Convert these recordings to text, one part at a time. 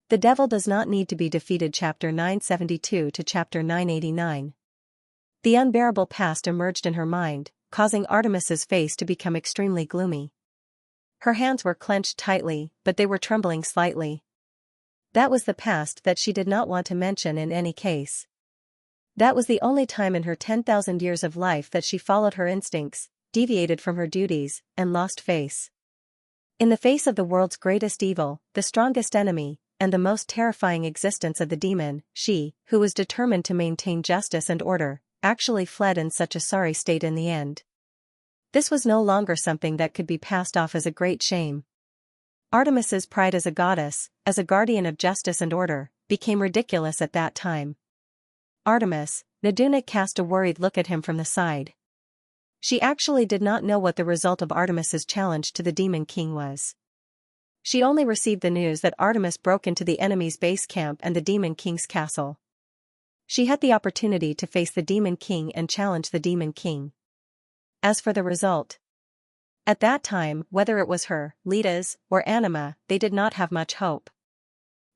The Devil Does Not Need to Be Defeated Chapter 972 to Chapter 989. The unbearable past emerged in her mind, causing Artemis's face to become extremely gloomy. Her hands were clenched tightly, but they were trembling slightly. That was the past that she did not want to mention in any case. That was the only time in her 10,000 years of life that she followed her instincts, deviated from her duties, and lost face. In the face of the world's greatest evil, the strongest enemy, and the most terrifying existence of the demon, she, who was determined to maintain justice and order, actually fled in such a sorry state in the end. This was no longer something that could be passed off as a great shame. Artemis's pride as a goddess, as a guardian of justice and order, became ridiculous at that time. Artemis, Naduna cast a worried look at him from the side. She actually did not know what the result of Artemis's challenge to the Demon King was. She only received the news that Artemis broke into the enemy's base camp and the Demon King's castle. She had the opportunity to face the Demon King and challenge the Demon King. As for the result, at that time, whether it was her, Lita's, or Anima, they did not have much hope.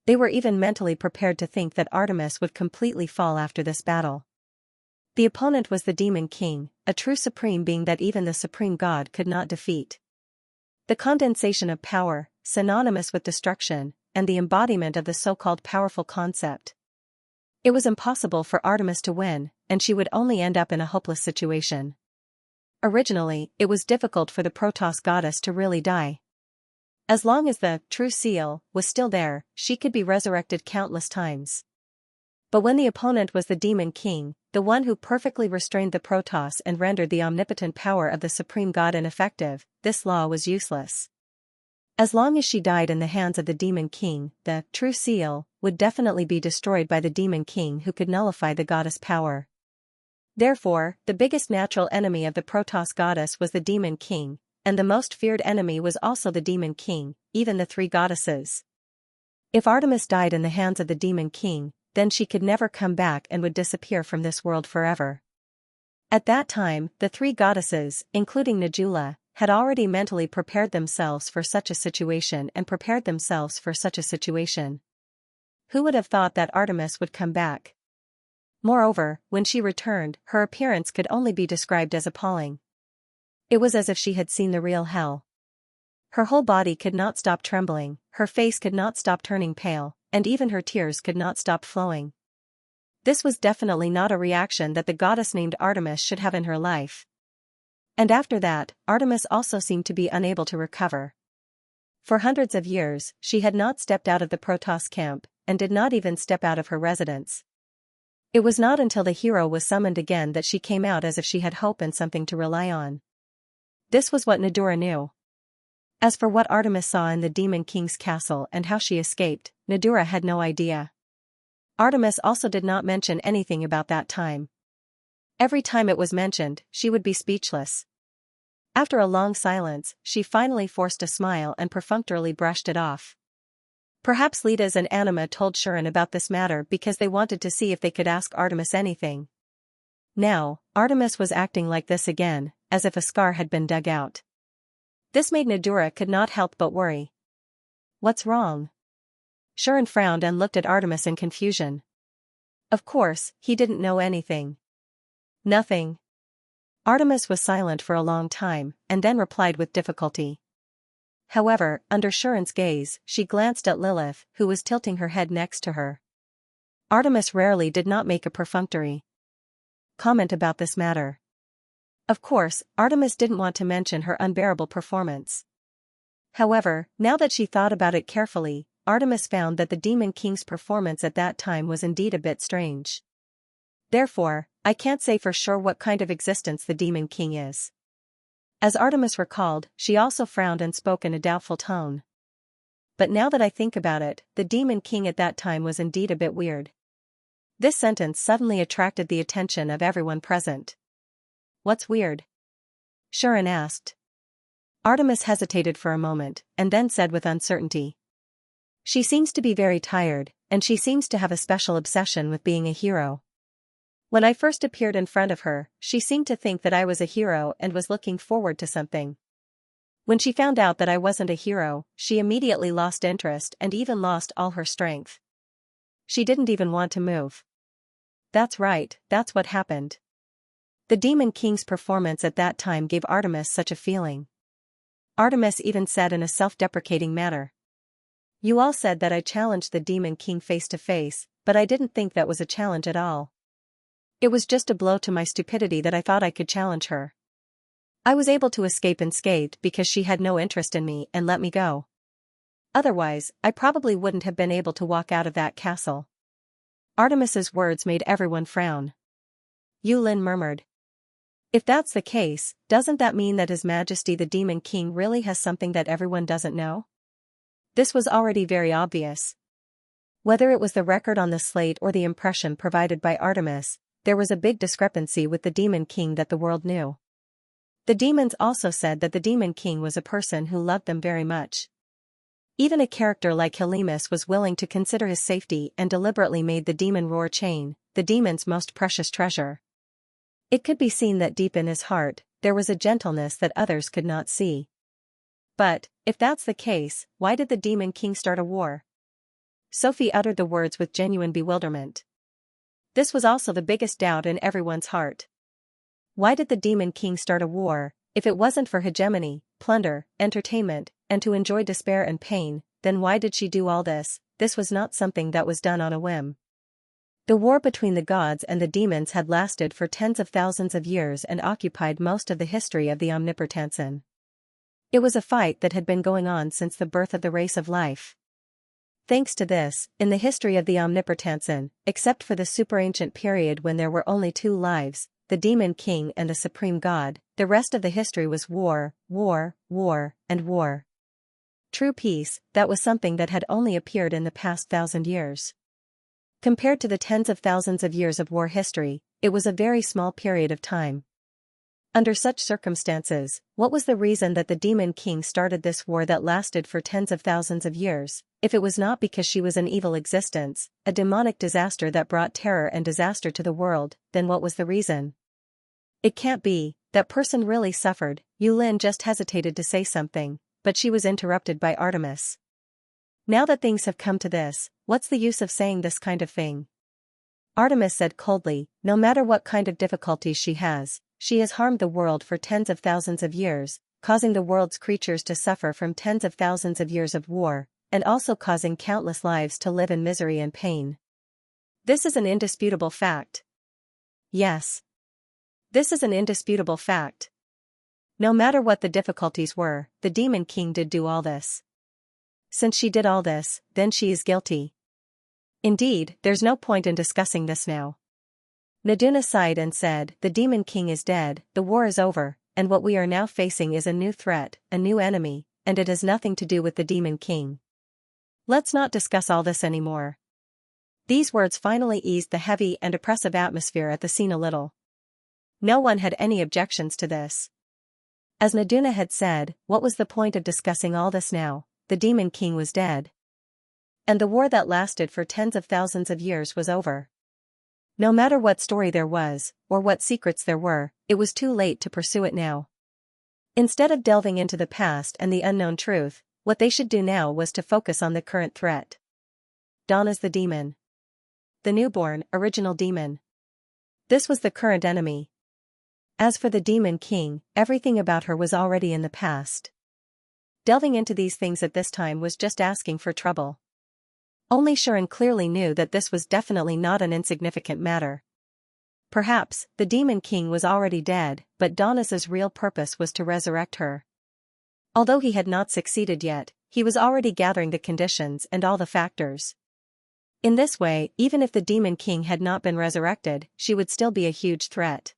They were even mentally prepared to think that Artemis would completely fall after this battle. The opponent was the Demon King, a true supreme being that even the supreme god could not defeat. The condensation of power, synonymous with destruction, and the embodiment of the so-called powerful concept. It was impossible for Artemis to win, and she would only end up in a hopeless situation. Originally, it was difficult for the Protoss goddess to really die. As long as the true seal was still there, she could be resurrected countless times. But when the opponent was the Demon King, the one who perfectly restrained the Protoss and rendered the omnipotent power of the supreme god ineffective, this law was useless. As long as she died in the hands of the Demon King, the true seal would definitely be destroyed by the Demon King who could nullify the goddess' power. Therefore, the biggest natural enemy of the Protoss goddess was the Demon King, and the most feared enemy was also the Demon King, even the three goddesses. If Artemis died in the hands of the Demon King, then she could never come back and would disappear from this world forever. At that time, the three goddesses, including Najula, had already mentally prepared themselves for such a situation and prepared themselves for such a situation. Who would have thought that Artemis would come back? Moreover, when she returned, her appearance could only be described as appalling. It was as if she had seen the real hell. Her whole body could not stop trembling, her face could not stop turning pale, and even her tears could not stop flowing. This was definitely not a reaction that the goddess named Artemis should have in her life. And after that, Artemis also seemed to be unable to recover. For hundreds of years, she had not stepped out of the Protoss camp, and did not even step out of her residence. It was not until the hero was summoned again that she came out as if she had hope and something to rely on. This was what Nadura knew. As for what Artemis saw in the Demon King's castle and how she escaped, Nadura had no idea. Artemis also did not mention anything about that time. Every time it was mentioned, she would be speechless. After a long silence, she finally forced a smile and perfunctorily brushed it off. Perhaps Lita's and Anima told Shuren about this matter because they wanted to see if they could ask Artemis anything. Now, Artemis was acting like this again, as if a scar had been dug out. This made Nadura could not help but worry. What's wrong? Shuren frowned and looked at Artemis in confusion. Of course, he didn't know anything. Nothing. Artemis was silent for a long time, and then replied with difficulty. However, under Shuren's gaze, she glanced at Lilith, who was tilting her head next to her. Artemis rarely did not make a perfunctory comment about this matter. Of course, Artemis didn't want to mention her unbearable performance. However, now that she thought about it carefully, Artemis found that the Demon King's performance at that time was indeed a bit strange. Therefore, I can't say for sure what kind of existence the Demon King is. As Artemis recalled, she also frowned and spoke in a doubtful tone. But now that I think about it, the Demon King at that time was indeed a bit weird. This sentence suddenly attracted the attention of everyone present. What's weird? Shuren asked. Artemis hesitated for a moment, and then said with uncertainty. She seems to be very tired, and she seems to have a special obsession with being a hero. When I first appeared in front of her, she seemed to think that I was a hero and was looking forward to something. When she found out that I wasn't a hero, she immediately lost interest and even lost all her strength. She didn't even want to move. That's right, that's what happened. The Demon King's performance at that time gave Artemis such a feeling. Artemis even said in a self-deprecating manner, "You all said that I challenged the Demon King face to face, but I didn't think that was a challenge at all. It was just a blow to my stupidity that I thought I could challenge her. I was able to escape unscathed because she had no interest in me and let me go. Otherwise, I probably wouldn't have been able to walk out of that castle." Artemis's words made everyone frown. Yulin murmured, "If that's the case, doesn't that mean that His Majesty the Demon King really has something that everyone doesn't know?" This was already very obvious. Whether it was the record on the slate or the impression provided by Artemis, there was a big discrepancy with the Demon King that the world knew. The demons also said that the Demon King was a person who loved them very much. Even a character like Helemus was willing to consider his safety and deliberately made the demon roar chain, the demon's most precious treasure. It could be seen that deep in his heart, there was a gentleness that others could not see. But, if that's the case, why did the Demon King start a war? Sophie uttered the words with genuine bewilderment. This was also the biggest doubt in everyone's heart. Why did the Demon King start a war? If it wasn't for hegemony, plunder, entertainment, and to enjoy despair and pain, then why did she do all this? This was not something that was done on a whim. The war between the gods and the demons had lasted for tens of thousands of years and occupied most of the history of the Omnipotensen. It was a fight that had been going on since the birth of the race of life. Thanks to this, in the history of the Omnipotensen, except for the superancient period when there were only two lives, the Demon King and the Supreme God, the rest of the history was war, war, war, and war. True peace, that was something that had only appeared in the past 1,000 years. Compared to the tens of thousands of years of war history, it was a very small period of time. Under such circumstances, what was the reason that the Demon King started this war that lasted for tens of thousands of years, if it was not because she was an evil existence, a demonic disaster that brought terror and disaster to the world? Then what was the reason? It can't be, that person really suffered. Yulin just hesitated to say something, but she was interrupted by Artemis. "Now that things have come to this, what's the use of saying this kind of thing?" Artemis said coldly, "No matter what kind of difficulties she has harmed the world for tens of thousands of years, causing the world's creatures to suffer from tens of thousands of years of war, and also causing countless lives to live in misery and pain. This is an indisputable fact." Yes. This is an indisputable fact. No matter what the difficulties were, the Demon King did do all this. Since she did all this, then she is guilty. Indeed, there's no point in discussing this now. Naduna sighed and said, "The Demon King is dead, the war is over, and what we are now facing is a new threat, a new enemy, and it has nothing to do with the Demon King. Let's not discuss all this anymore." These words finally eased the heavy and oppressive atmosphere at the scene a little. No one had any objections to this. As Naduna had said, what was the point of discussing all this now? The Demon King was dead. And the war that lasted for tens of thousands of years was over. No matter what story there was, or what secrets there were, it was too late to pursue it now. Instead of delving into the past and the unknown truth, what they should do now was to focus on the current threat. Donna's the demon. The newborn, original demon. This was the current enemy. As for the Demon King, everything about her was already in the past. Delving into these things at this time was just asking for trouble. Only Sharon clearly knew that this was definitely not an insignificant matter. Perhaps, the Demon King was already dead, but Donna's real purpose was to resurrect her. Although he had not succeeded yet, he was already gathering the conditions and all the factors. In this way, even if the Demon King had not been resurrected, she would still be a huge threat.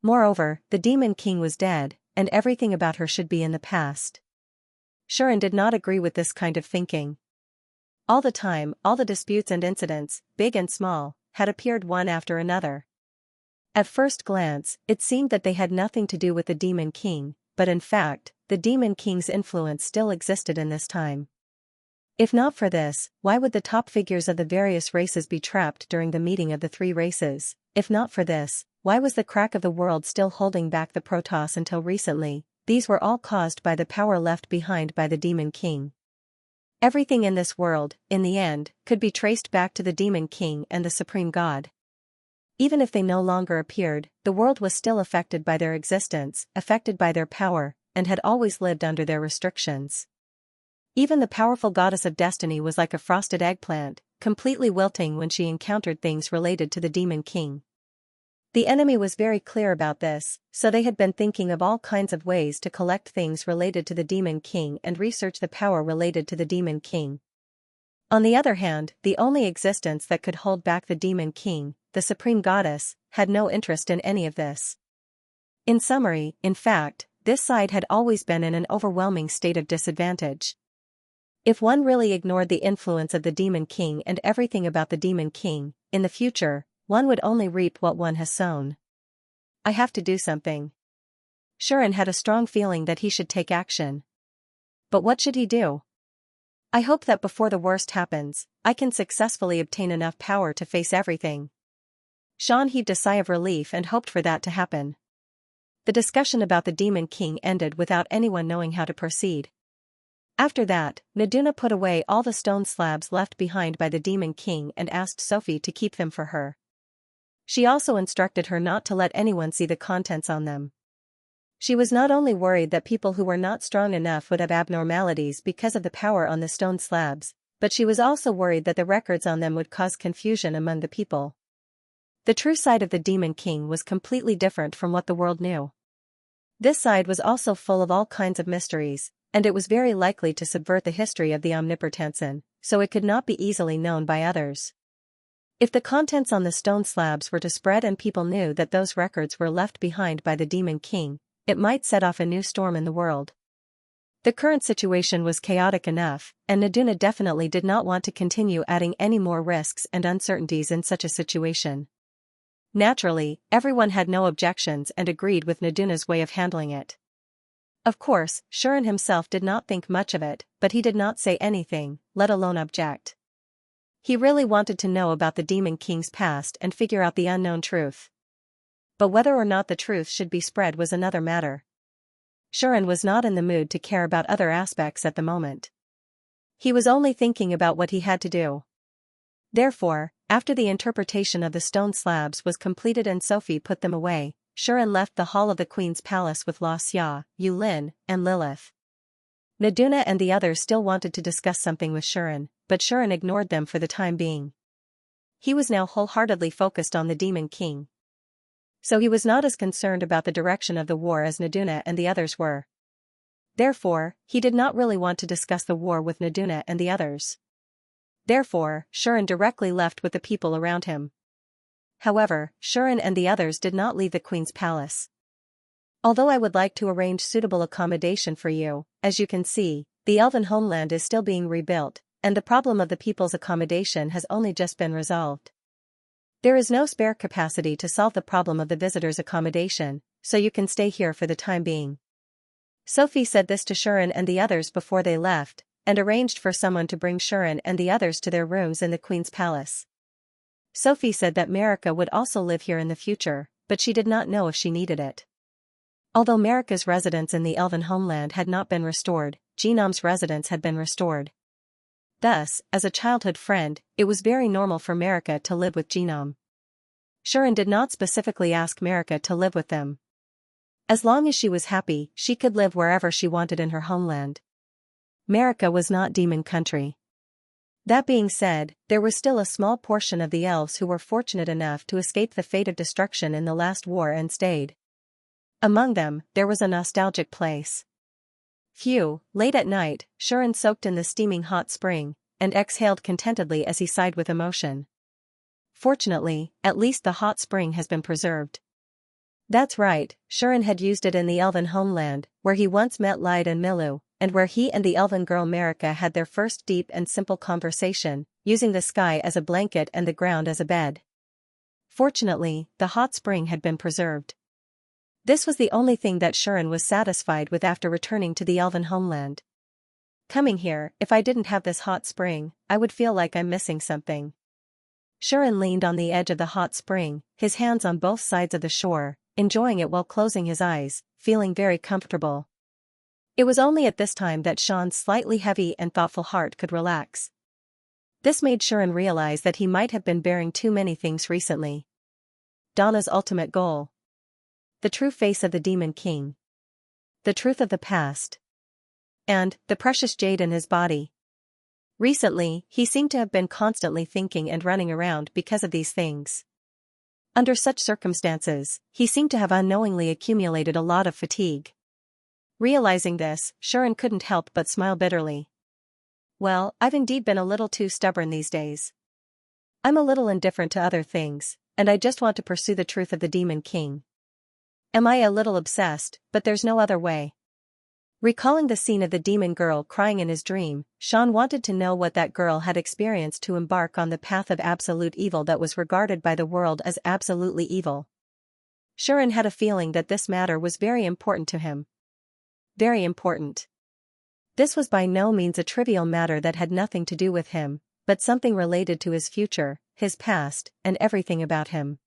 Moreover, the Demon King was dead, and everything about her should be in the past. Sharon did not agree with this kind of thinking. All the time, all the disputes and incidents, big and small, had appeared one after another. At first glance, it seemed that they had nothing to do with the Demon King, but in fact, the Demon King's influence still existed in this time. If not for this, why would the top figures of the various races be trapped during the meeting of the three races? If not for this, why was the crack of the world still holding back the Protoss until recently? these were all caused by the power left behind by the Demon King. Everything in this world, in the end, could be traced back to the Demon King and the Supreme God. Even if they no longer appeared, the world was still affected by their existence, affected by their power, and had always lived under their restrictions. Even the powerful goddess of destiny was like a frosted eggplant, completely wilting when she encountered things related to the Demon King. The enemy was very clear about this, so they had been thinking of all kinds of ways to collect things related to the Demon King and research the power related to the Demon King. On the other hand, the only existence that could hold back the Demon King, the Supreme Goddess, had no interest in any of this. In summary, in fact, this side had always been in an overwhelming state of disadvantage. If one really ignored the influence of the Demon King and everything about the Demon King, in the future, one would only reap what one has sown. I have to do something. Shuren had a strong feeling that he should take action. But what should he do? I hope that before the worst happens, I can successfully obtain enough power to face everything. Xian heaved a sigh of relief and hoped for that to happen. The discussion about the Demon King ended without anyone knowing how to proceed. After that, Naduna put away all the stone slabs left behind by the Demon King and asked Sophie to keep them for her. She also instructed her not to let anyone see the contents on them. She was not only worried that people who were not strong enough would have abnormalities because of the power on the stone slabs, but she was also worried that the records on them would cause confusion among the people. The true side of the Demon King was completely different from what the world knew. This side was also full of all kinds of mysteries, and it was very likely to subvert the history of the Omnipotensen, so it could not be easily known by others. If the contents on the stone slabs were to spread and people knew that those records were left behind by the Demon King, it might set off a new storm in the world. The current situation was chaotic enough, and Naduna definitely did not want to continue adding any more risks and uncertainties in such a situation. Naturally, everyone had no objections and agreed with Naduna's way of handling it. Of course, Shuren himself did not think much of it, but he did not say anything, let alone object. He really wanted to know about the Demon King's past and figure out the unknown truth. But whether or not the truth should be spread was another matter. Shuren was not in the mood to care about other aspects at the moment. He was only thinking about what he had to do. Therefore, after the interpretation of the stone slabs was completed and Sophie put them away, Shuren left the hall of the Queen's palace with Xianxia, Yulin, and Lilith. Naduna and the others still wanted to discuss something with Shuren, but Shuren ignored them for the time being. He was now wholeheartedly focused on the Demon King. So he was not as concerned about the direction of the war as Naduna and the others were. Therefore, he did not really want to discuss the war with Naduna and the others. Therefore, Shuren directly left with the people around him. However, Shuren and the others did not leave the Queen's palace. Although I would like to arrange suitable accommodation for you, as you can see, the elven homeland is still being rebuilt, and the problem of the people's accommodation has only just been resolved. There is no spare capacity to solve the problem of the visitors' accommodation, so you can stay here for the time being. Sophie said this to Shuren and the others before they left, and arranged for someone to bring Shuren and the others to their rooms in the Queen's palace. Sophie said that Marika would also live here in the future, but she did not know if she needed it. Although Marika's residence in the elven homeland had not been restored, Genom's residence had been restored. Thus, as a childhood friend, it was very normal for Marika to live with Genom. Shuren did not specifically ask Marika to live with them. As long as she was happy, she could live wherever she wanted in her homeland. Marika was not demon country. That being said, there was still a small portion of the elves who were fortunate enough to escape the fate of destruction in the last war and stayed. Among them, there was a nostalgic place. Late at night, Shuren soaked in the steaming hot spring, and exhaled contentedly as he sighed with emotion. Fortunately, at least the hot spring has been preserved. That's right, Shuren had used it in the elven homeland, where he once met Lyde and Milu, and where he and the elven girl Marika had their first deep and simple conversation, using the sky as a blanket and the ground as a bed. Fortunately, the hot spring had been preserved. This was the only thing that Shuren was satisfied with after returning to the elven homeland. Coming here, if I didn't have this hot spring, I would feel like I'm missing something. Shuren leaned on the edge of the hot spring, his hands on both sides of the shore, enjoying it while closing his eyes, feeling very comfortable. It was only at this time that Sean's slightly heavy and thoughtful heart could relax. This made Sharon realize that he might have been bearing too many things recently. Donna's ultimate goal. The true face of the Demon King. The truth of the past. And the precious jade in his body. Recently, he seemed to have been constantly thinking and running around because of these things. Under such circumstances, he seemed to have unknowingly accumulated a lot of fatigue. Realizing this, Sharon couldn't help but smile bitterly. Well, I've indeed been a little too stubborn these days. I'm a little indifferent to other things, and I just want to pursue the truth of the Demon King. Am I a little obsessed, but there's no other way. Recalling the scene of the demon girl crying in his dream, Sean wanted to know what that girl had experienced to embark on the path of absolute evil that was regarded by the world as absolutely evil. Sharon had a feeling that this matter was very important to him. Very important. This was by no means a trivial matter that had nothing to do with him, but something related to his future, his past, and everything about him.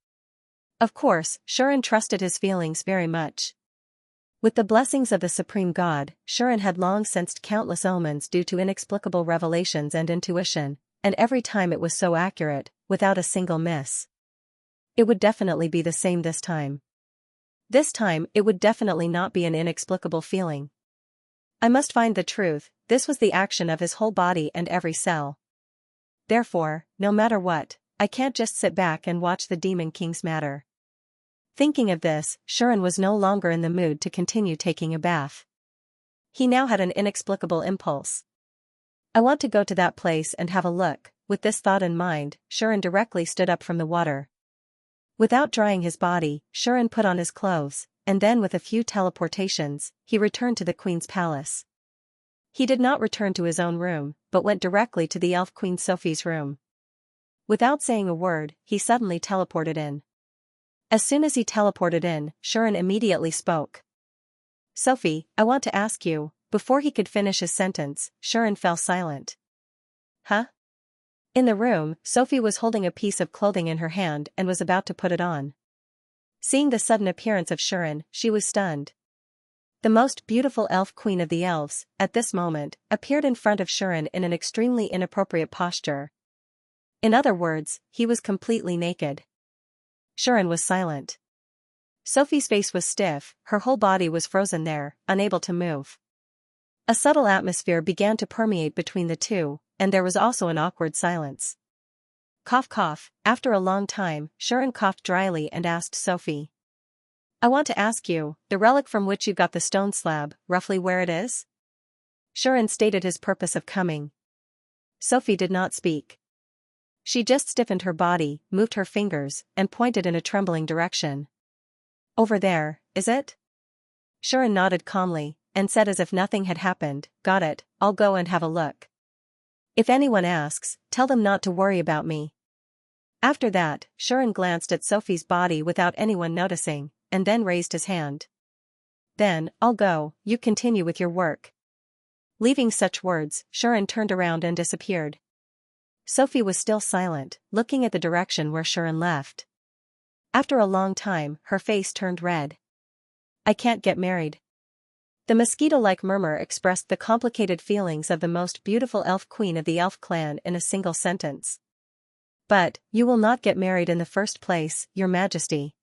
Of course, Sharon trusted his feelings very much. With the blessings of the Supreme God, Sharon had long sensed countless omens due to inexplicable revelations and intuition, and every time it was so accurate, without a single miss. It would definitely be the same this time. This time, it would definitely not be an inexplicable feeling. I must find the truth. This was the action of his whole body and every cell. Therefore, no matter what, I can't just sit back and watch the Demon King's matter. Thinking of this, Sharon was no longer in the mood to continue taking a bath. He now had an inexplicable impulse. I want to go to that place and have a look. With this thought in mind, Sharon directly stood up from the water. Without drying his body, Sharon put on his clothes, and then with a few teleportations, he returned to the Queen's palace. He did not return to his own room, but went directly to the Elf Queen Sophie's room. Without saying a word, he suddenly teleported in. As soon as he teleported in, Sharon immediately spoke. Sophie, I want to ask you. Before he could finish his sentence, Sharon fell silent. Huh? In the room, Sophie was holding a piece of clothing in her hand and was about to put it on. Seeing the sudden appearance of Sharon, she was stunned. The most beautiful elf queen of the elves, at this moment, appeared in front of Sharon in an extremely inappropriate posture. In other words, he was completely naked. Sharon was silent. Sophie's face was stiff, her whole body was frozen there, unable to move. A subtle atmosphere began to permeate between the two, and there was also an awkward silence. Cough cough, after a long time, Sharon coughed dryly and asked Sophie. I want to ask you, the relic from which you got the stone slab, roughly where it is? Sharon stated his purpose of coming. Sophie did not speak. She just stiffened her body, moved her fingers, and pointed in a trembling direction. Over there, is it? Sharon nodded calmly, and said as if nothing had happened, Got it, I'll go and have a look. If anyone asks, tell them not to worry about me. After that, Sharon glanced at Sophie's body without anyone noticing, and then raised his hand. Then, I'll go, you continue with your work. Leaving such words, Sharon turned around and disappeared. Sophie was still silent, looking at the direction where Sharon left. After a long time, her face turned red. I can't get married. The mosquito-like murmur expressed the complicated feelings of the most beautiful elf queen of the elf clan in a single sentence. But, you will not get married in the first place, your majesty.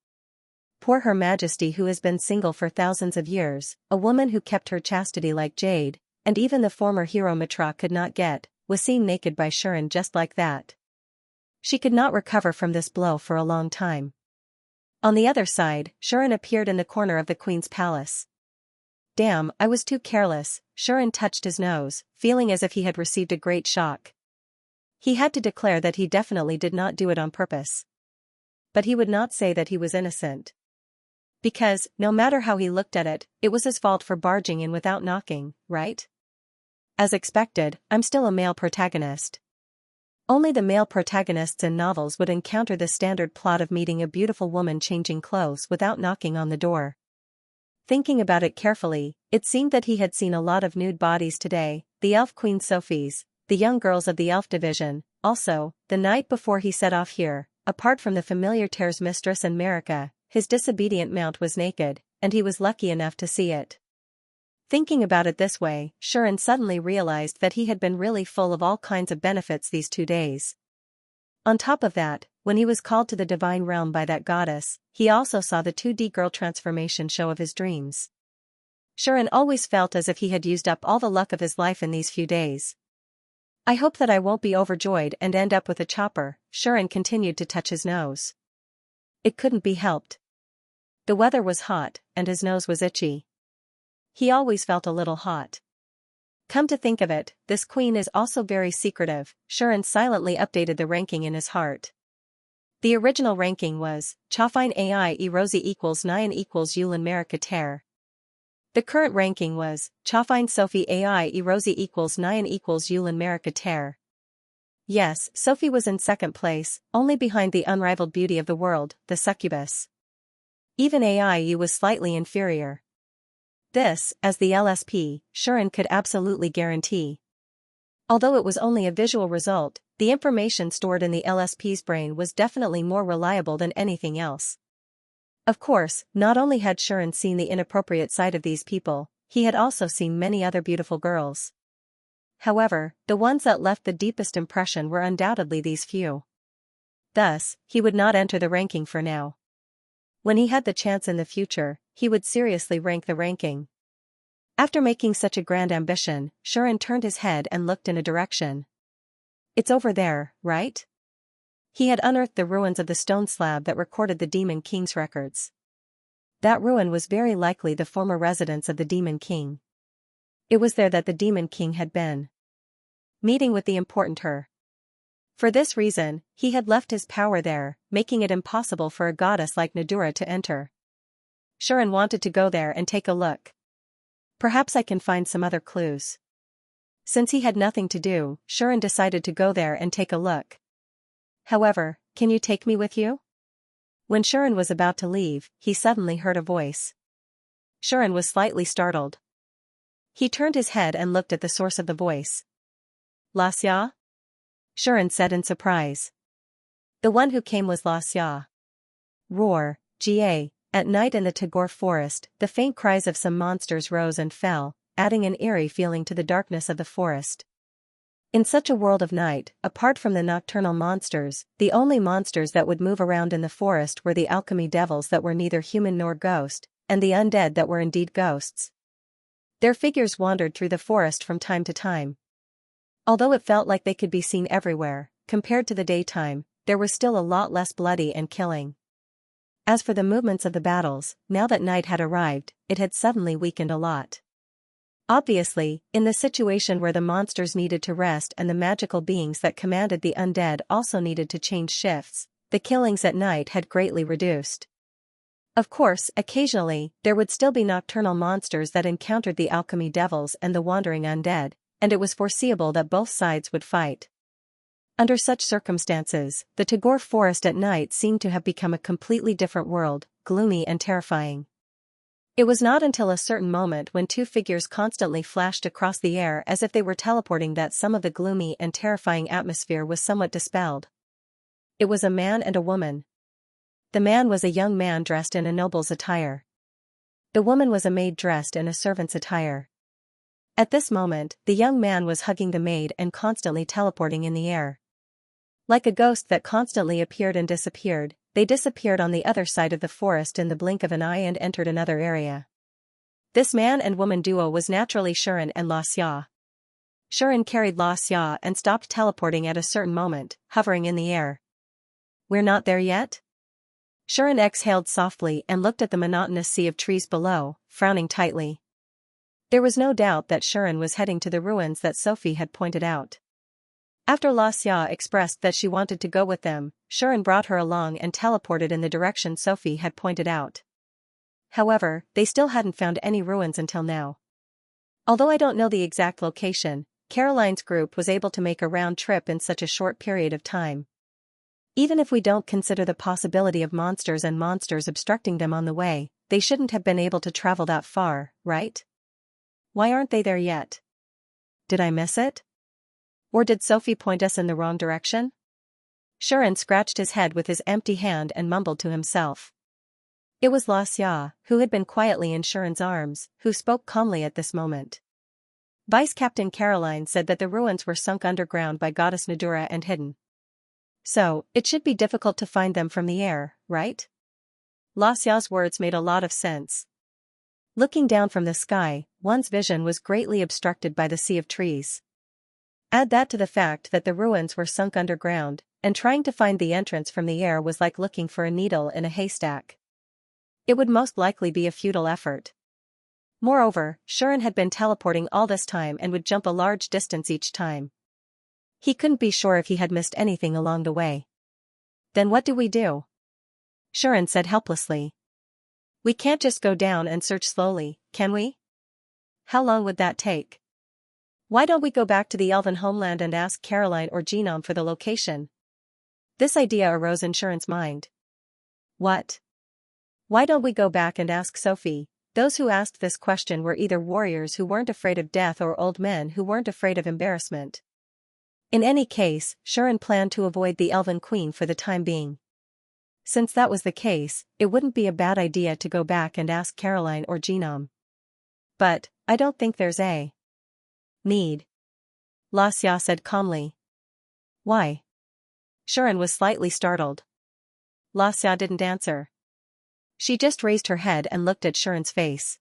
Poor Her Majesty who has been single for thousands of years, a woman who kept her chastity like jade, and even the former hero Mitra could not get, was seen naked by Sharon just like that. She could not recover from this blow for a long time. On the other side, Sharon appeared in the corner of the Queen's palace. Damn, I was too careless. Sharon touched his nose, feeling as if he had received a great shock. He had to declare that he definitely did not do it on purpose. But he would not say that he was innocent. Because, no matter how he looked at it, it was his fault for barging in without knocking, right? As expected, I'm still a male protagonist. Only the male protagonists in novels would encounter the standard plot of meeting a beautiful woman changing clothes without knocking on the door. Thinking about it carefully, it seemed that he had seen a lot of nude bodies today, the elf queen Sophie's, the young girls of the elf division, also, the night before he set off here, apart from the familiar Tear's mistress and Marika, his disobedient mount was naked, and he was lucky enough to see it. Thinking about it this way, Shuren suddenly realized that he had been really full of all kinds of benefits these 2 days. On top of that, when he was called to the divine realm by that goddess, he also saw the 2D girl transformation show of his dreams. Shuren always felt as if he had used up all the luck of his life in these few days. I hope that I won't be overjoyed and end up with a chopper. Shuren continued to touch his nose. It couldn't be helped. The weather was hot, and his nose was itchy. He always felt a little hot. Come to think of it, this queen is also very secretive. Shuren silently updated the ranking in his heart. The original ranking was, Chafine AI Erosi equals Nyan equals Yulin Marikater. The current ranking was, Chafine Sophie AI Erosi equals Nyan equals Yulin Marikater. Yes, Sophie was in second place, only behind the unrivaled beauty of the world, the succubus. Even AIU was slightly inferior. This, as the LSP, Shuren could absolutely guarantee. Although it was only a visual result, the information stored in the LSP's brain was definitely more reliable than anything else. Of course, not only had Shuren seen the inappropriate side of these people, he had also seen many other beautiful girls. However, the ones that left the deepest impression were undoubtedly these few. Thus, he would not enter the ranking for now. When he had the chance in the future, he would seriously rank the ranking. After making such a grand ambition, Shuren turned his head and looked in a direction. It's over there, right? He had unearthed the ruins of the stone slab that recorded the Demon King's records. That ruin was very likely the former residence of the Demon King. It was there that the Demon King had been meeting with the important her. For this reason, he had left his power there, making it impossible for a goddess like Nadura to enter. Shuren wanted to go there and take a look. Perhaps I can find some other clues. Since he had nothing to do, Shuren decided to go there and take a look. However, can you take me with you? When Shuren was about to leave, he suddenly heard a voice. Shuren was slightly startled. He turned his head and looked at the source of the voice. Xianxia? Shuren said in surprise. The one who came was Xianxia. Roar, Ga. At night in the Tagore forest, the faint cries of some monsters rose and fell, adding an eerie feeling to the darkness of the forest. In such a world of night, apart from the nocturnal monsters, the only monsters that would move around in the forest were the alchemy devils that were neither human nor ghost, and the undead that were indeed ghosts. Their figures wandered through the forest from time to time. Although it felt like they could be seen everywhere, compared to the daytime, there was still a lot less bloody and killing. As for the movements of the battles, now that night had arrived, it had suddenly weakened a lot. Obviously, in the situation where the monsters needed to rest and the magical beings that commanded the undead also needed to change shifts, the killings at night had greatly reduced. Of course, occasionally, there would still be nocturnal monsters that encountered the alchemy devils and the wandering undead, and it was foreseeable that both sides would fight. Under such circumstances, the Tagore forest at night seemed to have become a completely different world, gloomy and terrifying. It was not until a certain moment when two figures constantly flashed across the air as if they were teleporting that some of the gloomy and terrifying atmosphere was somewhat dispelled. It was a man and a woman. The man was a young man dressed in a noble's attire. The woman was a maid dressed in a servant's attire. At this moment, the young man was hugging the maid and constantly teleporting in the air. Like a ghost that constantly appeared and disappeared, they disappeared on the other side of the forest in the blink of an eye and entered another area. This man and woman duo was naturally Shuren and Xianxia. Shuren carried Xianxia and stopped teleporting at a certain moment, hovering in the air. We're not there yet? Shuren exhaled softly and looked at the monotonous sea of trees below, frowning tightly. There was no doubt that Shuren was heading to the ruins that Sophie had pointed out. After Xianxia expressed that she wanted to go with them, Shuren brought her along and teleported in the direction Sophie had pointed out. However, they still hadn't found any ruins until now. Although I don't know the exact location, Caroline's group was able to make a round trip in such a short period of time. Even if we don't consider the possibility of monsters and monsters obstructing them on the way, they shouldn't have been able to travel that far, right? Why aren't they there yet? Did I miss it? Or did Sophie point us in the wrong direction? Shuren scratched his head with his empty hand and mumbled to himself. It was Xianxia, who had been quietly in Sharon's arms, who spoke calmly at this moment. Vice Captain Caroline said that the ruins were sunk underground by Goddess Nadura and hidden. So, it should be difficult to find them from the air, right? Xiao's words made a lot of sense. Looking down from the sky, one's vision was greatly obstructed by the sea of trees. Add that to the fact that the ruins were sunk underground, and trying to find the entrance from the air was like looking for a needle in a haystack. It would most likely be a futile effort. Moreover, Sharon had been teleporting all this time and would jump a large distance each time. He couldn't be sure if he had missed anything along the way. Then what do we do? Sharon said helplessly. We can't just go down and search slowly, can we? How long would that take? Why don't we go back to the elven homeland and ask Caroline or Genome for the location? This idea arose in Sharon's mind. What? Why don't we go back and ask Sophie? Those who asked this question were either warriors who weren't afraid of death or old men who weren't afraid of embarrassment. In any case, Sharon planned to avoid the Elven Queen for the time being. Since that was the case, it wouldn't be a bad idea to go back and ask Caroline or Genome. But, I don't think there's a need. Xianxia said calmly. Why? Sharon was slightly startled. Xianxia didn't answer. She just raised her head and looked at Sharon's face.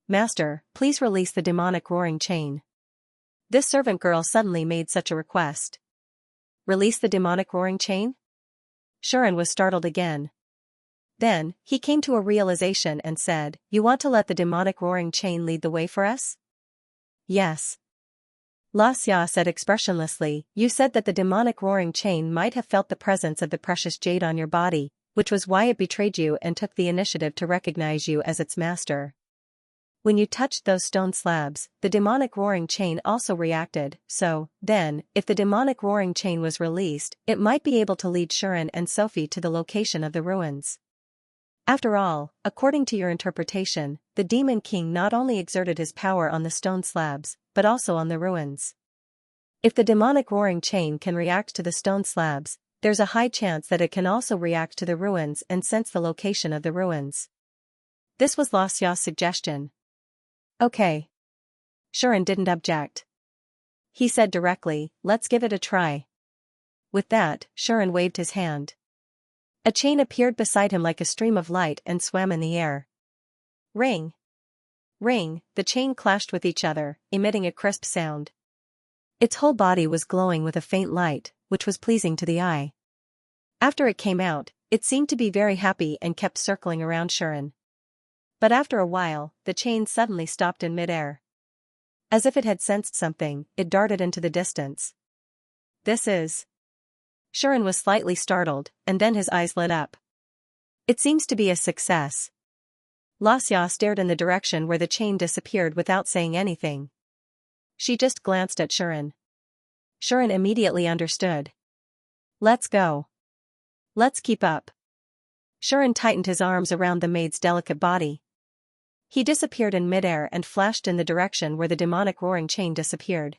Master, please release the demonic roaring chain. This servant girl suddenly made such a request. Release the demonic roaring chain? Sharon was startled again. Then, he came to a realization and said, You want to let the demonic roaring chain lead the way for us? Yes. Xianxia said expressionlessly, You said that the demonic roaring chain might have felt the presence of the precious jade on your body, which was why it betrayed you and took the initiative to recognize you as its master. When you touched those stone slabs, the demonic roaring chain also reacted, so, then, if the demonic roaring chain was released, it might be able to lead Sharon and Sophie to the location of the ruins. After all, according to your interpretation, the Demon King not only exerted his power on the stone slabs, but also on the ruins. If the demonic roaring chain can react to the stone slabs, there's a high chance that it can also react to the ruins and sense the location of the ruins. This was Xiao's suggestion. Okay. Sharon didn't object. He said directly, Let's give it a try. With that, Sharon waved his hand. A chain appeared beside him like a stream of light and swam in the air. Ring. Ring, the chain clashed with each other, emitting a crisp sound. Its whole body was glowing with a faint light, which was pleasing to the eye. After it came out, it seemed to be very happy and kept circling around Sharon. But after a while, the chain suddenly stopped in midair. As if it had sensed something, it darted into the distance. This is... Sharon was slightly startled, and then his eyes lit up. It seems to be a success. Xianxia stared in the direction where the chain disappeared without saying anything. She just glanced at Sharon. Sharon immediately understood. Let's go. Let's keep up. Sharon tightened his arms around the maid's delicate body. He disappeared in midair and flashed in the direction where the demonic roaring chain disappeared.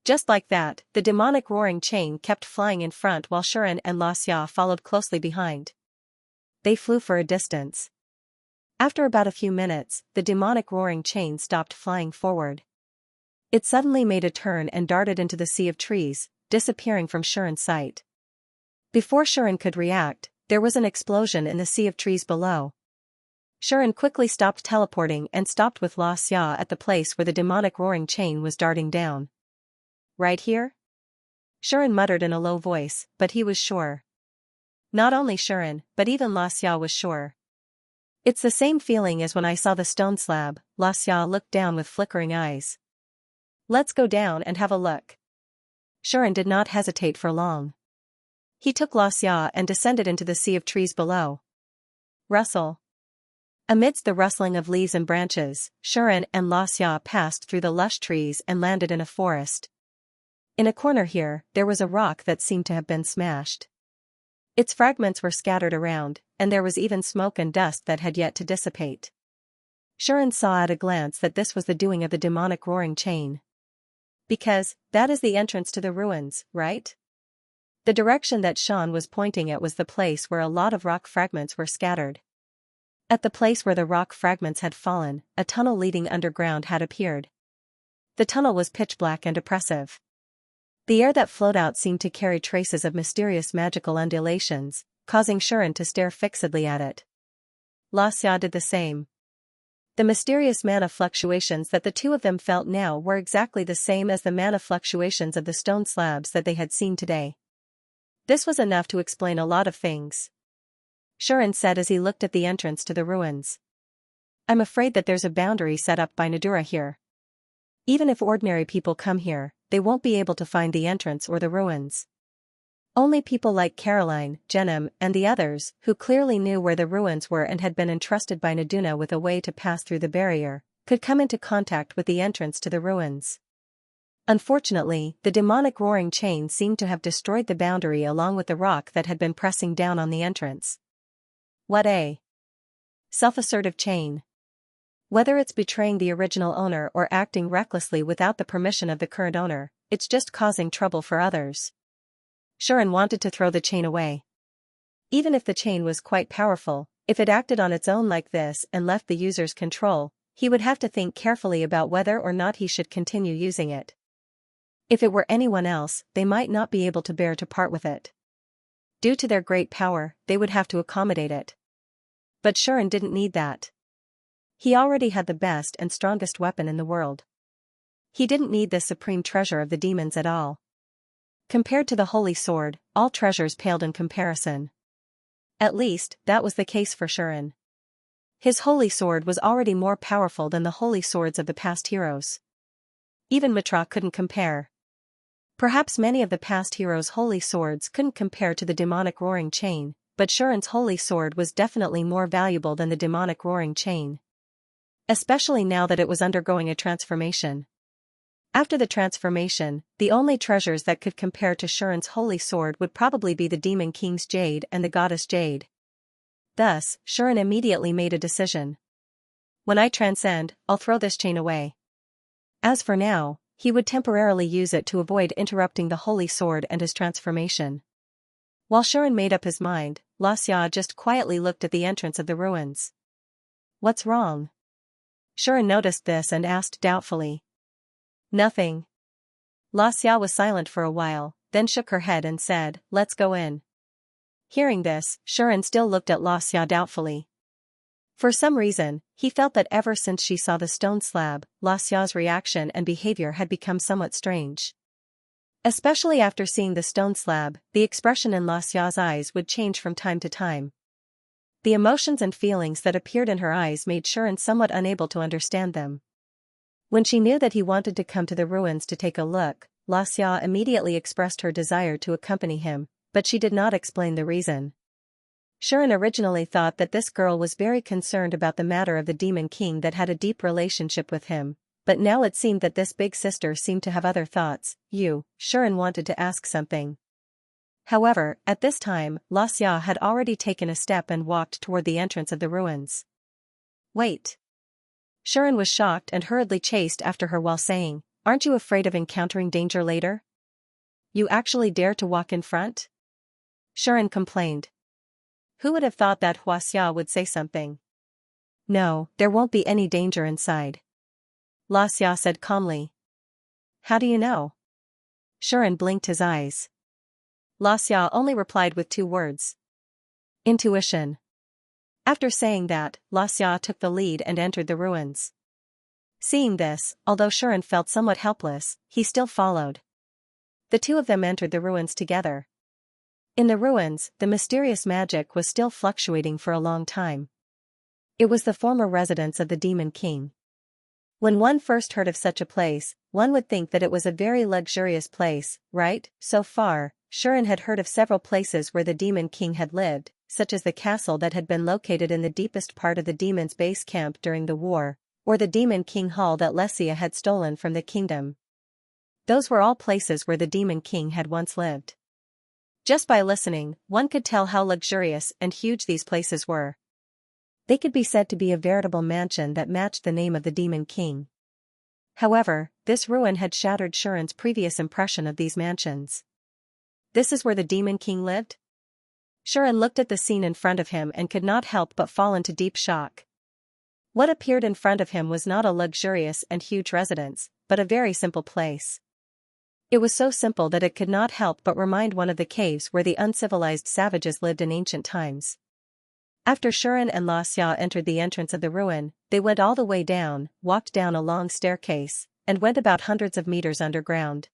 Just like that, the demonic roaring chain kept flying in front while Sharon and Xianxia followed closely behind. They flew for a distance. After about a few minutes, the demonic roaring chain stopped flying forward. It suddenly made a turn and darted into the sea of trees, disappearing from Sharon's sight. Before Sharon could react, there was an explosion in the sea of trees below. Sharon quickly stopped teleporting and stopped with Xianxia at the place where the demonic roaring chain was darting down. Right here? Sharon muttered in a low voice, but he was sure. Not only Sharon, but even Xianxia was sure. It's the same feeling as when I saw the stone slab, Xianxia looked down with flickering eyes. Let's go down and have a look. Sharon did not hesitate for long. He took Xianxia and descended into the sea of trees below. Rustle. Amidst the rustling of leaves and branches, Sharon and Xianxia passed through the lush trees and landed in a forest. In a corner here, there was a rock that seemed to have been smashed. Its fragments were scattered around, and there was even smoke and dust that had yet to dissipate. Sharon saw at a glance that this was the doing of the demonic roaring chain. Because, that is the entrance to the ruins, right? The direction that Sean was pointing at was the place where a lot of rock fragments were scattered. At the place where the rock fragments had fallen, a tunnel leading underground had appeared. The tunnel was pitch black and oppressive. The air that flowed out seemed to carry traces of mysterious magical undulations, causing Shuren to stare fixedly at it. Xianxia did the same. The mysterious mana fluctuations that the two of them felt now were exactly the same as the mana fluctuations of the stone slabs that they had seen today. This was enough to explain a lot of things. Shuren said as he looked at the entrance to the ruins. I'm afraid that there's a boundary set up by Nadura here. Even if ordinary people come here, they won't be able to find the entrance or the ruins. Only people like Caroline, Jenim, and the others, who clearly knew where the ruins were and had been entrusted by Naduna with a way to pass through the barrier, could come into contact with the entrance to the ruins. Unfortunately, the demonic roaring chain seemed to have destroyed the boundary along with the rock that had been pressing down on the entrance. What a self-assertive chain. Whether it's betraying the original owner or acting recklessly without the permission of the current owner, it's just causing trouble for others. Shuren wanted to throw the chain away. Even if the chain was quite powerful, if it acted on its own like this and left the user's control, he would have to think carefully about whether or not he should continue using it. If it were anyone else, they might not be able to bear to part with it. Due to their great power, they would have to accommodate it. But Shuren didn't need that. He already had the best and strongest weapon in the world. He didn't need this supreme treasure of the demons at all. Compared to the holy sword, all treasures paled in comparison. At least, that was the case for Shuren. His holy sword was already more powerful than the holy swords of the past heroes. Even Mitra couldn't compare. Perhaps many of the past heroes' holy swords couldn't compare to the demonic roaring chain, but Shuren's holy sword was definitely more valuable than the demonic roaring chain. Especially now that it was undergoing a transformation. After the transformation, the only treasures that could compare to Shuren's holy sword would probably be the Demon King's Jade and the Goddess Jade. Thus, Shuren immediately made a decision. When I transcend, I'll throw this chain away. As for now, he would temporarily use it to avoid interrupting the holy sword and his transformation. While Shuren made up his mind, Xianxia just quietly looked at the entrance of the ruins. What's wrong? Shuren noticed this and asked doubtfully. Nothing. Xianxia was silent for a while, then shook her head and said, let's go in. Hearing this, Shuren still looked at Xianxia doubtfully. For some reason, he felt that ever since she saw the stone slab, Xiaoxia's reaction and behavior had become somewhat strange. Especially after seeing the stone slab, the expression in Xiaoxia's eyes would change from time to time. The emotions and feelings that appeared in her eyes made Shuren somewhat unable to understand them. When she knew that he wanted to come to the ruins to take a look, Xiaoxia immediately expressed her desire to accompany him, but she did not explain the reason. Shuren originally thought that this girl was very concerned about the matter of the Demon King that had a deep relationship with him, but now it seemed that this big sister seemed to have other thoughts. Shuren wanted to ask something. However, at this time, Xiaoxia had already taken a step and walked toward the entrance of the ruins. Wait. Shuren was shocked and hurriedly chased after her while saying, aren't you afraid of encountering danger later? You actually dare to walk in front? Shuren complained. Who would have thought that Xiaoxia would say something? No, there won't be any danger inside. Xiaoxia said calmly. How do you know? Shuren blinked his eyes. Xiaoxia only replied with 2 words. Intuition. After saying that, Xiaoxia took the lead and entered the ruins. Seeing this, although Shuren felt somewhat helpless, he still followed. The two of them entered the ruins together. In the ruins, the mysterious magic was still fluctuating for a long time. It was the former residence of the Demon King. When one first heard of such a place, one would think that it was a very luxurious place, right? So far, Shuren had heard of several places where the Demon King had lived, such as the castle that had been located in the deepest part of the demon's base camp during the war, or the Demon King Hall that Xianxia had stolen from the kingdom. Those were all places where the Demon King had once lived. Just by listening, one could tell how luxurious and huge these places were. They could be said to be a veritable mansion that matched the name of the Demon King. However, this ruin had shattered Shuren's previous impression of these mansions. This is where the Demon King lived? Shuren looked at the scene in front of him and could not help but fall into deep shock. What appeared in front of him was not a luxurious and huge residence, but a very simple place. It was so simple that it could not help but remind one of the caves where the uncivilized savages lived in ancient times. After Shuren and Xianxia entered the entrance of the ruin, they went all the way down, walked down a long staircase, and went about hundreds of meters underground.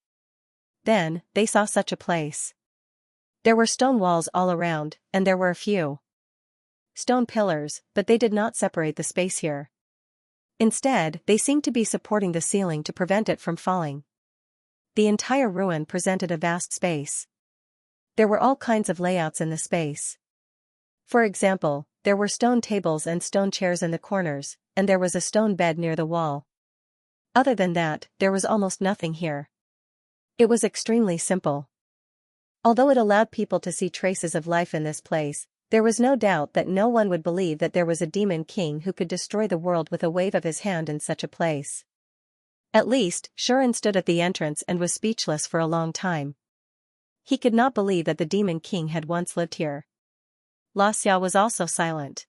Then, they saw such a place. There were stone walls all around, and there were a few stone pillars, but they did not separate the space here. Instead, they seemed to be supporting the ceiling to prevent it from falling. The entire ruin presented a vast space. There were all kinds of layouts in the space. For example, there were stone tables and stone chairs in the corners, and there was a stone bed near the wall. Other than that, there was almost nothing here. It was extremely simple. Although it allowed people to see traces of life in this place, there was no doubt that no one would believe that there was a demon king who could destroy the world with a wave of his hand in such a place. At least, Shuren stood at the entrance and was speechless for a long time. He could not believe that the demon king had once lived here. Xianxia was also silent.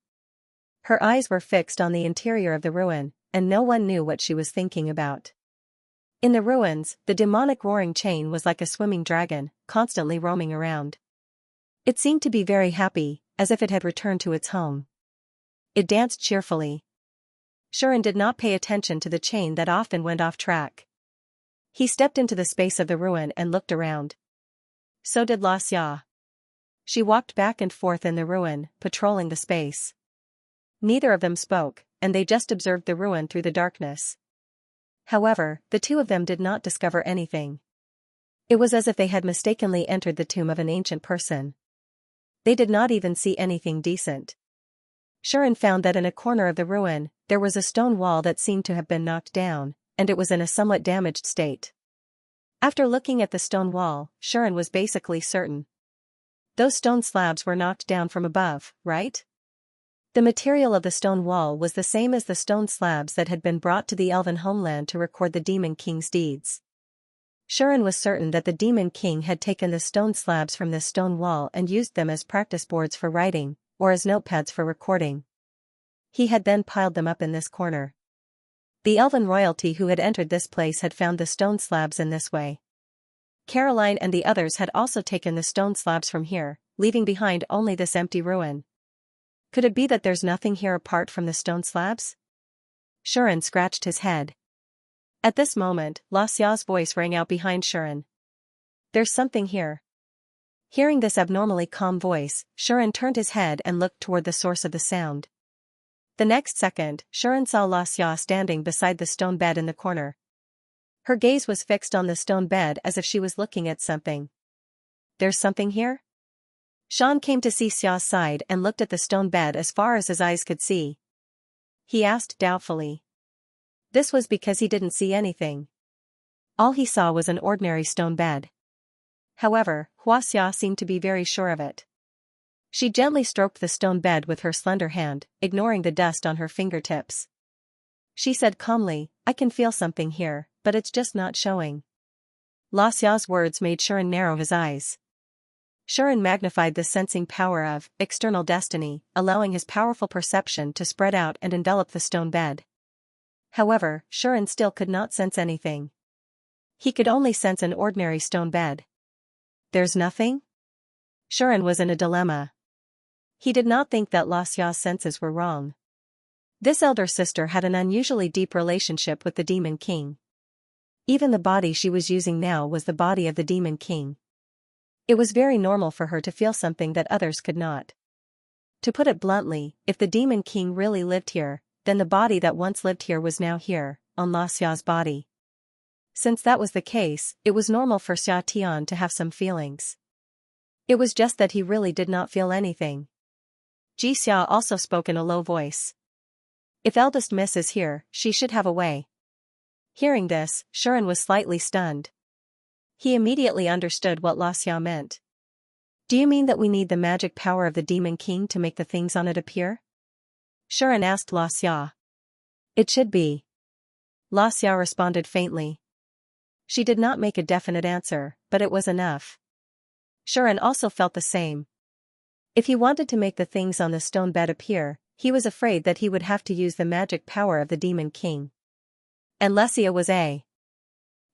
Her eyes were fixed on the interior of the ruin, and no one knew what she was thinking about. In the ruins, the demonic roaring chain was like a swimming dragon, constantly roaming around. It seemed to be very happy, as if it had returned to its home. It danced cheerfully. Shuren did not pay attention to the chain that often went off track. He stepped into the space of the ruin and looked around. So did Xianxia. She walked back and forth in the ruin, patrolling the space. Neither of them spoke, and they just observed the ruin through the darkness. However, the two of them did not discover anything. It was as if they had mistakenly entered the tomb of an ancient person. They did not even see anything decent. Shuren found that in a corner of the ruin, there was a stone wall that seemed to have been knocked down, and it was in a somewhat damaged state. After looking at the stone wall, Shuren was basically certain. Those stone slabs were knocked down from above, right? The material of the stone wall was the same as the stone slabs that had been brought to the elven homeland to record the demon king's deeds. Shuren was certain that the demon king had taken the stone slabs from this stone wall and used them as practice boards for writing, or as notepads for recording. He had then piled them up in this corner. The elven royalty who had entered this place had found the stone slabs in this way. Caroline and the others had also taken the stone slabs from here, leaving behind only this empty ruin. Could it be that there's nothing here apart from the stone slabs? Shuren scratched his head. At this moment, Xia's voice rang out behind Shuren. There's something here. Hearing this abnormally calm voice, Shuren turned his head and looked toward the source of the sound. The next second, Shuren saw Xia standing beside the stone bed in the corner. Her gaze was fixed on the stone bed as if she was looking at something. There's something here? Shan came to see Xia's side and looked at the stone bed as far as his eyes could see. He asked doubtfully. This was because he didn't see anything. All he saw was an ordinary stone bed. However, Xia seemed to be very sure of it. She gently stroked the stone bed with her slender hand, ignoring the dust on her fingertips. She said calmly, I can feel something here, but it's just not showing. Xia's words made Shuren narrow his eyes. Shuren magnified the sensing power of external destiny, allowing his powerful perception to spread out and envelop the stone bed. However, Shuren still could not sense anything. He could only sense an ordinary stone bed. There's nothing? Shuren was in a dilemma. He did not think that Xia's senses were wrong. This elder sister had an unusually deep relationship with the Demon King. Even the body she was using now was the body of the Demon King. It was very normal for her to feel something that others could not. To put it bluntly, if the Demon King really lived here, then the body that once lived here was now here, on Xia's body. Since that was the case, it was normal for Xia Tian to have some feelings. It was just that he really did not feel anything. Ji Xia also spoke in a low voice. If eldest miss is here, she should have a way. Hearing this, Shuren was slightly stunned. He immediately understood what Xia meant. Do you mean that we need the magic power of the Demon King to make the things on it appear? Shuren asked Xia. It should be. Xia responded faintly. She did not make a definite answer, but it was enough. Shuren also felt the same. If he wanted to make the things on the stone bed appear, he was afraid that he would have to use the magic power of the Demon King. And Xianxia was a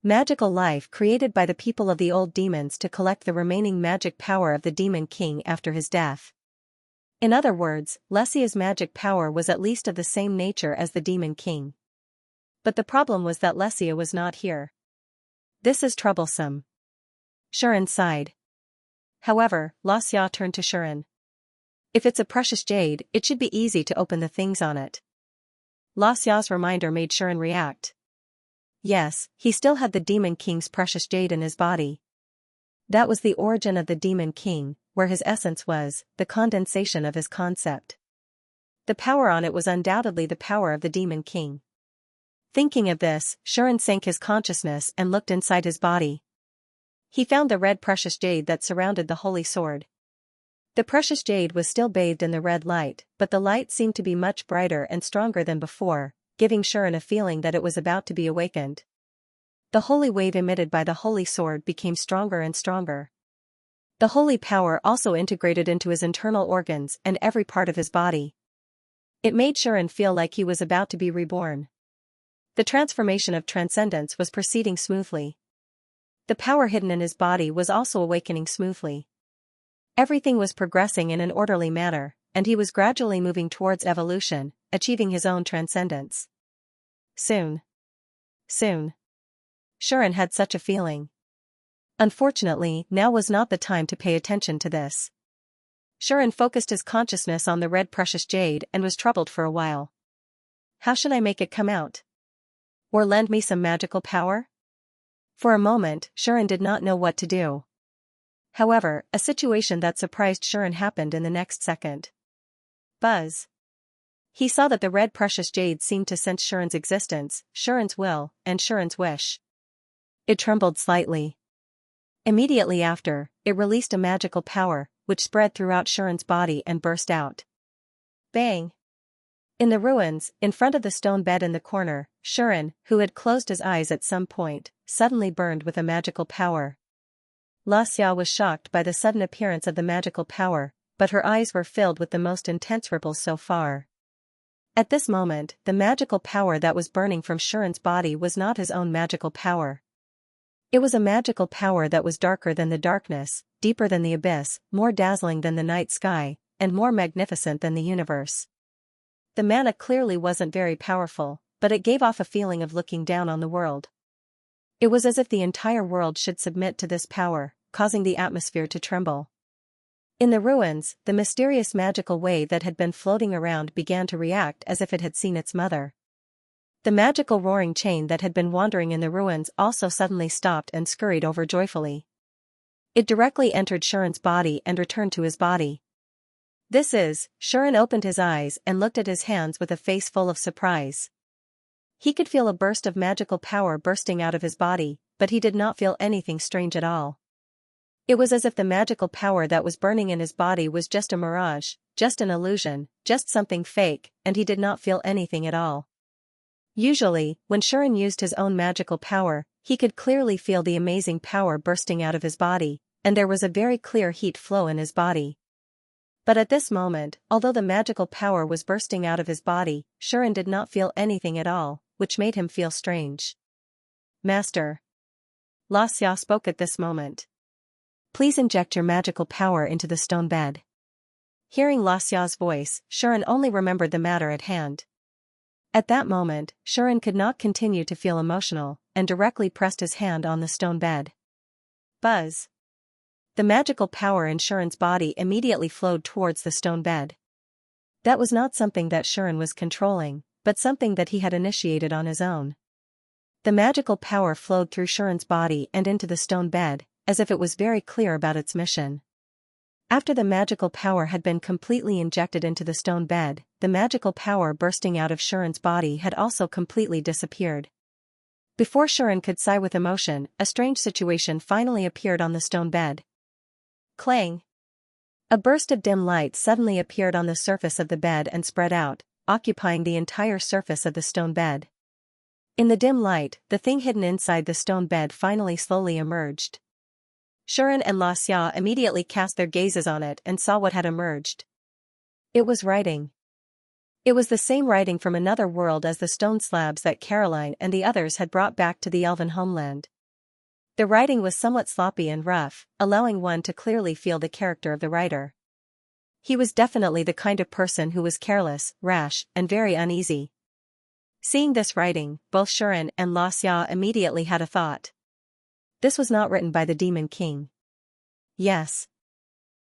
magical life created by the people of the old demons to collect the remaining magic power of the Demon King after his death. In other words, Xianxia's magic power was at least of the same nature as the Demon King. But the problem was that Xianxia was not here. This is troublesome. Shuren sighed. However, Xianxia turned to Shuren. If it's a precious jade, it should be easy to open the things on it. Xiao's reminder made Shuren react. Yes, he still had the Demon King's precious jade in his body. That was the origin of the Demon King, where his essence was, the condensation of his concept. The power on it was undoubtedly the power of the Demon King. Thinking of this, Shuren sank his consciousness and looked inside his body. He found the red precious jade that surrounded the holy sword. The precious jade was still bathed in the red light, but the light seemed to be much brighter and stronger than before, giving Shuren a feeling that it was about to be awakened. The holy wave emitted by the holy sword became stronger and stronger. The holy power also integrated into his internal organs and every part of his body. It made Shuren feel like he was about to be reborn. The transformation of transcendence was proceeding smoothly. The power hidden in his body was also awakening smoothly. Everything was progressing in an orderly manner, and he was gradually moving towards evolution, achieving his own transcendence. Soon. Shuren had such a feeling. Unfortunately, now was not the time to pay attention to this. Shuren focused his consciousness on the red precious jade and was troubled for a while. How should I make it come out? Or lend me some magical power? For a moment, Shuren did not know what to do. However, a situation that surprised Shuren happened in the next second. Buzz. He saw that the red precious jade seemed to sense Shuren's existence, Shuren's will, and Shuren's wish. It trembled slightly. Immediately after, it released a magical power, which spread throughout Shuren's body and burst out. Bang! In the ruins, in front of the stone bed in the corner, Shuren, who had closed his eyes at some point, suddenly burned with a magical power. Xianxia was shocked by the sudden appearance of the magical power, but her eyes were filled with the most intense ripples so far. At this moment, the magical power that was burning from Shuren's body was not his own magical power. It was a magical power that was darker than the darkness, deeper than the abyss, more dazzling than the night sky, and more magnificent than the universe. The mana clearly wasn't very powerful, but it gave off a feeling of looking down on the world. It was as if the entire world should submit to this power, causing the atmosphere to tremble. In the ruins, the mysterious magical wave that had been floating around began to react as if it had seen its mother. The magical roaring chain that had been wandering in the ruins also suddenly stopped and scurried over joyfully. It directly entered Shuren's body and returned to his body. Shuren opened his eyes and looked at his hands with a face full of surprise. He could feel a burst of magical power bursting out of his body, but he did not feel anything strange at all. It was as if the magical power that was burning in his body was just a mirage, just an illusion, just something fake, and he did not feel anything at all. Usually, when Shuren used his own magical power, he could clearly feel the amazing power bursting out of his body, and there was a very clear heat flow in his body. But at this moment, although the magical power was bursting out of his body, Shuren did not feel anything at all, which made him feel strange. Master. Xianxia spoke at this moment. Please inject your magical power into the stone bed. Hearing Xiao's voice, Shuren only remembered the matter at hand. At that moment, Shuren could not continue to feel emotional, and directly pressed his hand on the stone bed. Buzz. The magical power in Shuren's body immediately flowed towards the stone bed. That was not something that Shuren was controlling, but something that he had initiated on his own. The magical power flowed through Shuren's body and into the stone bed, as if it was very clear about its mission. After the magical power had been completely injected into the stone bed, the magical power bursting out of Shuren's body had also completely disappeared. Before Shuren could sigh with emotion, a strange situation finally appeared on the stone bed. Clang! A burst of dim light suddenly appeared on the surface of the bed and spread out, occupying the entire surface of the stone bed. In the dim light, the thing hidden inside the stone bed finally slowly emerged. Shuren and Xianxia immediately cast their gazes on it and saw what had emerged. It was writing. It was the same writing from another world as the stone slabs that Caroline and the others had brought back to the elven homeland. The writing was somewhat sloppy and rough, allowing one to clearly feel the character of the writer. He was definitely the kind of person who was careless, rash, and very uneasy. Seeing this writing, both Shuren and Xianxia immediately had a thought. This was not written by the Demon King. Yes.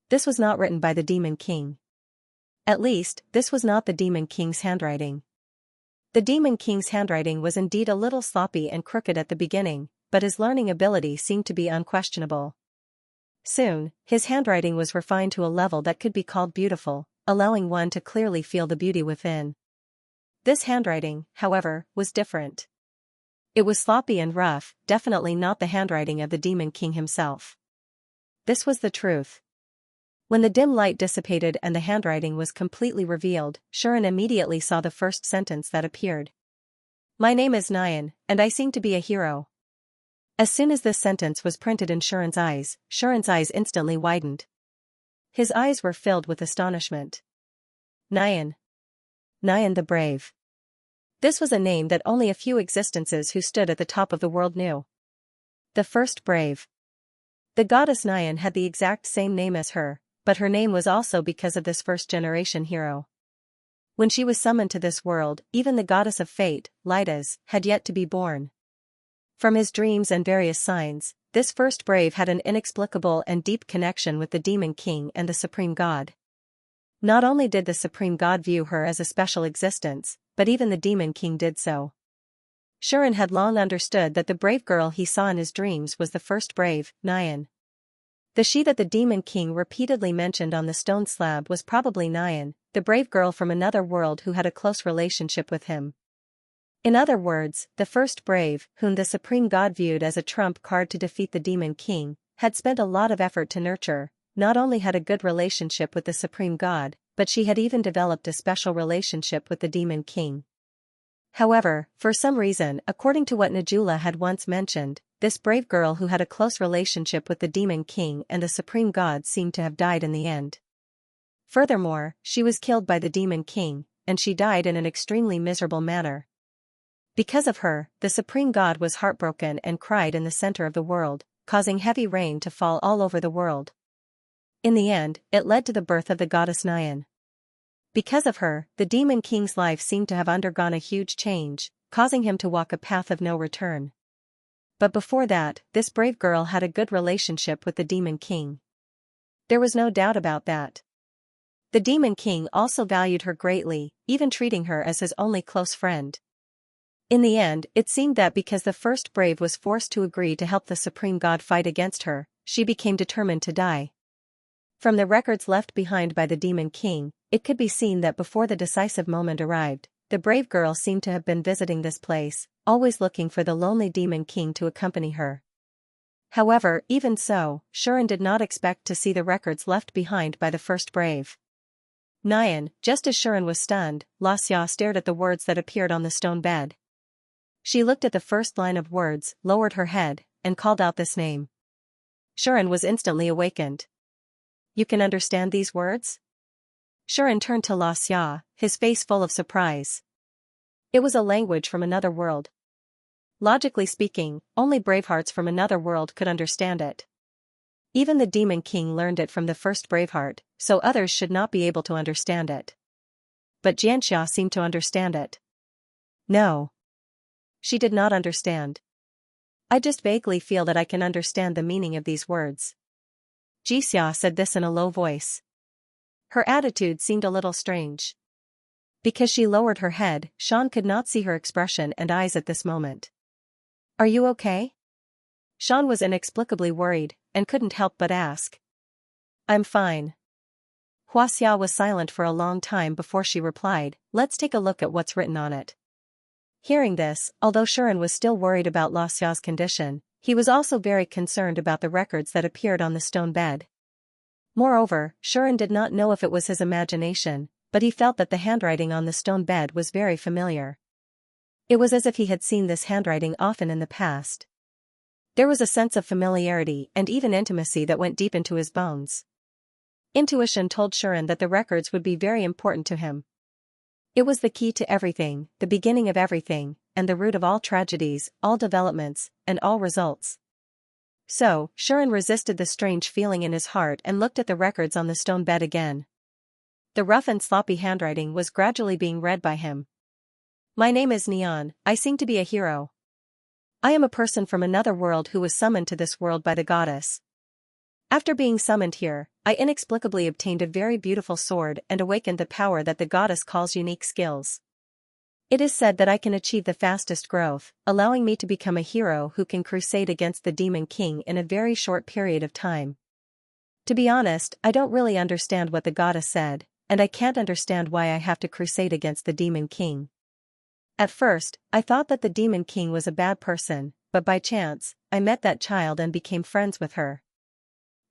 This was not written by the Demon King. At least, this was not the Demon King's handwriting. The Demon King's handwriting was indeed a little sloppy and crooked at the beginning, but his learning ability seemed to be unquestionable. Soon, his handwriting was refined to a level that could be called beautiful, allowing one to clearly feel the beauty within. This handwriting, however, was different. It was sloppy and rough, definitely not the handwriting of the Demon King himself. This was the truth. When the dim light dissipated and the handwriting was completely revealed, Shuren immediately saw the first sentence that appeared. My name is Xian, and I seem to be a hero. As soon as this sentence was printed in Shuren's eyes instantly widened. His eyes were filled with astonishment. Xian. Xian the Brave. This was a name that only a few existences who stood at the top of the world knew. The first brave. The goddess Xian had the exact same name as her, but her name was also because of this first-generation hero. When she was summoned to this world, even the goddess of fate, Lydas, had yet to be born. From his dreams and various signs, this first brave had an inexplicable and deep connection with the Demon King and the Supreme God. Not only did the Supreme God view her as a special existence, but even the Demon King did so. Shuren had long understood that the brave girl he saw in his dreams was the first brave, Xian. The she that the Demon King repeatedly mentioned on the stone slab was probably Xian, the brave girl from another world who had a close relationship with him. In other words, the first brave, whom the Supreme God viewed as a trump card to defeat the Demon King, had spent a lot of effort to nurture, not only had a good relationship with the Supreme God, but she had even developed a special relationship with the Demon King. However, for some reason, according to what Najula had once mentioned, this brave girl who had a close relationship with the Demon King and the Supreme God seemed to have died in the end. Furthermore, she was killed by the Demon King, and she died in an extremely miserable manner. Because of her, the Supreme God was heartbroken and cried in the center of the world, causing heavy rain to fall all over the world. In the end, it led to the birth of the goddess Xian. Because of her, the Demon King's life seemed to have undergone a huge change, causing him to walk a path of no return. But before that, this brave girl had a good relationship with the Demon King. There was no doubt about that. The Demon King also valued her greatly, even treating her as his only close friend. In the end, it seemed that because the first brave was forced to agree to help the Supreme God fight against her, she became determined to die. From the records left behind by the Demon King, it could be seen that before the decisive moment arrived, the brave girl seemed to have been visiting this place, always looking for the lonely Demon King to accompany her. However, even so, Shuren did not expect to see the records left behind by the first brave. Xian, just as Shuren was stunned, Xianxia stared at the words that appeared on the stone bed. She looked at the first line of words, lowered her head, and called out this name. Shuren was instantly awakened. You can understand these words? Shuren turned to Xianxia, his face full of surprise. It was a language from another world. Logically speaking, only bravehearts from another world could understand it. Even the Demon King learned it from the first braveheart, so others should not be able to understand it. But Xianxia seemed to understand it. No. She did not understand. I just vaguely feel that I can understand the meaning of these words. Xianxia said this in a low voice. Her attitude seemed a little strange. Because she lowered her head, Sean could not see her expression and eyes at this moment. Are you okay? Sean was inexplicably worried, and couldn't help but ask. I'm fine. Xianxia was silent for a long time before she replied, let's take a look at what's written on it. Hearing this, although Shuren was still worried about Xiaoxia's condition, he was also very concerned about the records that appeared on the stone bed. Moreover, Shuren did not know if it was his imagination, but he felt that the handwriting on the stone bed was very familiar. It was as if he had seen this handwriting often in the past. There was a sense of familiarity and even intimacy that went deep into his bones. Intuition told Shuren that the records would be very important to him. It was the key to everything, the beginning of everything, and the root of all tragedies, all developments, and all results. So, Shuren resisted the strange feeling in his heart and looked at the records on the stone bed again. The rough and sloppy handwriting was gradually being read by him. My name is Neon, I seem to be a hero. I am a person from another world who was summoned to this world by the goddess. After being summoned here, I inexplicably obtained a very beautiful sword and awakened the power that the goddess calls unique skills. It is said that I can achieve the fastest growth, allowing me to become a hero who can crusade against the Demon King in a very short period of time. To be honest, I don't really understand what the goddess said, and I can't understand why I have to crusade against the Demon King. At first, I thought that the Demon King was a bad person, but by chance, I met that child and became friends with her.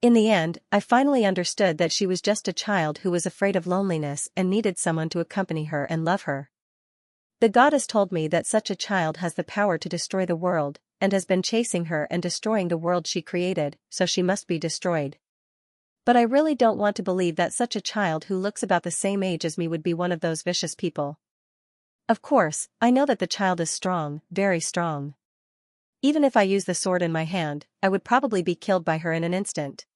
In the end, I finally understood that she was just a child who was afraid of loneliness and needed someone to accompany her and love her. The goddess told me that such a child has the power to destroy the world, and has been chasing her and destroying the world she created, so she must be destroyed. But I really don't want to believe that such a child who looks about the same age as me would be one of those vicious people. Of course, I know that the child is strong, very strong. Even if I use the sword in my hand, I would probably be killed by her in an instant.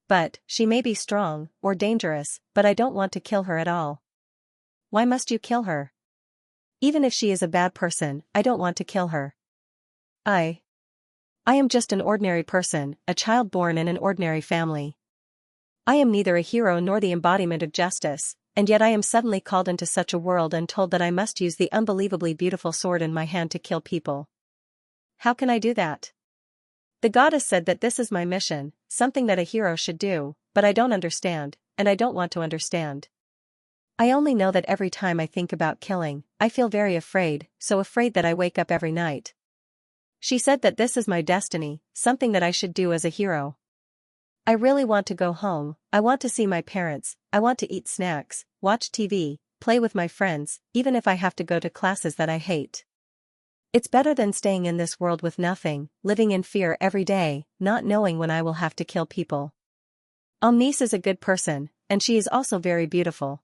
But, she may be strong, or dangerous, but I don't want to kill her at all. Why must you kill her? Even if she is a bad person, I don't want to kill her. I am just an ordinary person, a child born in an ordinary family. I am neither a hero nor the embodiment of justice, and yet I am suddenly called into such a world and told that I must use the unbelievably beautiful sword in my hand to kill people. How can I do that? The goddess said that this is my mission, something that a hero should do, but I don't understand, and I don't want to understand. I only know that every time I think about killing, I feel very afraid, so afraid that I wake up every night. She said that this is my destiny, something that I should do as a hero. I really want to go home, I want to see my parents, I want to eat snacks, watch TV, play with my friends, even if I have to go to classes that I hate. It's better than staying in this world with nothing, living in fear every day, not knowing when I will have to kill people. Omnis is a good person, and she is also very beautiful.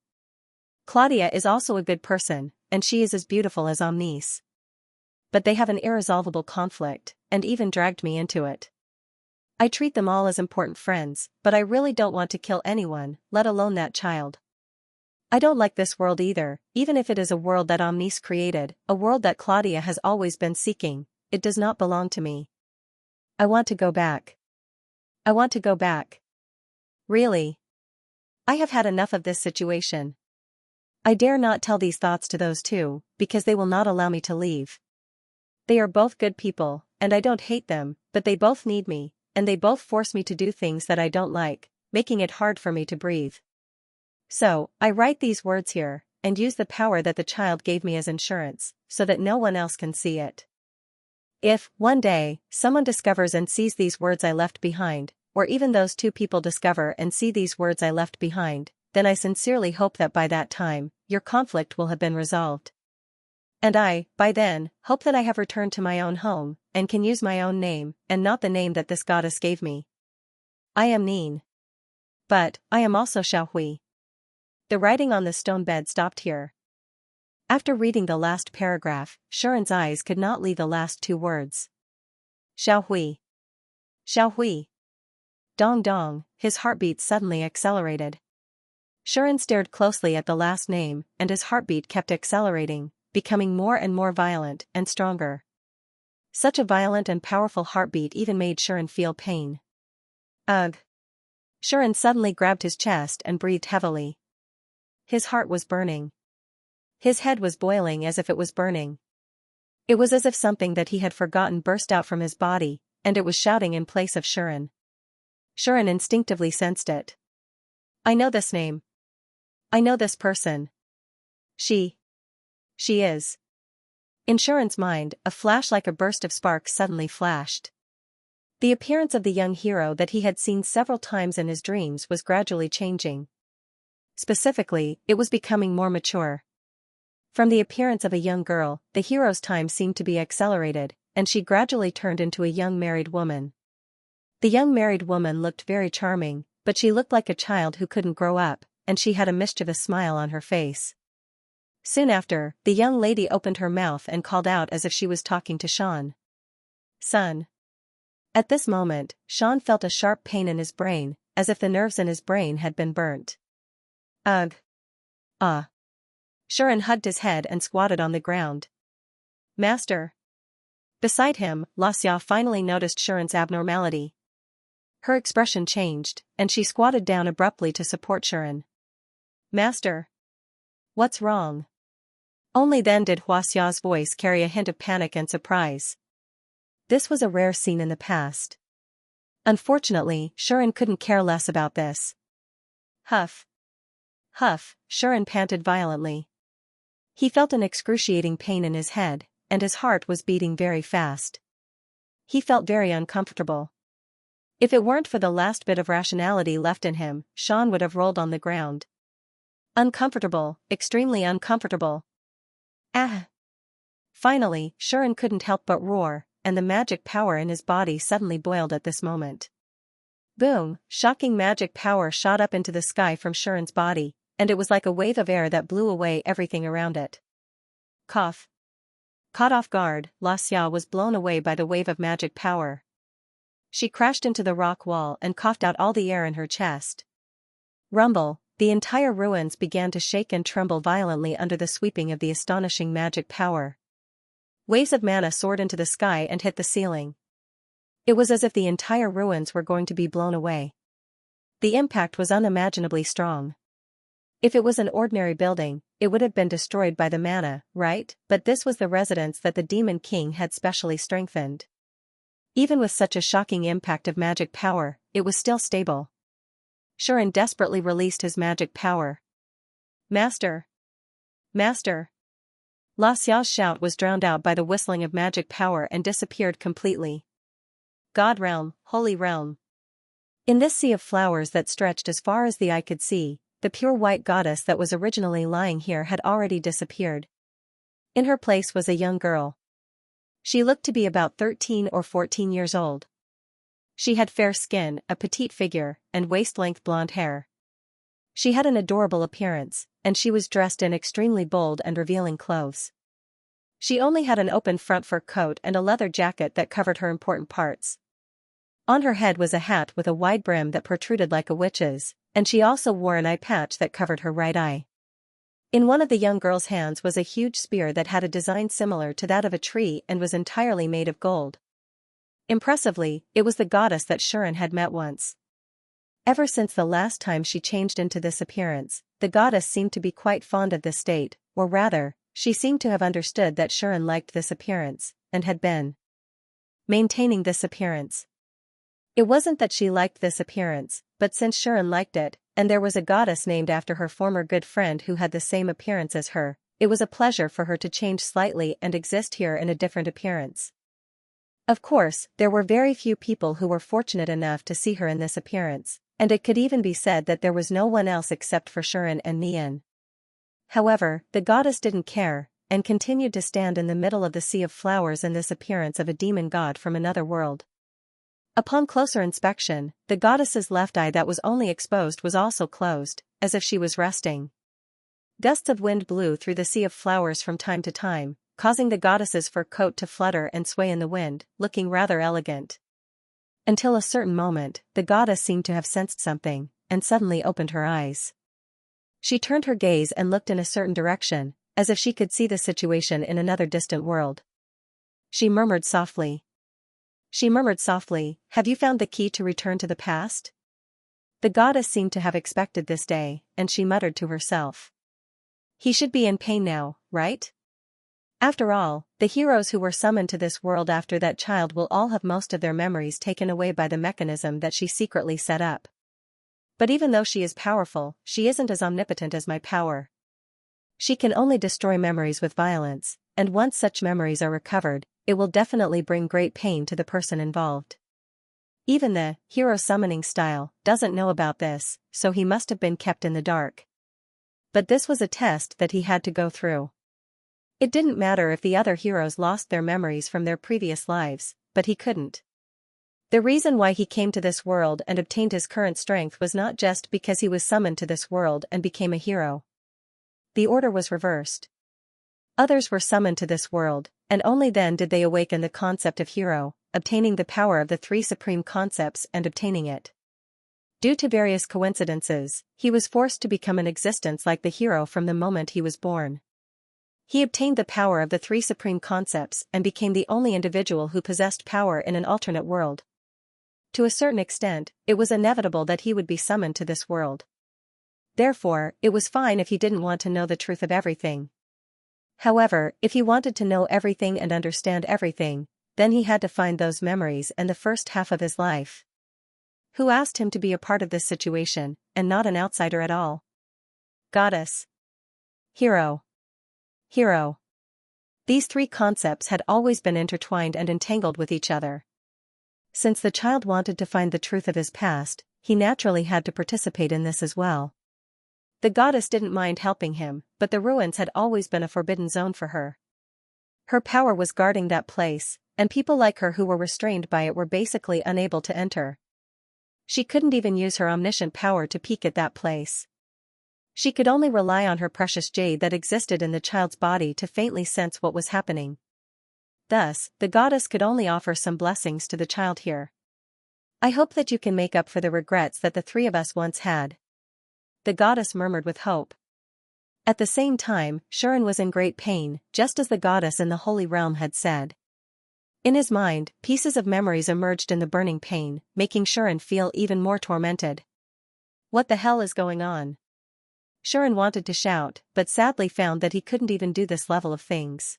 Claudia is also a good person, and she is as beautiful as Omnis. But they have an irresolvable conflict, and even dragged me into it. I treat them all as important friends, but I really don't want to kill anyone, let alone that child. I don't like this world either, even if it is a world that Omnis created, a world that Claudia has always been seeking. It does not belong to me. I want to go back. I want to go back. Really? I have had enough of this situation. I dare not tell these thoughts to those two, because they will not allow me to leave. They are both good people, and I don't hate them, but they both need me, and they both force me to do things that I don't like, making it hard for me to breathe. So, I write these words here, and use the power that the child gave me as insurance, so that no one else can see it. If, one day, someone discovers and sees these words I left behind, or even those two people discover and see these words I left behind, then I sincerely hope that by that time, your conflict will have been resolved. And I, by then, hope that I have returned to my own home, and can use my own name, and not the name that this goddess gave me. I am Nin. But, I am also Xiaohui. The writing on the stone bed stopped here. After reading the last paragraph, Shuren's eyes could not leave the last two words. Xiaohui. Xiaohui. Dong dong, his heartbeat suddenly accelerated. Shuren stared closely at the last name, and his heartbeat kept accelerating, becoming more and more violent and stronger. Such a violent and powerful heartbeat even made Shuren feel pain. Ugh. Shuren suddenly grabbed his chest and breathed heavily. His heart was burning. His head was boiling as if it was burning. It was as if something that he had forgotten burst out from his body, and it was shouting in place of Shuren. Shuren instinctively sensed it. I know this name. I know this person. She is. In Shuren's mind, a flash like a burst of sparks suddenly flashed. The appearance of the young hero that he had seen several times in his dreams was gradually changing. Specifically, it was becoming more mature. From the appearance of a young girl, the hero's time seemed to be accelerated, and she gradually turned into a young married woman. The young married woman looked very charming, but she looked like a child who couldn't grow up, and she had a mischievous smile on her face. Soon after, the young lady opened her mouth and called out as if she was talking to Sean. "Son." At this moment, Sean felt a sharp pain in his brain, as if the nerves in his brain had been burnt. "Ugh. Ah." Sharon hugged his head and squatted on the ground. "Master." Beside him, Xianxia finally noticed Sharon's abnormality. Her expression changed, and she squatted down abruptly to support Sharon. "Master. What's wrong?" Only then did Xia's voice carry a hint of panic and surprise. This was a rare scene in the past. Unfortunately, Sharon couldn't care less about this. Huff. Huff, Sharon panted violently. He felt an excruciating pain in his head, and his heart was beating very fast. He felt very uncomfortable. If it weren't for the last bit of rationality left in him, Sean would have rolled on the ground. Uncomfortable, extremely uncomfortable. Ah! Finally, Sharon couldn't help but roar, and the magic power in his body suddenly boiled at this moment. Boom! Shocking magic power shot up into the sky from Sharon's body, and it was like a wave of air that blew away everything around it. Cough. Caught off guard, Xianxia was blown away by the wave of magic power. She crashed into the rock wall and coughed out all the air in her chest. Rumble, the entire ruins began to shake and tremble violently under the sweeping of the astonishing magic power. Waves of mana soared into the sky and hit the ceiling. It was as if the entire ruins were going to be blown away. The impact was unimaginably strong. If it was an ordinary building, it would have been destroyed by the mana, right? But this was the residence that the Demon King had specially strengthened. Even with such a shocking impact of magic power, it was still stable. Sharon desperately released his magic power. "Master! Master!" Xiao's shout was drowned out by the whistling of magic power and disappeared completely. God realm, holy realm. In this sea of flowers that stretched as far as the eye could see, the pure white goddess that was originally lying here had already disappeared. In her place was a young girl. She looked to be about 13 or 14 years old. She had fair skin, a petite figure, and waist-length blonde hair. She had an adorable appearance, and she was dressed in extremely bold and revealing clothes. She only had an open front fur coat and a leather jacket that covered her important parts. On her head was a hat with a wide brim that protruded like a witch's, and she also wore an eye patch that covered her right eye. In one of the young girl's hands was a huge spear that had a design similar to that of a tree and was entirely made of gold. Impressively, it was the goddess that Sharon had met once. Ever since the last time she changed into this appearance, the goddess seemed to be quite fond of this state, or rather, she seemed to have understood that Sharon liked this appearance, and had been maintaining this appearance. It wasn't that she liked this appearance, but since Sharon liked it, and there was a goddess named after her former good friend who had the same appearance as her, it was a pleasure for her to change slightly and exist here in a different appearance. Of course, there were very few people who were fortunate enough to see her in this appearance, and it could even be said that there was no one else except for Sharon and Nian. However, the goddess didn't care, and continued to stand in the middle of the sea of flowers in this appearance of a demon god from another world. Upon closer inspection, the goddess's left eye that was only exposed was also closed, as if she was resting. Gusts of wind blew through the sea of flowers from time to time, causing the goddess's fur coat to flutter and sway in the wind, looking rather elegant. Until a certain moment, the goddess seemed to have sensed something, and suddenly opened her eyes. She turned her gaze and looked in a certain direction, as if she could see the situation in another distant world. She murmured softly, "Have you found the key to return to the past?" The goddess seemed to have expected this day, and she muttered to herself, "He should be in pain now, right? After all, the heroes who were summoned to this world after that child will all have most of their memories taken away by the mechanism that she secretly set up. But even though she is powerful, she isn't as omnipotent as my power. She can only destroy memories with violence, and once such memories are recovered, it will definitely bring great pain to the person involved. Even the hero summoning style doesn't know about this, so he must have been kept in the dark. But this was a test that he had to go through. It didn't matter if the other heroes lost their memories from their previous lives, but he couldn't. The reason why he came to this world and obtained his current strength was not just because he was summoned to this world and became a hero. The order was reversed. Others were summoned to this world, and only then did they awaken the concept of hero, obtaining the power of the three supreme concepts and obtaining it. Due to various coincidences, he was forced to become an existence like the hero from the moment he was born. He obtained the power of the three supreme concepts and became the only individual who possessed power in an alternate world. To a certain extent, it was inevitable that he would be summoned to this world. Therefore, it was fine if he didn't want to know the truth of everything. However, if he wanted to know everything and understand everything, then he had to find those memories and the first half of his life. Who asked him to be a part of this situation, and not an outsider at all? Goddess. Hero. Hero. These three concepts had always been intertwined and entangled with each other. Since the child wanted to find the truth of his past, he naturally had to participate in this as well. The goddess didn't mind helping him, but the ruins had always been a forbidden zone for her. Her power was guarding that place, and people like her who were restrained by it were basically unable to enter. She couldn't even use her omniscient power to peek at that place. She could only rely on her precious jade that existed in the child's body to faintly sense what was happening. Thus, the goddess could only offer some blessings to the child here. I hope that you can make up for the regrets that the three of us once had. The goddess murmured with hope. At the same time, Shuren was in great pain, just as the goddess in the holy realm had said. In his mind, pieces of memories emerged in the burning pain, making Shuren feel even more tormented. What the hell is going on? Shuren wanted to shout, but sadly found that he couldn't even do this level of things.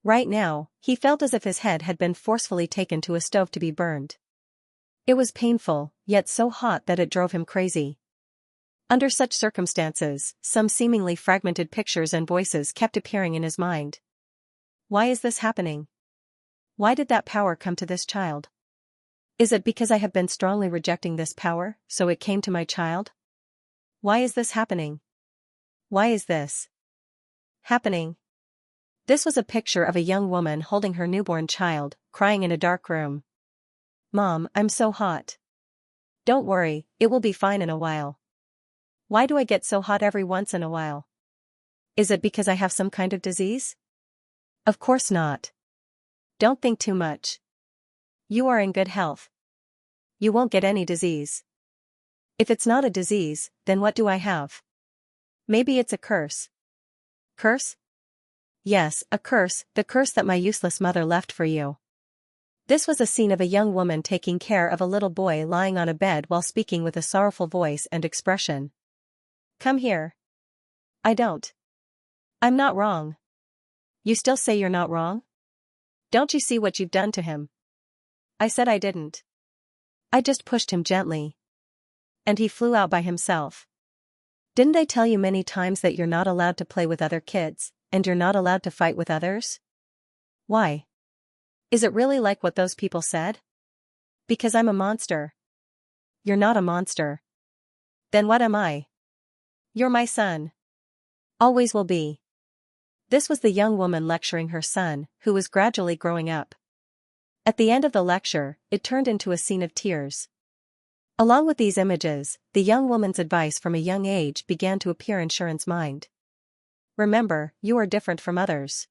Right now, he felt as if his head had been forcefully taken to a stove to be burned. It was painful, yet so hot that it drove him crazy. Under such circumstances, some seemingly fragmented pictures and voices kept appearing in his mind. Why is this happening? Why did that power come to this child? Is it because I have been strongly rejecting this power, so it came to my child? Why is this happening? Why is this happening? This was a picture of a young woman holding her newborn child, crying in a dark room. Mom, I'm so hot. Don't worry, it will be fine in a while. Why do I get so hot every once in a while? Is it because I have some kind of disease? Of course not. Don't think too much. You are in good health. You won't get any disease. If it's not a disease, then what do I have? Maybe it's a curse. Curse? Yes, a curse, the curse that my useless mother left for you. This was a scene of a young woman taking care of a little boy lying on a bed while speaking with a sorrowful voice and expression. Come here. I don't. I'm not wrong. You still say you're not wrong? Don't you see what you've done to him? I said I didn't. I just pushed him gently. And he flew out by himself. Didn't I tell you many times that you're not allowed to play with other kids, and you're not allowed to fight with others? Why? Is it really like what those people said? Because I'm a monster. You're not a monster. Then what am I? You're my son. Always will be. This was the young woman lecturing her son, who was gradually growing up. At the end of the lecture, it turned into a scene of tears. Along with these images, the young woman's advice from a young age began to appear in Shuren's mind. Remember, you are different from others.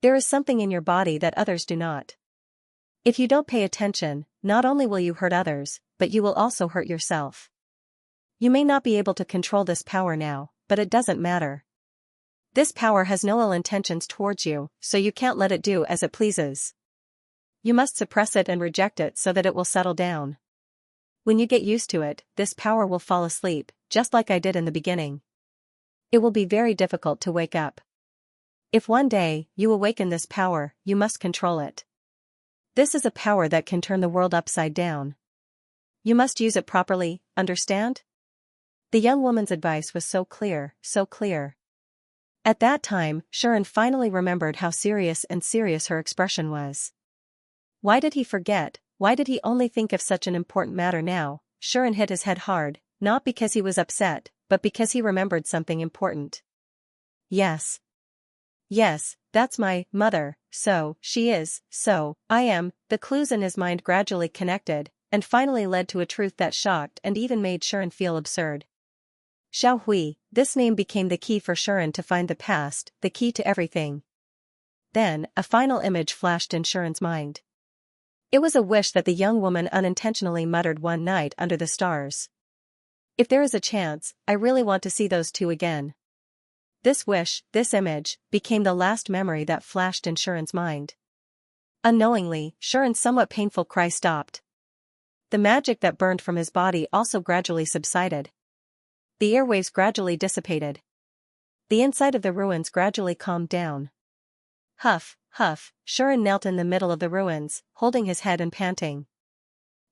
There is something in your body that others do not. If you don't pay attention, not only will you hurt others, but you will also hurt yourself. You may not be able to control this power now, but it doesn't matter. This power has no ill intentions towards you, so you can't let it do as it pleases. You must suppress it and reject it so that it will settle down. When you get used to it, this power will fall asleep, just like I did in the beginning. It will be very difficult to wake up. If one day you awaken this power, you must control it. This is a power that can turn the world upside down. You must use it properly, understand? The young woman's advice was so clear, so clear. At that time, Shuren finally remembered how serious her expression was. Why did he forget? Why did he only think of such an important matter now? Shuren hit his head hard, not because he was upset, but because he remembered something important. Yes. Yes, that's my mother, so, she is, so, I am. The clues in his mind gradually connected, and finally led to a truth that shocked and even made Shuren feel absurd. Xiao Hui, this name became the key for Shuren to find the past, the key to everything. Then, a final image flashed in Shuren's mind. It was a wish that the young woman unintentionally muttered one night under the stars. If there is a chance, I really want to see those two again. This wish, this image, became the last memory that flashed in Shuren's mind. Unknowingly, Shuren's somewhat painful cry stopped. The magic that burned from his body also gradually subsided. The airwaves gradually dissipated. The inside of the ruins gradually calmed down. Huff, huff, Shuren knelt in the middle of the ruins, holding his head and panting.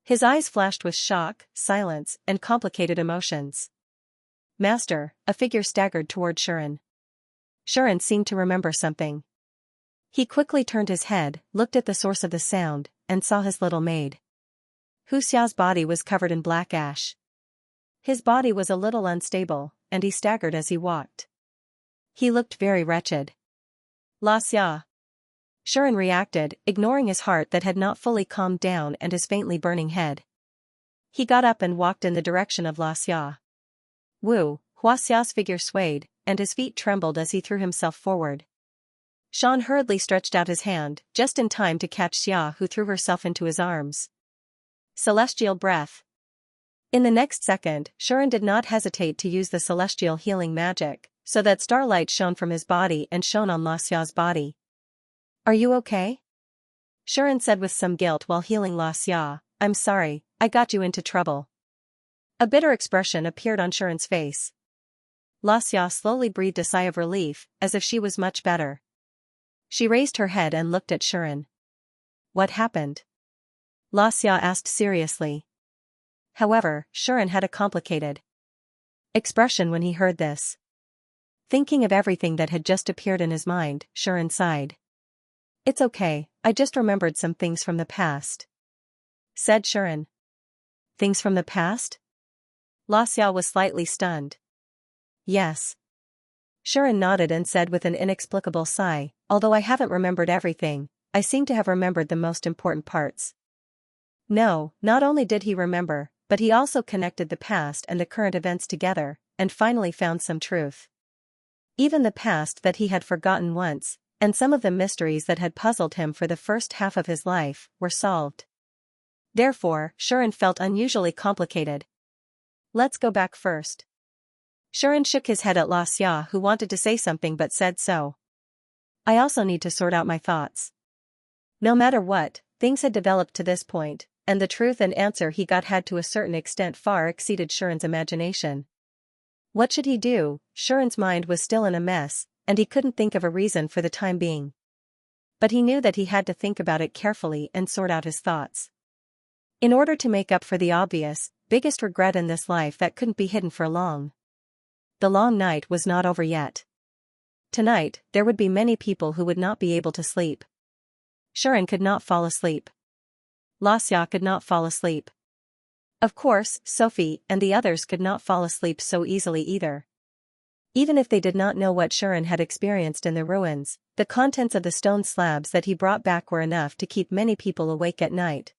His eyes flashed with shock, silence, and complicated emotions. Master, a figure staggered toward Shuren. Shuren seemed to remember something. He quickly turned his head, looked at the source of the sound, and saw his little maid. Hu Xia's body was covered in black ash. His body was a little unstable, and he staggered as he walked. He looked very wretched. La Xia. Shuren reacted, ignoring his heart that had not fully calmed down and his faintly burning head. He got up and walked in the direction of La Xia. Wu, Hua Xia's figure swayed, and his feet trembled as he threw himself forward. Shan hurriedly stretched out his hand, just in time to catch Xia, who threw herself into his arms. Celestial breath. In the next second, Shuren did not hesitate to use the celestial healing magic, so that starlight shone from his body and shone on La Xia's body. Are you okay? Shuren said with some guilt while healing La Xia. I'm sorry, I got you into trouble. A bitter expression appeared on Shuren's face. La Xia slowly breathed a sigh of relief, as if she was much better. She raised her head and looked at Shuren. What happened? La Xia asked seriously. However, Shuren had a complicated expression when he heard this. Thinking of everything that had just appeared in his mind, Shuren sighed. It's okay, I just remembered some things from the past, said Shuren. Things from the past? La Xia was slightly stunned. Yes. Shuren nodded and said with an inexplicable sigh, although I haven't remembered everything, I seem to have remembered the most important parts. No, not only did he remember, but he also connected the past and the current events together, and finally found some truth. Even the past that he had forgotten once, and some of the mysteries that had puzzled him for the first half of his life, were solved. Therefore, Shuren felt unusually complicated. Let's go back first. Shuren shook his head at La Xia, who wanted to say something but said so. I also need to sort out my thoughts. No matter what, things had developed to this point, and the truth and answer he got had to a certain extent far exceeded Shuren's imagination. What should he do? Shuren's mind was still in a mess, and he couldn't think of a reason for the time being. But he knew that he had to think about it carefully and sort out his thoughts. In order to make up for the obvious, biggest regret in this life that couldn't be hidden for long. The long night was not over yet. Tonight, there would be many people who would not be able to sleep. Shuren could not fall asleep. La Xia could not fall asleep. Of course, Sophie and the others could not fall asleep so easily either. Even if they did not know what Shuren had experienced in the ruins, the contents of the stone slabs that he brought back were enough to keep many people awake at night.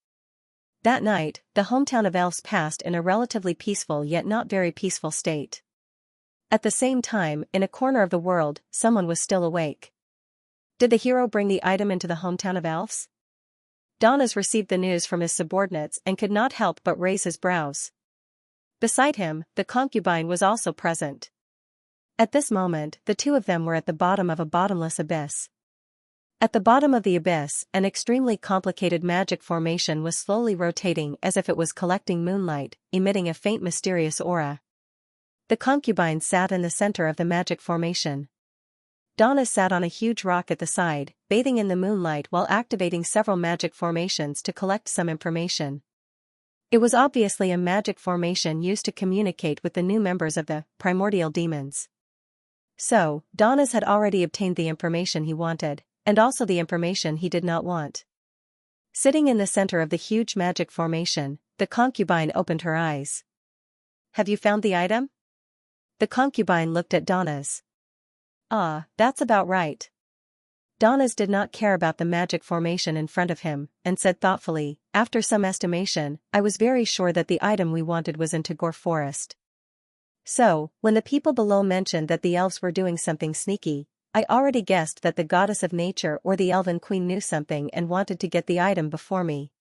That night, the hometown of elves passed in a relatively peaceful yet not very peaceful state. At the same time, in a corner of the world, someone was still awake. Did the hero bring the item into the hometown of elves? Donas received the news from his subordinates and could not help but raise his brows. Beside him, the concubine was also present. At this moment, the two of them were at the bottom of a bottomless abyss. At the bottom of the abyss, an extremely complicated magic formation was slowly rotating as if it was collecting moonlight, emitting a faint mysterious aura. The concubine sat in the center of the magic formation. Donna sat on a huge rock at the side, bathing in the moonlight while activating several magic formations to collect some information. It was obviously a magic formation used to communicate with the new members of the primordial demons. So, Donna's had already obtained the information he wanted, and also the information he did not want. Sitting in the center of the huge magic formation, the concubine opened her eyes. Have you found the item? The concubine looked at Donna's. Ah, that's about right. Donnas did not care about the magic formation in front of him, and said thoughtfully, after some estimation, I was very sure that the item we wanted was in Tagore Forest. So, when the people below mentioned that the elves were doing something sneaky, I already guessed that the goddess of nature or the elven queen knew something and wanted to get the item before me.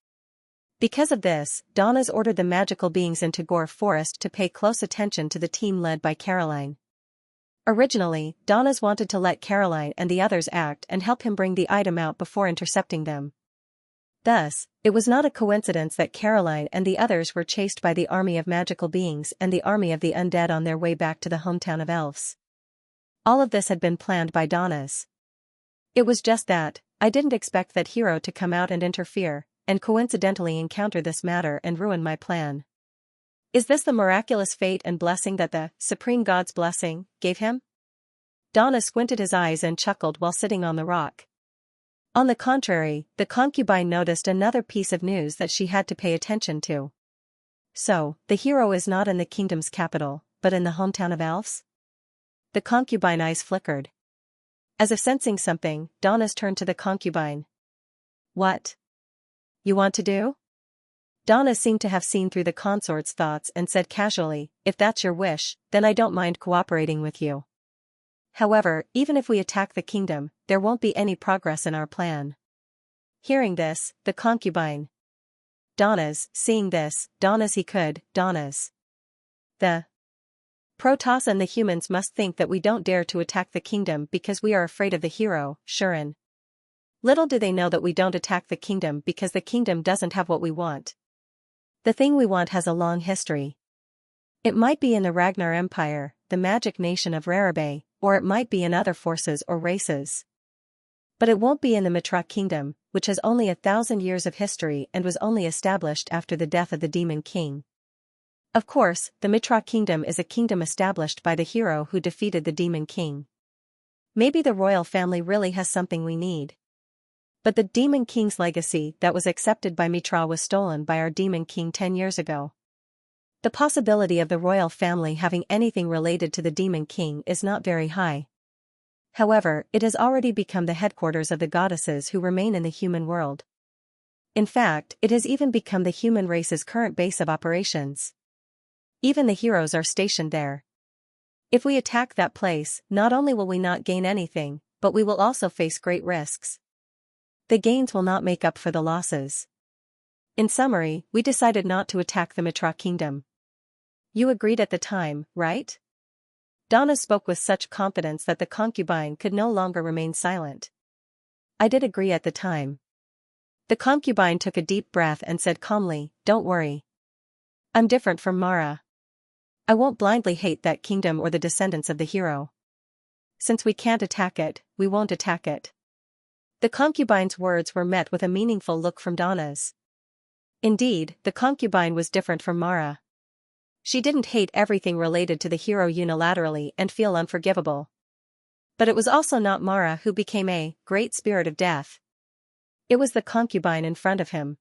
Because of this, Donnas ordered the magical beings in Tagore Forest to pay close attention to the team led by Caroline. Originally, Donnas wanted to let Caroline and the others act and help him bring the item out before intercepting them. Thus, it was not a coincidence that Caroline and the others were chased by the army of magical beings and the army of the undead on their way back to the hometown of elves. All of this had been planned by Donnas. It was just that, I didn't expect that hero to come out and interfere, and coincidentally encounter this matter and ruin my plan. Is this the miraculous fate and blessing that the Supreme God's blessing gave him? Donnas squinted his eyes and chuckled while sitting on the rock. On the contrary, the concubine noticed another piece of news that she had to pay attention to. So, the hero is not in the kingdom's capital, but in the hometown of elves? The concubine eyes flickered. As if sensing something, Donnas turned to the concubine. What? You want to do? Donnas seemed to have seen through the consort's thoughts and said casually, if that's your wish, then I don't mind cooperating with you. However, even if we attack the kingdom, there won't be any progress in our plan. Hearing this, the concubine. Donnas, seeing this, Donnas he could, Donnas. The Protoss and the humans must think that we don't dare to attack the kingdom because we are afraid of the hero, Shurin. Little do they know that we don't attack the kingdom because the kingdom doesn't have what we want. The thing we want has a long history. It might be in the Ragnar Empire, the magic nation of Rarabe, or it might be in other forces or races. But it won't be in the Mitra kingdom, which has only 1,000 years of history and was only established after the death of the demon king. Of course, the Mitra kingdom is a kingdom established by the hero who defeated the demon king. Maybe the royal family really has something we need. But the demon king's legacy that was accepted by Mitra was stolen by our demon king 10 years ago. The possibility of the royal family having anything related to the demon king is not very high. However, it has already become the headquarters of the goddesses who remain in the human world. In fact, it has even become the human race's current base of operations. Even the heroes are stationed there. If we attack that place, not only will we not gain anything, but we will also face great risks. The gains will not make up for the losses. In summary, we decided not to attack the Mitra kingdom. You agreed at the time, right? Donnas spoke with such confidence that the concubine could no longer remain silent. I did agree at the time. The concubine took a deep breath and said calmly, don't worry. I'm different from Mara. I won't blindly hate that kingdom or the descendants of the hero. Since we can't attack it, we won't attack it. The concubine's words were met with a meaningful look from Donnas. Indeed, the concubine was different from Mara. She didn't hate everything related to the hero unilaterally and feel unforgivable. But it was also not Mara who became a great spirit of death. It was the concubine in front of him.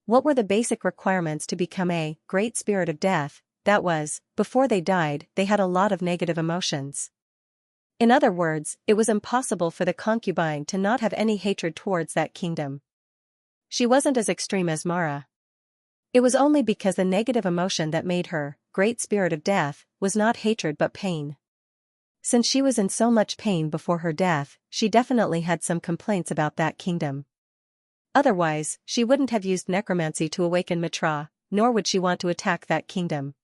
What were the basic requirements to become a great spirit of death? That was, before they died, they had a lot of negative emotions. In other words, it was impossible for the concubine to not have any hatred towards that kingdom. She wasn't as extreme as Mara. It was only because the negative emotion that made her great spirit of death was not hatred but pain. Since she was in so much pain before her death, she definitely had some complaints about that kingdom. Otherwise, she wouldn't have used necromancy to awaken Mitra, nor would she want to attack that kingdom.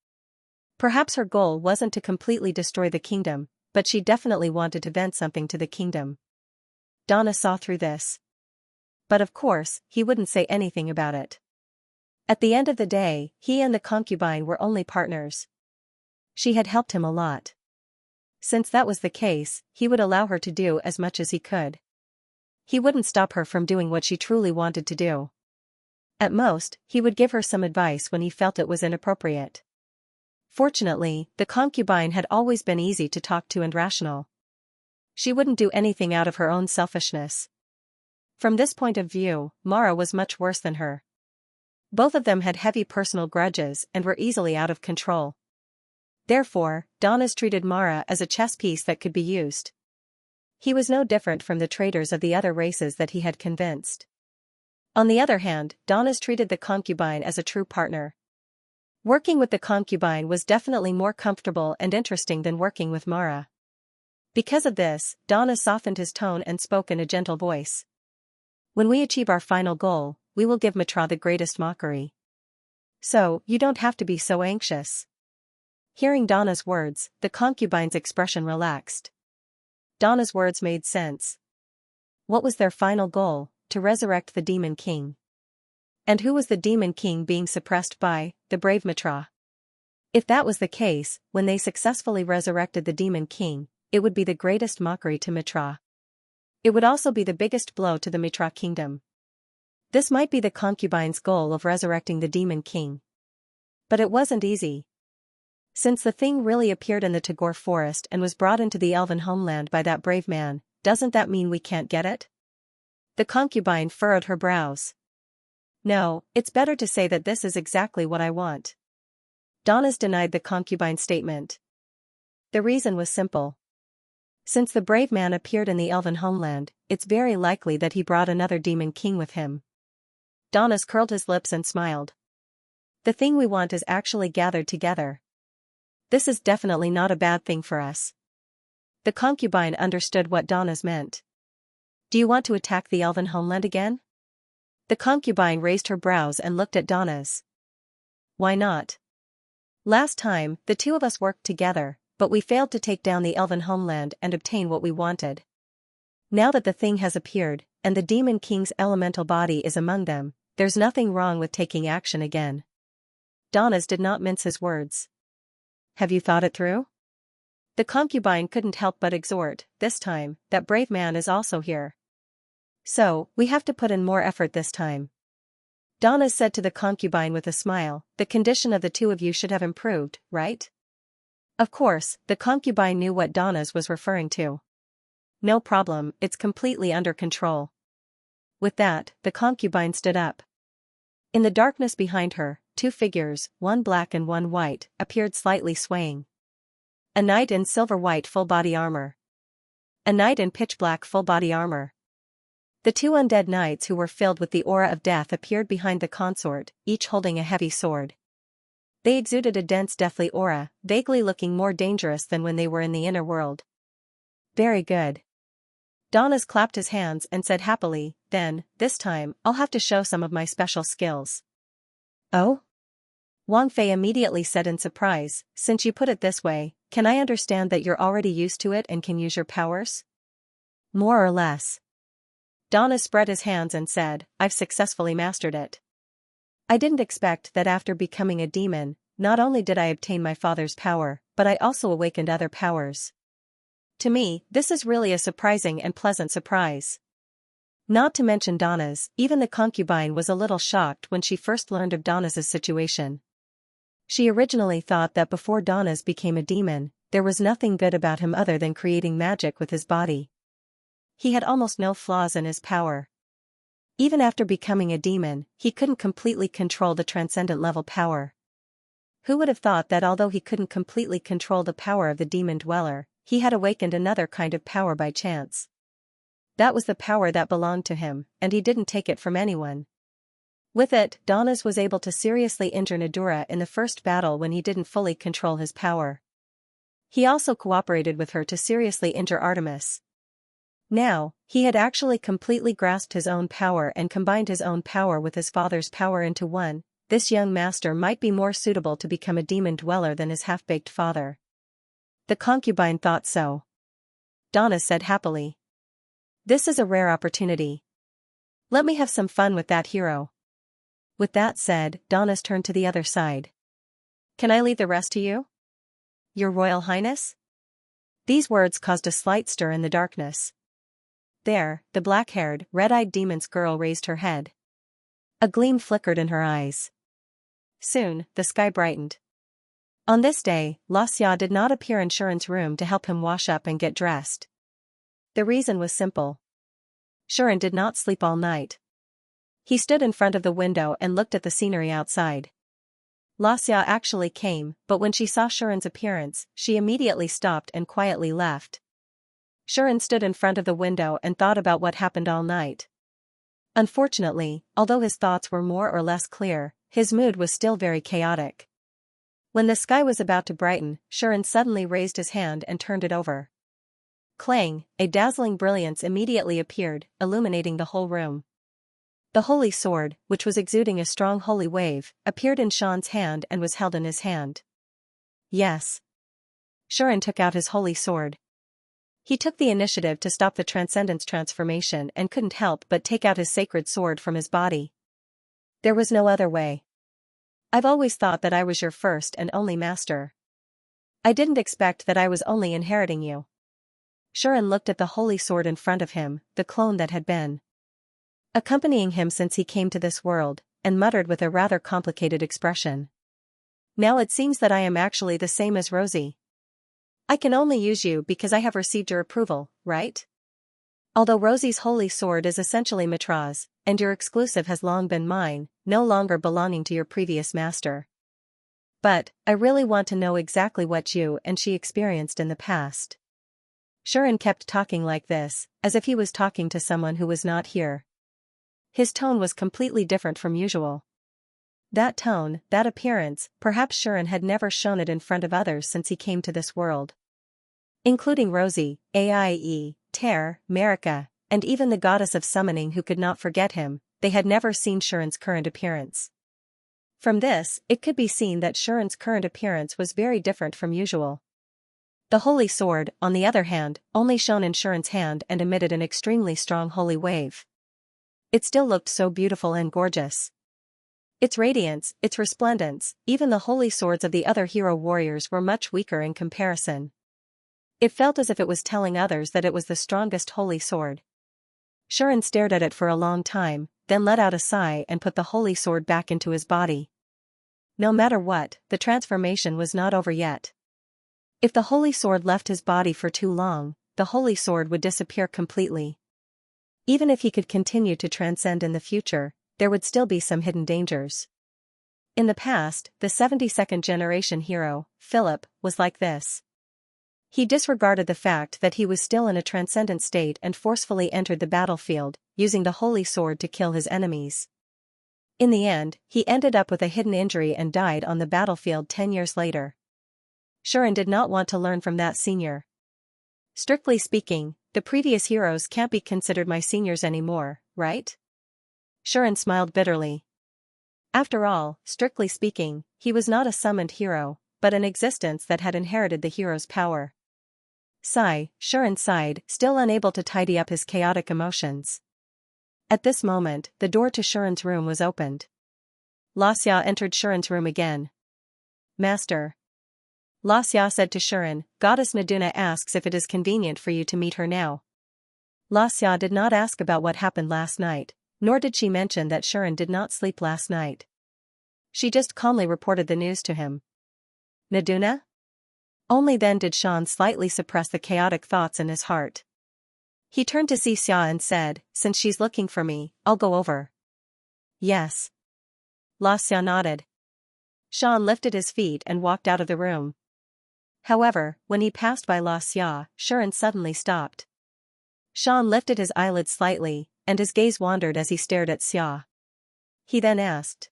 Perhaps her goal wasn't to completely destroy the kingdom, but she definitely wanted to vent something to the kingdom. Donna saw through this. But of course, he wouldn't say anything about it. At the end of the day, he and the concubine were only partners. She had helped him a lot. Since that was the case, he would allow her to do as much as he could. He wouldn't stop her from doing what she truly wanted to do. At most, he would give her some advice when he felt it was inappropriate. Fortunately, the concubine had always been easy to talk to and rational. She wouldn't do anything out of her own selfishness. From this point of view, Mara was much worse than her. Both of them had heavy personal grudges and were easily out of control. Therefore, Donnas treated Mara as a chess piece that could be used. He was no different from the traitors of the other races that he had convinced. On the other hand, Donnas treated the concubine as a true partner. Working with the concubine was definitely more comfortable and interesting than working with Mara. Because of this, Donnas softened his tone and spoke in a gentle voice. When we achieve our final goal, we will give Mitra the greatest mockery. So, you don't have to be so anxious. Hearing Donna's words, the concubine's expression relaxed. Donna's words made sense. What was their final goal? To resurrect the Demon King. And who was the Demon King being suppressed by? The brave Mitra. If that was the case, when they successfully resurrected the Demon King, it would be the greatest mockery to Mitra. It would also be the biggest blow to the Mitra kingdom. This might be the concubine's goal of resurrecting the Demon King. But it wasn't easy. Since the thing really appeared in the Tagore forest and was brought into the elven homeland by that brave man, doesn't that mean we can't get it? The concubine furrowed her brows. No, it's better to say that this is exactly what I want. Donnas denied the concubine's statement. The reason was simple. Since the brave man appeared in the elven homeland, it's very likely that he brought another Demon King with him. Donnas curled his lips and smiled. The thing we want is actually gathered together. This is definitely not a bad thing for us. The concubine understood what Donnas meant. Do you want to attack the elven homeland again? The concubine raised her brows and looked at Donnas. Why not? Last time, the two of us worked together, but we failed to take down the elven homeland and obtain what we wanted. Now that the thing has appeared, and the Demon King's elemental body is among them, there's nothing wrong with taking action again. Donnas did not mince his words. Have you thought it through? The concubine couldn't help but exhort, this time, that brave man is also here. So, we have to put in more effort this time. Donnas said to the concubine with a smile, the condition of the two of you should have improved, right? Of course, the concubine knew what Donnas was referring to. No problem, it's completely under control. With that, the concubine stood up. In the darkness behind her, two figures, one black and one white, appeared slightly swaying. A knight in silver-white full-body armor. A knight in pitch-black full-body armor. The two undead knights who were filled with the aura of death appeared behind the consort, each holding a heavy sword. They exuded a dense deathly aura, vaguely looking more dangerous than when they were in the inner world. Very good. Donnas clapped his hands and said happily, then, this time, I'll have to show some of my special skills. Oh? Wang Fei immediately said in surprise, since you put it this way, can I understand that you're already used to it and can use your powers? More or less. Donnas spread his hands and said, I've successfully mastered it. I didn't expect that after becoming a demon, not only did I obtain my father's power, but I also awakened other powers. To me, this is really a surprising and pleasant surprise. Not to mention Donnas, even the concubine was a little shocked when she first learned of Donnas's situation. She originally thought that before Donnas became a demon, there was nothing good about him other than creating magic with his body. He had almost no flaws in his power. Even after becoming a demon, he couldn't completely control the transcendent level power. Who would have thought that although he couldn't completely control the power of the demon dweller, he had awakened another kind of power by chance? That was the power that belonged to him, and he didn't take it from anyone. With it, Donnas was able to seriously injure Nadura in the first battle when he didn't fully control his power. He also cooperated with her to seriously injure Artemis. Now, he had actually completely grasped his own power and combined his own power with his father's power into one. This young master might be more suitable to become a demon dweller than his half-baked father. The concubine thought so. Donnas said happily. This is a rare opportunity. Let me have some fun with that hero. With that said, Donnas turned to the other side. Can I leave the rest to you? Your Royal Highness? These words caused a slight stir in the darkness. There, the black-haired, red-eyed demon's girl raised her head. A gleam flickered in her eyes. Soon, the sky brightened. On this day, Xianxia did not appear in Shuren's room to help him wash up and get dressed. The reason was simple. Xianxia did not sleep all night. He stood in front of the window and looked at the scenery outside. Xianxia actually came, but when she saw Shuren's appearance, she immediately stopped and quietly left. Shirin stood in front of the window and thought about what happened all night. Unfortunately, although his thoughts were more or less clear, his mood was still very chaotic. When the sky was about to brighten, Shirin suddenly raised his hand and turned it over. Clang, a dazzling brilliance immediately appeared, illuminating the whole room. The holy sword, which was exuding a strong holy wave, appeared in Shan's hand and was held in his hand. Yes. Shirin took out his holy sword. He took the initiative to stop the transcendence transformation and couldn't help but take out his sacred sword from his body. There was no other way. I've always thought that I was your first and only master. I didn't expect that I was only inheriting you. Shirin looked at the holy sword in front of him, the clone that had been accompanying him since he came to this world, and muttered with a rather complicated expression. Now it seems that I am actually the same as Rosie. I can only use you because I have received your approval, right? Although Rosie's holy sword is essentially Mitra's, and your exclusive has long been mine, no longer belonging to your previous master. But, I really want to know exactly what you and she experienced in the past. Shirin kept talking like this, as if he was talking to someone who was not here. His tone was completely different from usual. That tone, that appearance, perhaps Shirin had never shown it in front of others since he came to this world. Including Rosie, Aie, Ter, Marika, and even the goddess of summoning who could not forget him, they had never seen Shirin's current appearance. From this, it could be seen that Shirin's current appearance was very different from usual. The holy sword, on the other hand, only shone in Shirin's hand and emitted an extremely strong holy wave. It still looked so beautiful and gorgeous. Its radiance, its resplendence, even the holy swords of the other hero warriors were much weaker in comparison. It felt as if it was telling others that it was the strongest holy sword. Shirin stared at it for a long time, then let out a sigh and put the holy sword back into his body. No matter what, the transformation was not over yet. If the holy sword left his body for too long, the holy sword would disappear completely. Even if he could continue to transcend in the future, there would still be some hidden dangers. In the past, the 72nd generation hero, Philip, was like this. He disregarded the fact that he was still in a transcendent state and forcefully entered the battlefield, using the holy sword to kill his enemies. In the end, he ended up with a hidden injury and died on the battlefield 10 years later. Shirin did not want to learn from that senior. Strictly speaking, the previous heroes can't be considered my seniors anymore, right? Shirin smiled bitterly. After all, strictly speaking, he was not a summoned hero, but an existence that had inherited the hero's power. Shirin sighed, still unable to tidy up his chaotic emotions. At this moment, the door to Shirin's room was opened. Xianxia entered Shirin's room again. Master. Xianxia said to Shirin, Goddess Naduna asks if it is convenient for you to meet her now. Xianxia did not ask about what happened last night, nor did she mention that Shirin did not sleep last night. She just calmly reported the news to him. Naduna? Only then did Shan slightly suppress the chaotic thoughts in his heart. He turned to Xianxia and said, Since she's looking for me, I'll go over. Yes. Xianxia nodded. Shan lifted his feet and walked out of the room. However, when he passed by Xianxia, Shirin suddenly stopped. Shan lifted his eyelids slightly, and his gaze wandered as he stared at Xia. He then asked.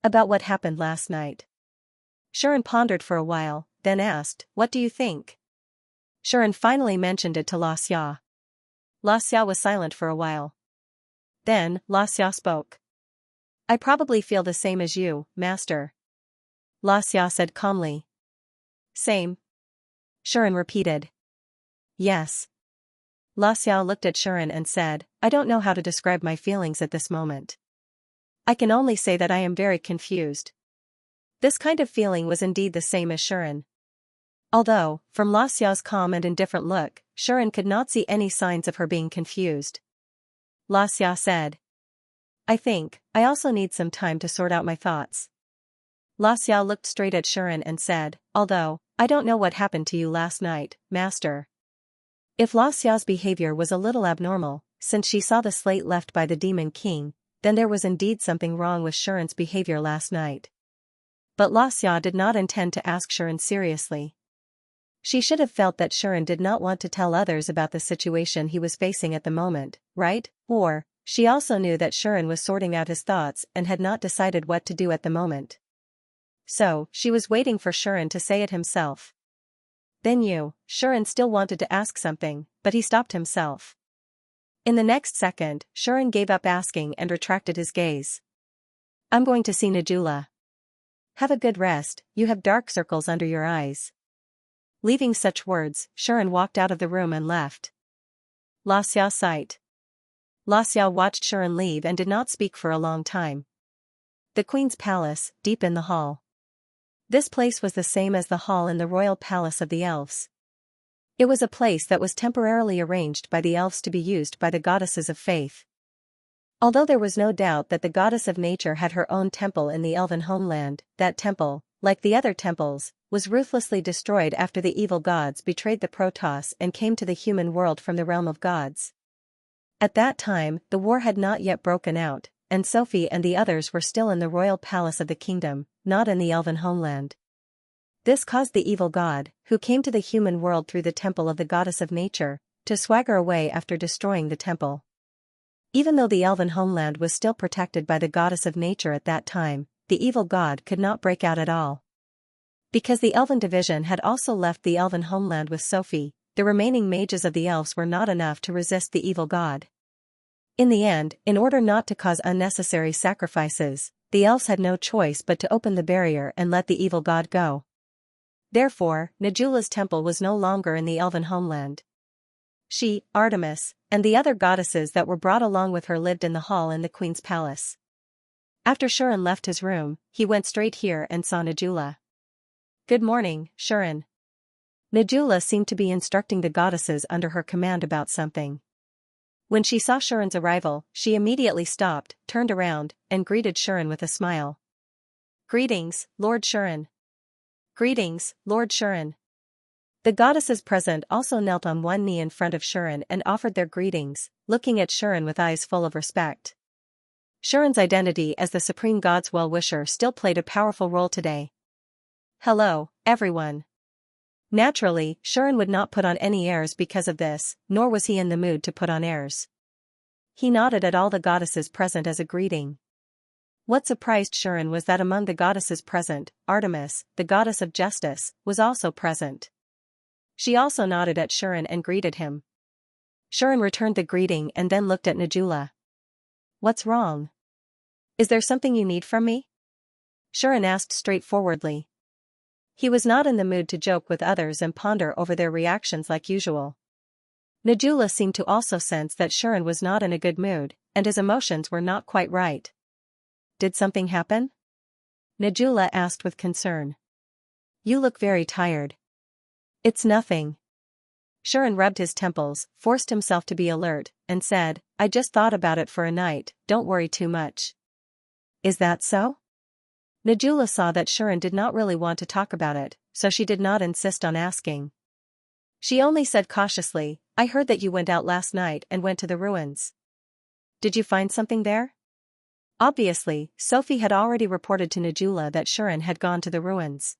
About what happened last night. Shirin pondered for a while, then asked, What do you think? Shirin finally mentioned it to Xianxia. Xianxia was silent for a while. Then, Xianxia spoke. I probably feel the same as you, Master. Xianxia said calmly. Same. Shirin repeated. Yes. Xianxia looked at Shirin and said, I don't know how to describe my feelings at this moment. I can only say that I am very confused. This kind of feeling was indeed the same as Shirin. Although, from Xiao's calm and indifferent look, Shirin could not see any signs of her being confused. Xiao said. I also need some time to sort out my thoughts. Xiao looked straight at Shirin and said, Although, I don't know what happened to you last night, Master. If Xiao's behavior was a little abnormal, since she saw the slate left by the Demon King, then there was indeed something wrong with Shirin's behavior last night. But Xiao did not intend to ask Shirin seriously. She should have felt that Shuren did not want to tell others about the situation he was facing at the moment, right? Or, she also knew that Shuren was sorting out his thoughts and had not decided what to do at the moment. So, she was waiting for Shuren to say it himself. Then Shuren still wanted to ask something, but he stopped himself. In the next second, Shuren gave up asking and retracted his gaze. I'm going to see Najula. Have a good rest, you have dark circles under your eyes. Leaving such words, Shuren walked out of the room and left. Xianxia sighed. Xianxia watched Shuren leave and did not speak for a long time. The queen's palace, deep in the hall. This place was the same as the hall in the royal palace of the elves. It was a place that was temporarily arranged by the elves to be used by the goddesses of faith. Although there was no doubt that the goddess of nature had her own temple in the elven homeland, that temple, like the other temples, was ruthlessly destroyed after the evil gods betrayed the Protoss and came to the human world from the realm of gods. At that time, the war had not yet broken out, and Sophie and the others were still in the royal palace of the kingdom, not in the elven homeland. This caused the evil god, who came to the human world through the temple of the goddess of nature, to swagger away after destroying the temple. Even though the elven homeland was still protected by the goddess of nature at that time, the evil god could not break out at all. Because the elven division had also left the elven homeland with Sophie, the remaining mages of the elves were not enough to resist the evil god. In the end, in order not to cause unnecessary sacrifices, the elves had no choice but to open the barrier and let the evil god go. Therefore, Najula's temple was no longer in the elven homeland. She, Artemis, and the other goddesses that were brought along with her lived in the hall in the queen's palace. After Shuren left his room, he went straight here and saw Najula. Good morning, Shuren. Najula seemed to be instructing the goddesses under her command about something. When she saw Shuren's arrival, she immediately stopped, turned around, and greeted Shuren with a smile. Greetings, Lord Shuren. Greetings, Lord Shuren. The goddesses present also knelt on one knee in front of Shuren and offered their greetings, looking at Shuren with eyes full of respect. Shuren's identity as the supreme god's well-wisher still played a powerful role today. Hello, everyone. Naturally, Shuren would not put on any airs because of this, nor was he in the mood to put on airs. He nodded at all the goddesses present as a greeting. What surprised Shuren was that among the goddesses present, Artemis, the goddess of justice, was also present. She also nodded at Shuren and greeted him. Shuren returned the greeting and then looked at Najula. What's wrong? Is there something you need from me? Shuren asked straightforwardly. He was not in the mood to joke with others and ponder over their reactions like usual. Najula seemed to also sense that Shuren was not in a good mood, and his emotions were not quite right. Did something happen? Najula asked with concern. You look very tired. It's nothing. Shuren rubbed his temples, forced himself to be alert, and said, I just thought about it for a night, don't worry too much. Is that so? Najula saw that Shuren did not really want to talk about it, so she did not insist on asking. She only said cautiously, I heard that you went out last night and went to the ruins. Did you find something there? Obviously, Sophie had already reported to Najula that Shuren had gone to the ruins.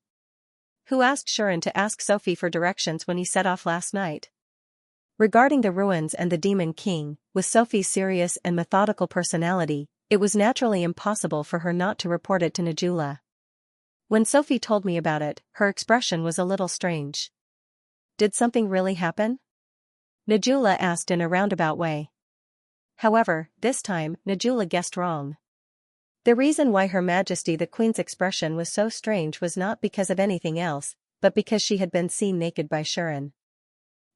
Who asked Shuren to ask Sophie for directions when he set off last night? Regarding the ruins and the Demon King, with Sophie's serious and methodical personality, it was naturally impossible for her not to report it to Najula. When Sophie told me about it, her expression was a little strange. Did something really happen? Najula asked in a roundabout way. However, this time, Najula guessed wrong. The reason why Her Majesty the Queen's expression was so strange was not because of anything else, but because she had been seen naked by Shuren.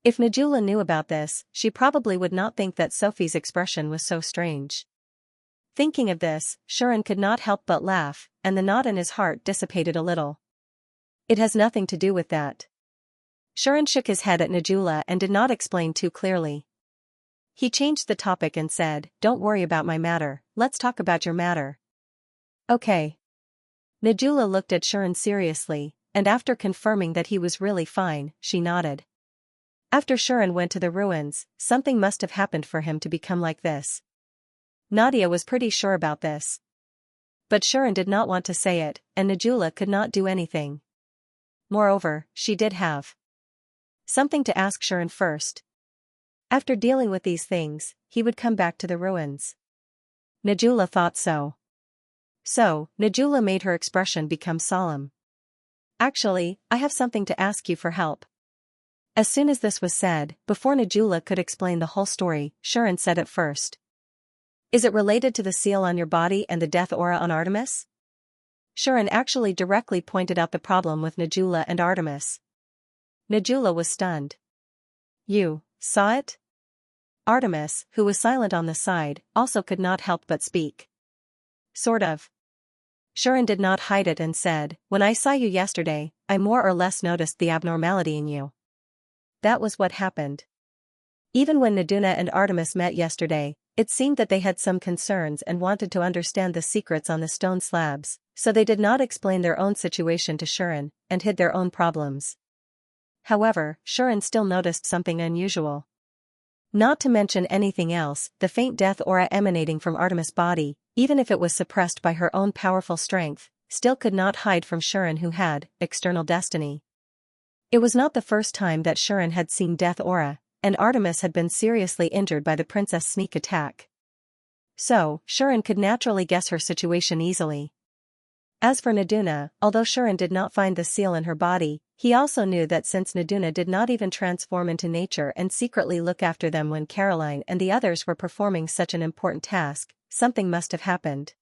If Najula knew about this, she probably would not think that Sophie's expression was so strange. Thinking of this, Shuren could not help but laugh, and the knot in his heart dissipated a little. It has nothing to do with that. Shuren shook his head at Najula and did not explain too clearly. He changed the topic and said, Don't worry about my matter, let's talk about your matter. Okay. Najula looked at Shuren seriously, and after confirming that he was really fine, she nodded. After Shuren went to the ruins, something must have happened for him to become like this. Nadia was pretty sure about this. But Shuren did not want to say it, and Najula could not do anything. Moreover, she did have Something to ask Shuren first. After dealing with these things, he would come back to the ruins. Najula thought so. So, Najula made her expression become solemn. Actually, I have something to ask you for help. As soon as this was said, before Najula could explain the whole story, Shuren said it first. Is it related to the seal on your body and the death aura on Artemis? Shuren actually directly pointed out the problem with Najula and Artemis. Najula was stunned. You saw it? Artemis, who was silent on the side, also could not help but speak. Sort of. Shuren did not hide it and said, when I saw you yesterday, I more or less noticed the abnormality in you. That was what happened. Even when Naduna and Artemis met yesterday, it seemed that they had some concerns and wanted to understand the secrets on the stone slabs, so they did not explain their own situation to Shuren, and hid their own problems. However, Shuren still noticed something unusual. Not to mention anything else, the faint death aura emanating from Artemis' body, even if it was suppressed by her own powerful strength, still could not hide from Shuren, who had external destiny. It was not the first time that Shuren had seen death aura, and Artemis had been seriously injured by the princess' sneak attack. So, Shuren could naturally guess her situation easily. As for Naduna, although Shuren did not find the seal in her body, he also knew that since Naduna did not even transform into nature and secretly look after them when Caroline and the others were performing such an important task, something must have happened.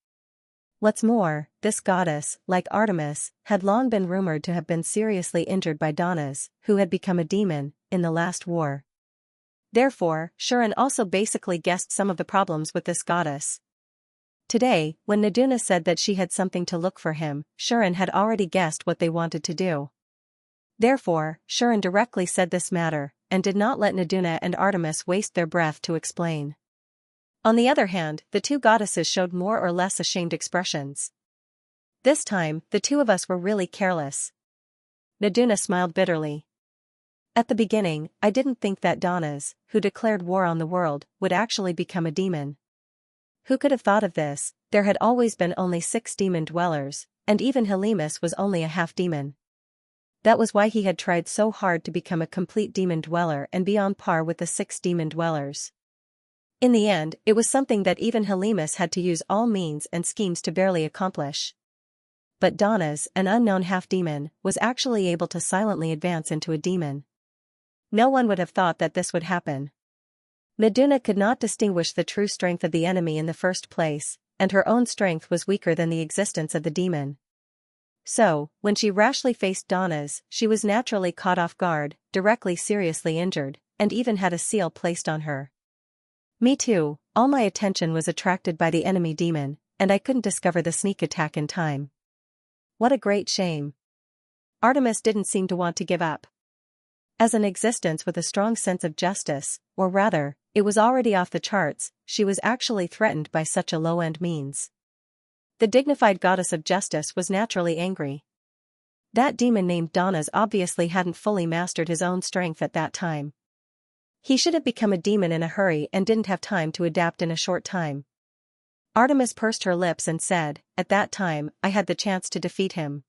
What's more, this goddess, like Artemis, had long been rumored to have been seriously injured by Danas, who had become a demon, in the last war. Therefore, Shuren also basically guessed some of the problems with this goddess. Today, when Naduna said that she had something to look for him, Shuren had already guessed what they wanted to do. Therefore, Shuren directly said this matter, and did not let Naduna and Artemis waste their breath to explain. On the other hand, the two goddesses showed more or less ashamed expressions. This time, the two of us were really careless. Naduna smiled bitterly. At the beginning, I didn't think that Danas, who declared war on the world, would actually become a demon. Who could have thought of this? There had always been only 6 demon dwellers, and even Helemus was only a half-demon. That was why he had tried so hard to become a complete demon dweller and be on par with the 6 demon dwellers. In the end, it was something that even Helemus had to use all means and schemes to barely accomplish. But Danas, an unknown half-demon, was actually able to silently advance into a demon. No one would have thought that this would happen. Naduna could not distinguish the true strength of the enemy in the first place, and her own strength was weaker than the existence of the demon. So, when she rashly faced Danas, she was naturally caught off guard, directly seriously injured, and even had a seal placed on her. Me too, all my attention was attracted by the enemy demon, and I couldn't discover the sneak attack in time. What a great shame. Artemis didn't seem to want to give up. As an existence with a strong sense of justice, or rather, it was already off the charts, she was actually threatened by such a low-end means. The dignified goddess of justice was naturally angry. That demon named Danas obviously hadn't fully mastered his own strength at that time. He should have become a demon in a hurry and didn't have time to adapt in a short time. Artemis pursed her lips and said, at that time, I had the chance to defeat him.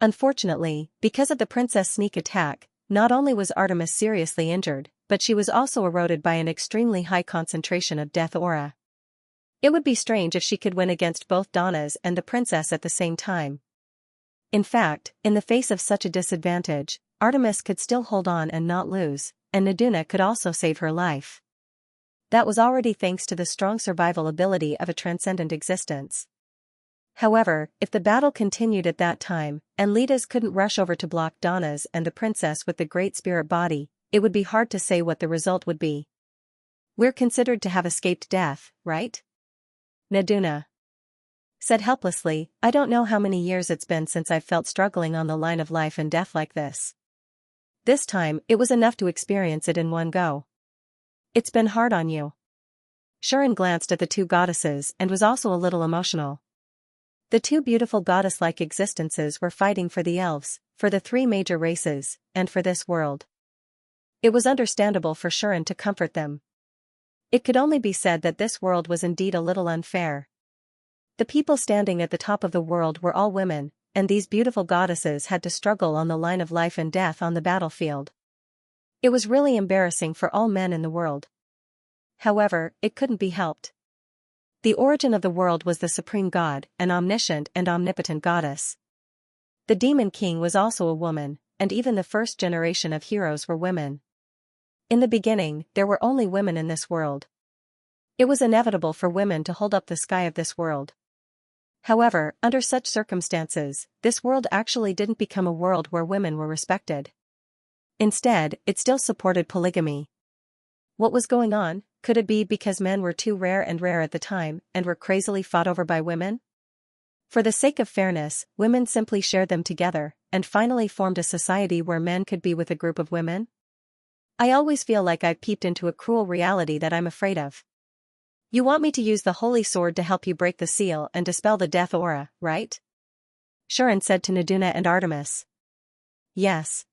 Unfortunately, because of the princess sneak attack, not only was Artemis seriously injured, but she was also eroded by an extremely high concentration of death aura. It would be strange if she could win against both Danas and the princess at the same time. In fact, in the face of such a disadvantage, Artemis could still hold on and not lose, and Naduna could also save her life. That was already thanks to the strong survival ability of a transcendent existence. However, if the battle continued at that time, and leaders couldn't rush over to block Danas and the princess with the great spirit body, it would be hard to say what the result would be. We're considered to have escaped death, right? Naduna said helplessly, I don't know how many years it's been since I've felt struggling on the line of life and death like this. This time, it was enough to experience it in one go. It's been hard on you. Shuren glanced at the two goddesses and was also a little emotional. The two beautiful goddess-like existences were fighting for the elves, for the 3 major races, and for this world. It was understandable for Shuren to comfort them. It could only be said that this world was indeed a little unfair. The people standing at the top of the world were all women, and these beautiful goddesses had to struggle on the line of life and death on the battlefield. It was really embarrassing for all men in the world. However, it couldn't be helped. The origin of the world was the supreme god, an omniscient and omnipotent goddess. The demon king was also a woman, and even the first generation of heroes were women. In the beginning, there were only women in this world. It was inevitable for women to hold up the sky of this world. However, under such circumstances, this world actually didn't become a world where women were respected. Instead, it still supported polygamy. What was going on? Could it be because men were too rare at the time and were crazily fought over by women? For the sake of fairness, women simply shared them together and finally formed a society where men could be with a group of women? I always feel like I've peeped into a cruel reality that I'm afraid of. You want me to use the holy sword to help you break the seal and dispel the death aura, right? Xianxia said to Naduna and Artemis. Yes.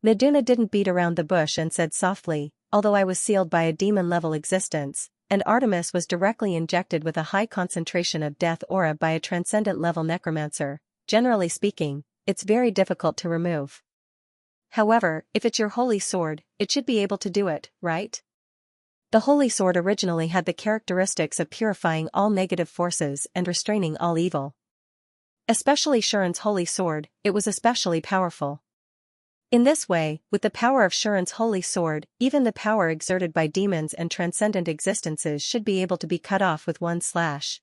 Naduna didn't beat around the bush and said softly, although I was sealed by a demon-level existence, and Artemis was directly injected with a high concentration of death aura by a transcendent-level necromancer, generally speaking, it's very difficult to remove. However, if it's your holy sword, it should be able to do it, right? The holy sword originally had the characteristics of purifying all negative forces and restraining all evil. Especially Xianxia's holy sword, it was especially powerful. In this way, with the power of Xianxia's holy sword, even the power exerted by demons and transcendent existences should be able to be cut off with one slash.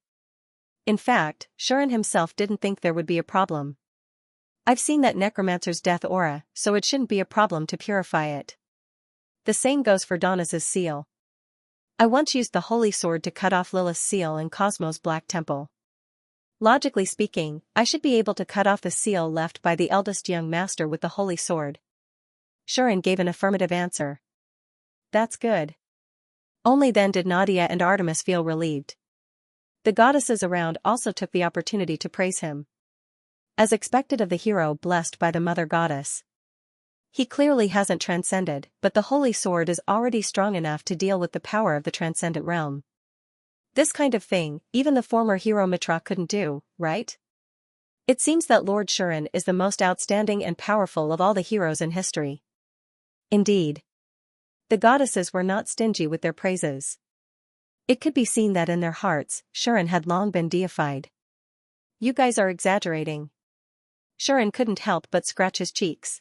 In fact, Xianxia himself didn't think there would be a problem. I've seen that necromancer's death aura, so it shouldn't be a problem to purify it. The same goes for Donna's seal. I once used the holy sword to cut off Lilith's seal in Cosmo's Black Temple. Logically speaking, I should be able to cut off the seal left by the eldest young master with the holy sword. Xianxia gave an affirmative answer. That's good. Only then did Nadia and Artemis feel relieved. The goddesses around also took the opportunity to praise him. As expected of the hero blessed by the mother goddess. He clearly hasn't transcended, but the holy sword is already strong enough to deal with the power of the transcendent realm. This kind of thing, even the former hero Mitra couldn't do, right? It seems that Lord Xianxia is the most outstanding and powerful of all the heroes in history. Indeed. The goddesses were not stingy with their praises. It could be seen that in their hearts, Xianxia had long been deified. You guys are exaggerating. Xianxia couldn't help but scratch his cheeks.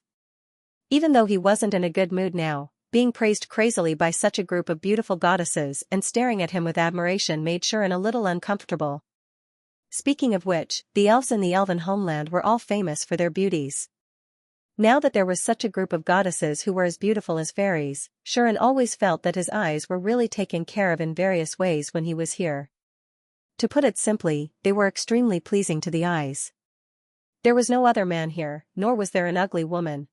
Even though he wasn't in a good mood now, being praised crazily by such a group of beautiful goddesses and staring at him with admiration made Xianxia a little uncomfortable. Speaking of which, the elves in the elven homeland were all famous for their beauties. Now that there was such a group of goddesses who were as beautiful as fairies, Xianxia always felt that his eyes were really taken care of in various ways when he was here. To put it simply, they were extremely pleasing to the eyes. There was no other man here, nor was there an ugly woman.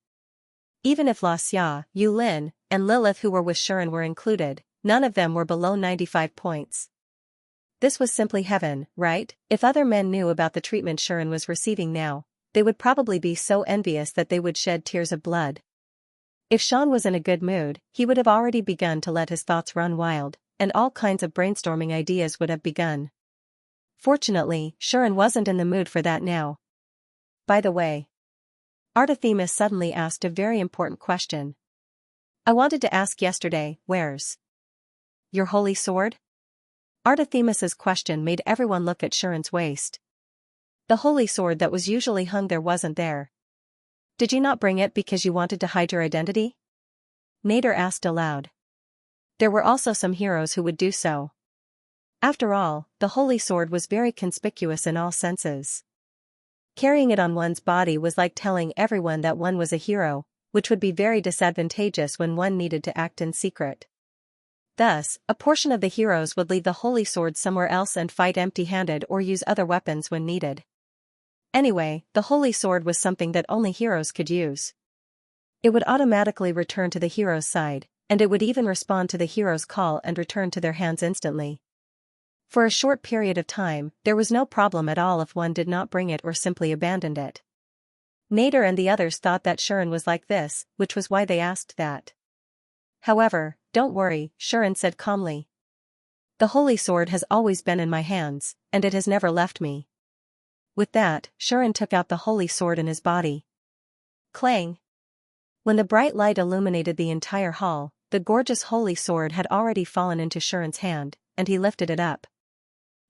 Even if Xianxia, Yulin, and Lilith who were with Xianxia were included, none of them were below 95 points. This was simply heaven, right? If other men knew about the treatment Xianxia was receiving now, they would probably be so envious that they would shed tears of blood. If Xianxia was in a good mood, he would have already begun to let his thoughts run wild, and all kinds of brainstorming ideas would have begun. Fortunately, Xianxia wasn't in the mood for that now. By the way, Artemis suddenly asked a very important question. I wanted to ask yesterday, where's your holy sword? Artemis's question made everyone look at Xianxia's waist. The holy sword that was usually hung there wasn't there. Did you not bring it because you wanted to hide your identity? Nader asked aloud. There were also some heroes who would do so. After all, the holy sword was very conspicuous in all senses. Carrying it on one's body was like telling everyone that one was a hero, which would be very disadvantageous when one needed to act in secret. Thus, a portion of the heroes would leave the holy sword somewhere else and fight empty-handed or use other weapons when needed. Anyway, the holy sword was something that only heroes could use. It would automatically return to the hero's side, and it would even respond to the hero's call and return to their hands instantly. For a short period of time, there was no problem at all if one did not bring it or simply abandoned it. Nader and the others thought that Xianxia was like this, which was why they asked that. However, don't worry, Xianxia said calmly. The holy sword has always been in my hands, and it has never left me. With that, Xianxia took out the holy sword in his body. Clang! When the bright light illuminated the entire hall, the gorgeous holy sword had already fallen into Shuren's hand, and he lifted it up.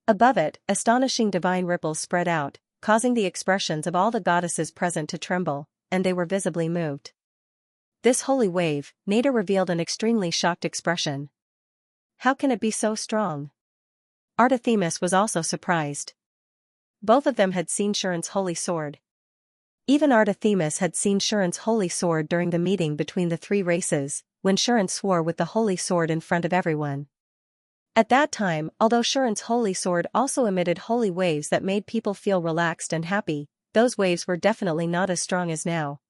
Above it, astonishing divine ripples spread out, causing the expressions of all the goddesses present to tremble, and they were visibly moved. This holy wave, Nader revealed an extremely shocked expression. How can it be so strong? Artethemis was also surprised. Both of them had seen Shuren's holy sword. Even Artethemis had seen Shuren's holy sword during the meeting between the three races, when Shuren swore with the holy sword in front of everyone. At that time, although Shuren's holy sword also emitted holy waves that made people feel relaxed and happy, those waves were definitely not as strong as now.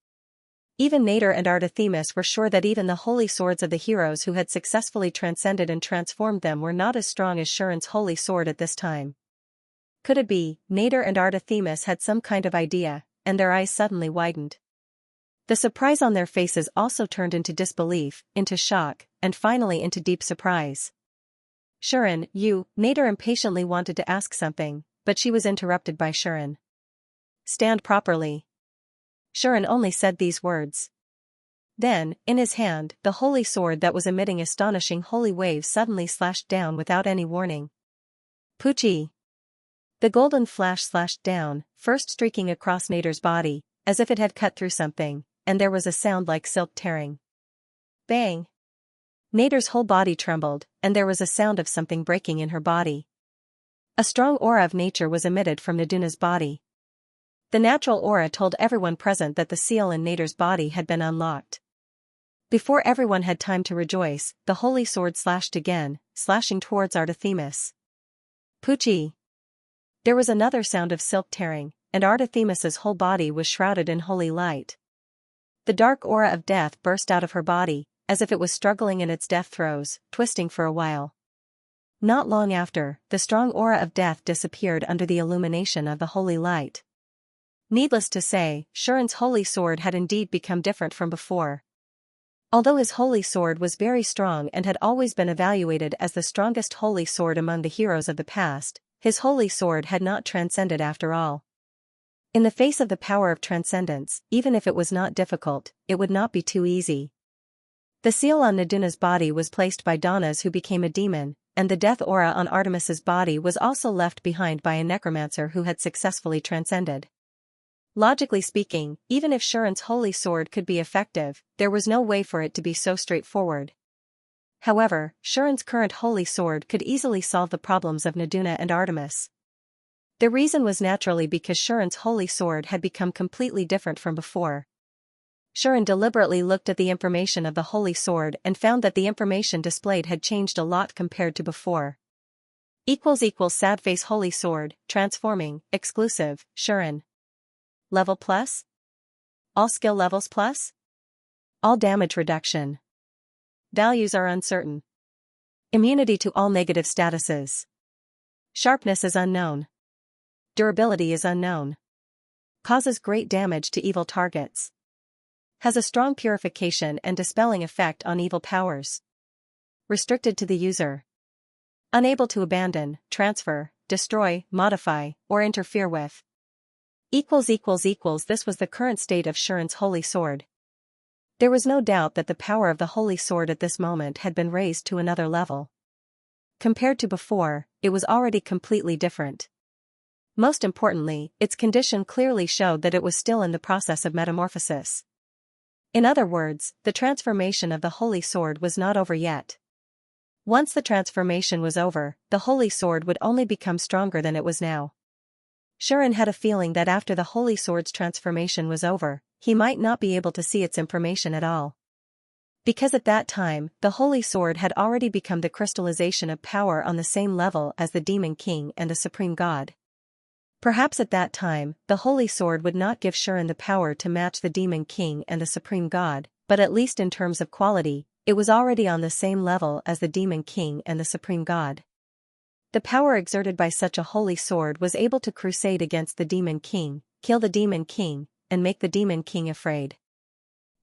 Even Nader and Artethemis were sure that even the holy swords of the heroes who had successfully transcended and transformed them were not as strong as Shuren's holy sword at this time. Could it be, Nader and Artethemis had some kind of idea, and their eyes suddenly widened. The surprise on their faces also turned into disbelief, into shock, and finally into deep surprise. Shuren, Nader impatiently wanted to ask something, but she was interrupted by Shuren. Stand properly. Shuren only said these words. Then, in his hand, the holy sword that was emitting astonishing holy waves suddenly slashed down without any warning. Pucci! The golden flash slashed down, first streaking across Nader's body, as if it had cut through something, and there was a sound like silk tearing. Bang! Nader's whole body trembled, and there was a sound of something breaking in her body. A strong aura of nature was emitted from Naduna's body. The natural aura told everyone present that the seal in Nader's body had been unlocked. Before everyone had time to rejoice, the holy sword slashed again, slashing towards Artethemis. Pucci! There was another sound of silk tearing, and Artethemis's whole body was shrouded in holy light. The dark aura of death burst out of her body, as if it was struggling in its death throes, twisting for a while. Not long after, the strong aura of death disappeared under the illumination of the holy light. Needless to say, Shuren's holy sword had indeed become different from before. Although his holy sword was very strong and had always been evaluated as the strongest holy sword among the heroes of the past, his holy sword had not transcended after all. In the face of the power of transcendence, even if it was not difficult, it would not be too easy. The seal on Naduna's body was placed by Donnas, who became a demon, and the death aura on Artemis's body was also left behind by a necromancer who had successfully transcended. Logically speaking, even if Shuren's holy sword could be effective, there was no way for it to be so straightforward. However, Shuren's current holy sword could easily solve the problems of Naduna and Artemis. The reason was naturally because Shuren's holy sword had become completely different from before. Shuren deliberately looked at the information of the holy sword and found that the information displayed had changed a lot compared to before. Sad face holy sword, transforming, exclusive, Shuren. Level plus? All skill levels plus? All damage reduction. Values are uncertain. Immunity to all negative statuses. Sharpness is unknown. Durability is unknown. Causes great damage to evil targets. Has a strong purification and dispelling effect on evil powers. Restricted to the user. Unable to abandon, transfer, destroy, modify, or interfere with. This was the current state of Shuren's holy sword. There was no doubt that the power of the holy sword at this moment had been raised to another level. Compared to before, it was already completely different. Most importantly, its condition clearly showed that it was still in the process of metamorphosis. In other words, the transformation of the holy sword was not over yet. Once the transformation was over, the holy sword would only become stronger than it was now. Shuren had a feeling that after the holy sword's transformation was over, he might not be able to see its information at all. Because at that time, the holy sword had already become the crystallization of power on the same level as the demon king and the supreme god. Perhaps at that time, the holy sword would not give Shuren the power to match the demon king and the supreme god, but at least in terms of quality, it was already on the same level as the demon king and the supreme god. The power exerted by such a holy sword was able to crusade against the demon king, kill the demon king, and make the demon king afraid.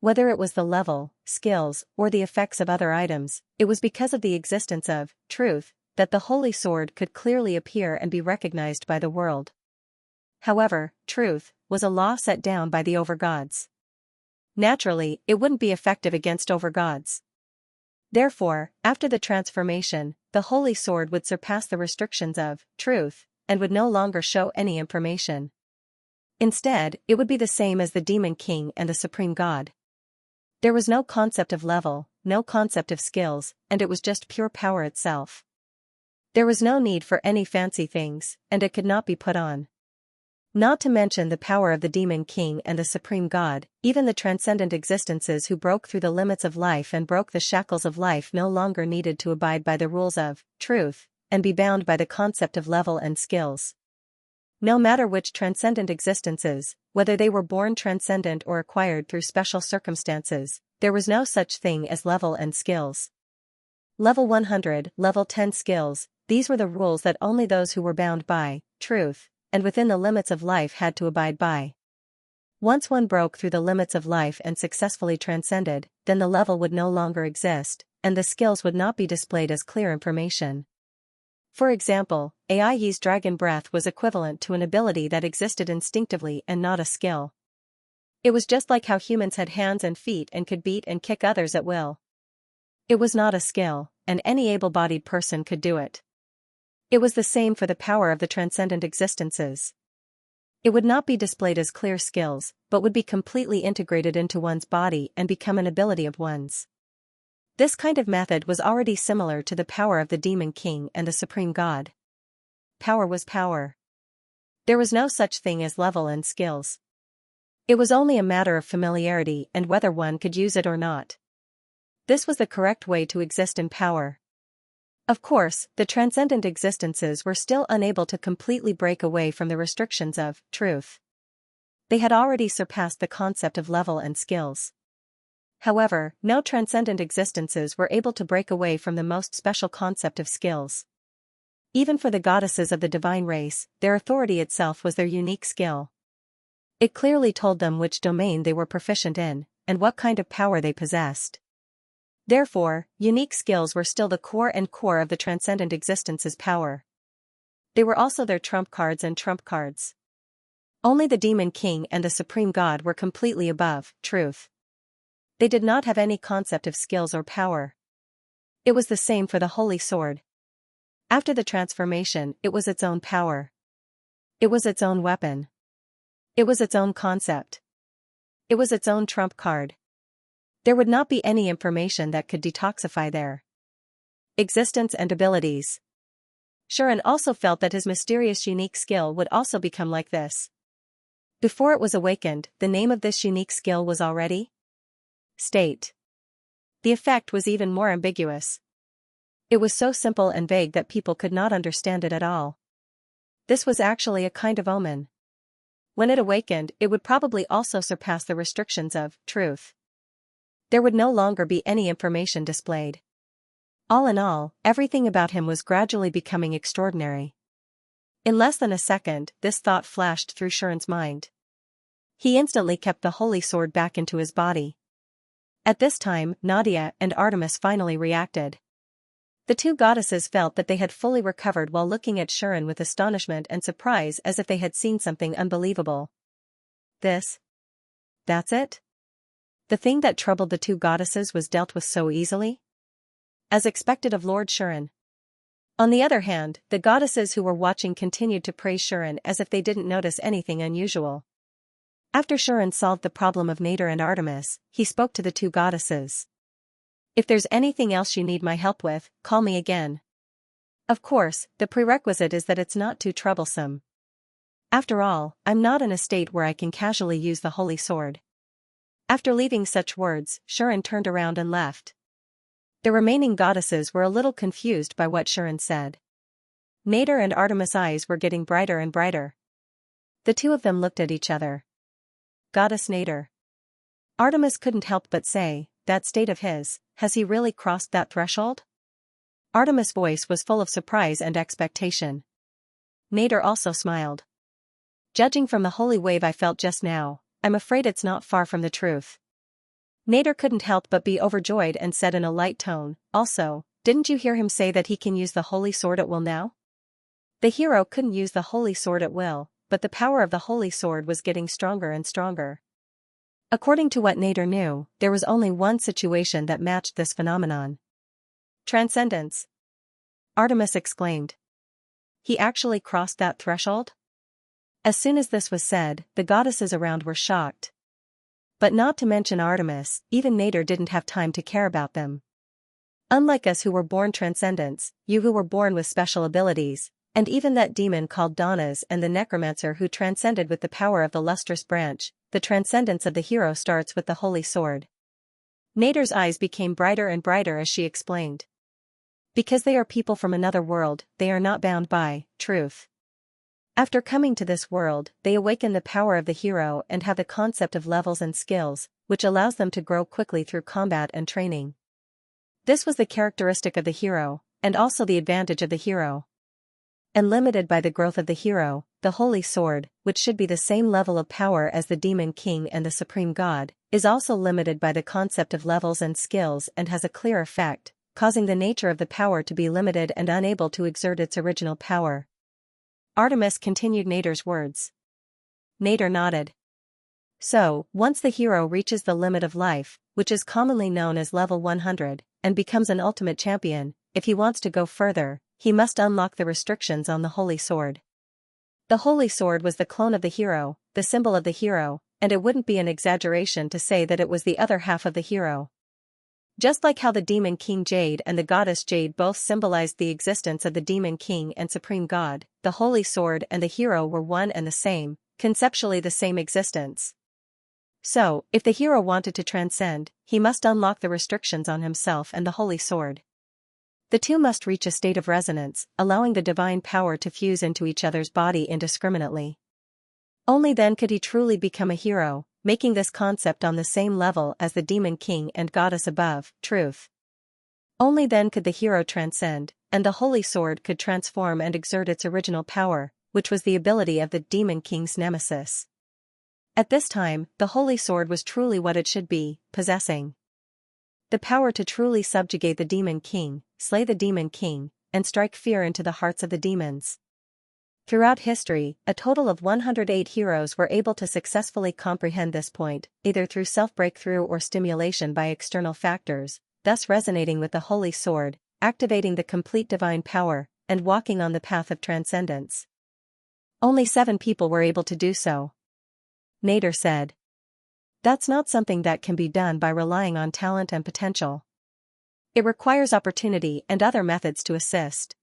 Whether it was the level, skills, or the effects of other items, it was because of the existence of truth that the holy sword could clearly appear and be recognized by the world. However, truth was a law set down by the overgods. Naturally, it wouldn't be effective against overgods. Therefore, after the transformation, the holy sword would surpass the restrictions of truth, and would no longer show any information. Instead, it would be the same as the demon king and the supreme god. There was no concept of level, no concept of skills, and it was just pure power itself. There was no need for any fancy things, and it could not be put on. Not to mention the power of the demon king and the supreme god, even the transcendent existences who broke through the limits of life and broke the shackles of life no longer needed to abide by the rules of truth, and be bound by the concept of level and skills. No matter which transcendent existences, whether they were born transcendent or acquired through special circumstances, there was no such thing as level and skills. Level 100, level 10 skills, these were the rules that only those who were bound by truth, and within the limits of life had to abide by. Once one broke through the limits of life and successfully transcended, then the level would no longer exist, and the skills would not be displayed as clear information. For example, Ai's dragon breath was equivalent to an ability that existed instinctively and not a skill. It was just like how humans had hands and feet and could beat and kick others at will. It was not a skill, and any able-bodied person could do it. It was the same for the power of the transcendent existences. It would not be displayed as clear skills, but would be completely integrated into one's body and become an ability of one's. This kind of method was already similar to the power of the demon king and the supreme god. Power was power. There was no such thing as level and skills. It was only a matter of familiarity and whether one could use it or not. This was the correct way to exist in power. Of course, the transcendent existences were still unable to completely break away from the restrictions of truth. They had already surpassed the concept of level and skills. However, no transcendent existences were able to break away from the most special concept of skills. Even for the goddesses of the divine race, their authority itself was their unique skill. It clearly told them which domain they were proficient in, and what kind of power they possessed. Therefore, unique skills were still the core of the transcendent existence's power. They were also their trump cards and trump cards. Only the demon king and the supreme god were completely above truth. They did not have any concept of skills or power. It was the same for the holy sword. After the transformation, it was its own power. It was its own weapon. It was its own concept. It was its own trump card. There would not be any information that could detoxify their existence and abilities. Xianxia also felt that his mysterious unique skill would also become like this. Before it was awakened, the name of this unique skill was already state. The effect was even more ambiguous. It was so simple and vague that people could not understand it at all. This was actually a kind of omen. When it awakened, it would probably also surpass the restrictions of truth. There would no longer be any information displayed. All in all, everything about him was gradually becoming extraordinary. In less than a second, this thought flashed through Xianxia's mind. He instantly kept the holy sword back into his body. At this time, Nadia and Artemis finally reacted. The two goddesses felt that they had fully recovered while looking at Xianxia with astonishment and surprise as if they had seen something unbelievable. That's it? The thing that troubled the two goddesses was dealt with so easily? As expected of Lord Xianxia. On the other hand, the goddesses who were watching continued to praise Xianxia as if they didn't notice anything unusual. After Xianxia solved the problem of Nader and Artemis, he spoke to the two goddesses. If there's anything else you need my help with, call me again. Of course, the prerequisite is that it's not too troublesome. After all, I'm not in a state where I can casually use the holy sword. After leaving such words, Xianxia turned around and left. The remaining goddesses were a little confused by what Xianxia said. Nader and Artemis' eyes were getting brighter and brighter. The two of them looked at each other. Goddess Nader. Artemis couldn't help but say, that state of his, has he really crossed that threshold? Artemis' voice was full of surprise and expectation. Nader also smiled. Judging from the holy wave I felt just now, I'm afraid it's not far from the truth. Nader couldn't help but be overjoyed and said in a light tone, also, didn't you hear him say that he can use the holy sword at will now? The hero couldn't use the holy sword at will, but the power of the holy sword was getting stronger and stronger. According to what Nader knew, there was only one situation that matched this phenomenon. Transcendence. Artemis exclaimed. He actually crossed that threshold? As soon as this was said, the goddesses around were shocked. But not to mention Artemis, even Nader didn't have time to care about them. Unlike us who were born transcendents, you who were born with special abilities, and even that demon called Donnas and the necromancer who transcended with the power of the lustrous branch, the transcendence of the hero starts with the holy sword. Nader's eyes became brighter and brighter as she explained. Because they are people from another world, they are not bound by truth. After coming to this world, they awaken the power of the hero and have the concept of levels and skills, which allows them to grow quickly through combat and training. This was the characteristic of the hero, and also the advantage of the hero. And limited by the growth of the hero, the holy sword, which should be the same level of power as the demon king and the supreme god, is also limited by the concept of levels and skills and has a clear effect, causing the nature of the power to be limited and unable to exert its original power. Artemis continued Nader's words. Nader nodded. So, once the hero reaches the limit of life, which is commonly known as level 100, and becomes an ultimate champion, if he wants to go further, he must unlock the restrictions on the holy sword. The holy sword was the clone of the hero, the symbol of the hero, and it wouldn't be an exaggeration to say that it was the other half of the hero. Just like how the demon king Jade and the goddess Jade both symbolized the existence of the demon king and supreme god, the holy sword and the hero were one and the same, conceptually the same existence. So, if the hero wanted to transcend, he must unlock the restrictions on himself and the holy sword. The two must reach a state of resonance, allowing the divine power to fuse into each other's body indiscriminately. Only then could he truly become a hero, making this concept on the same level as the demon king and goddess above, truth. Only then could the hero transcend, and the holy sword could transform and exert its original power, which was the ability of the demon king's nemesis. At this time, the holy sword was truly what it should be, possessing the power to truly subjugate the demon king, slay the demon king, and strike fear into the hearts of the demons. Throughout history, a total of 108 heroes were able to successfully comprehend this point, either through self-breakthrough or stimulation by external factors, thus resonating with the holy sword, activating the complete divine power, and walking on the path of transcendence. Only 7 people were able to do so. Nader said. That's not something that can be done by relying on talent and potential. It requires opportunity and other methods to assist.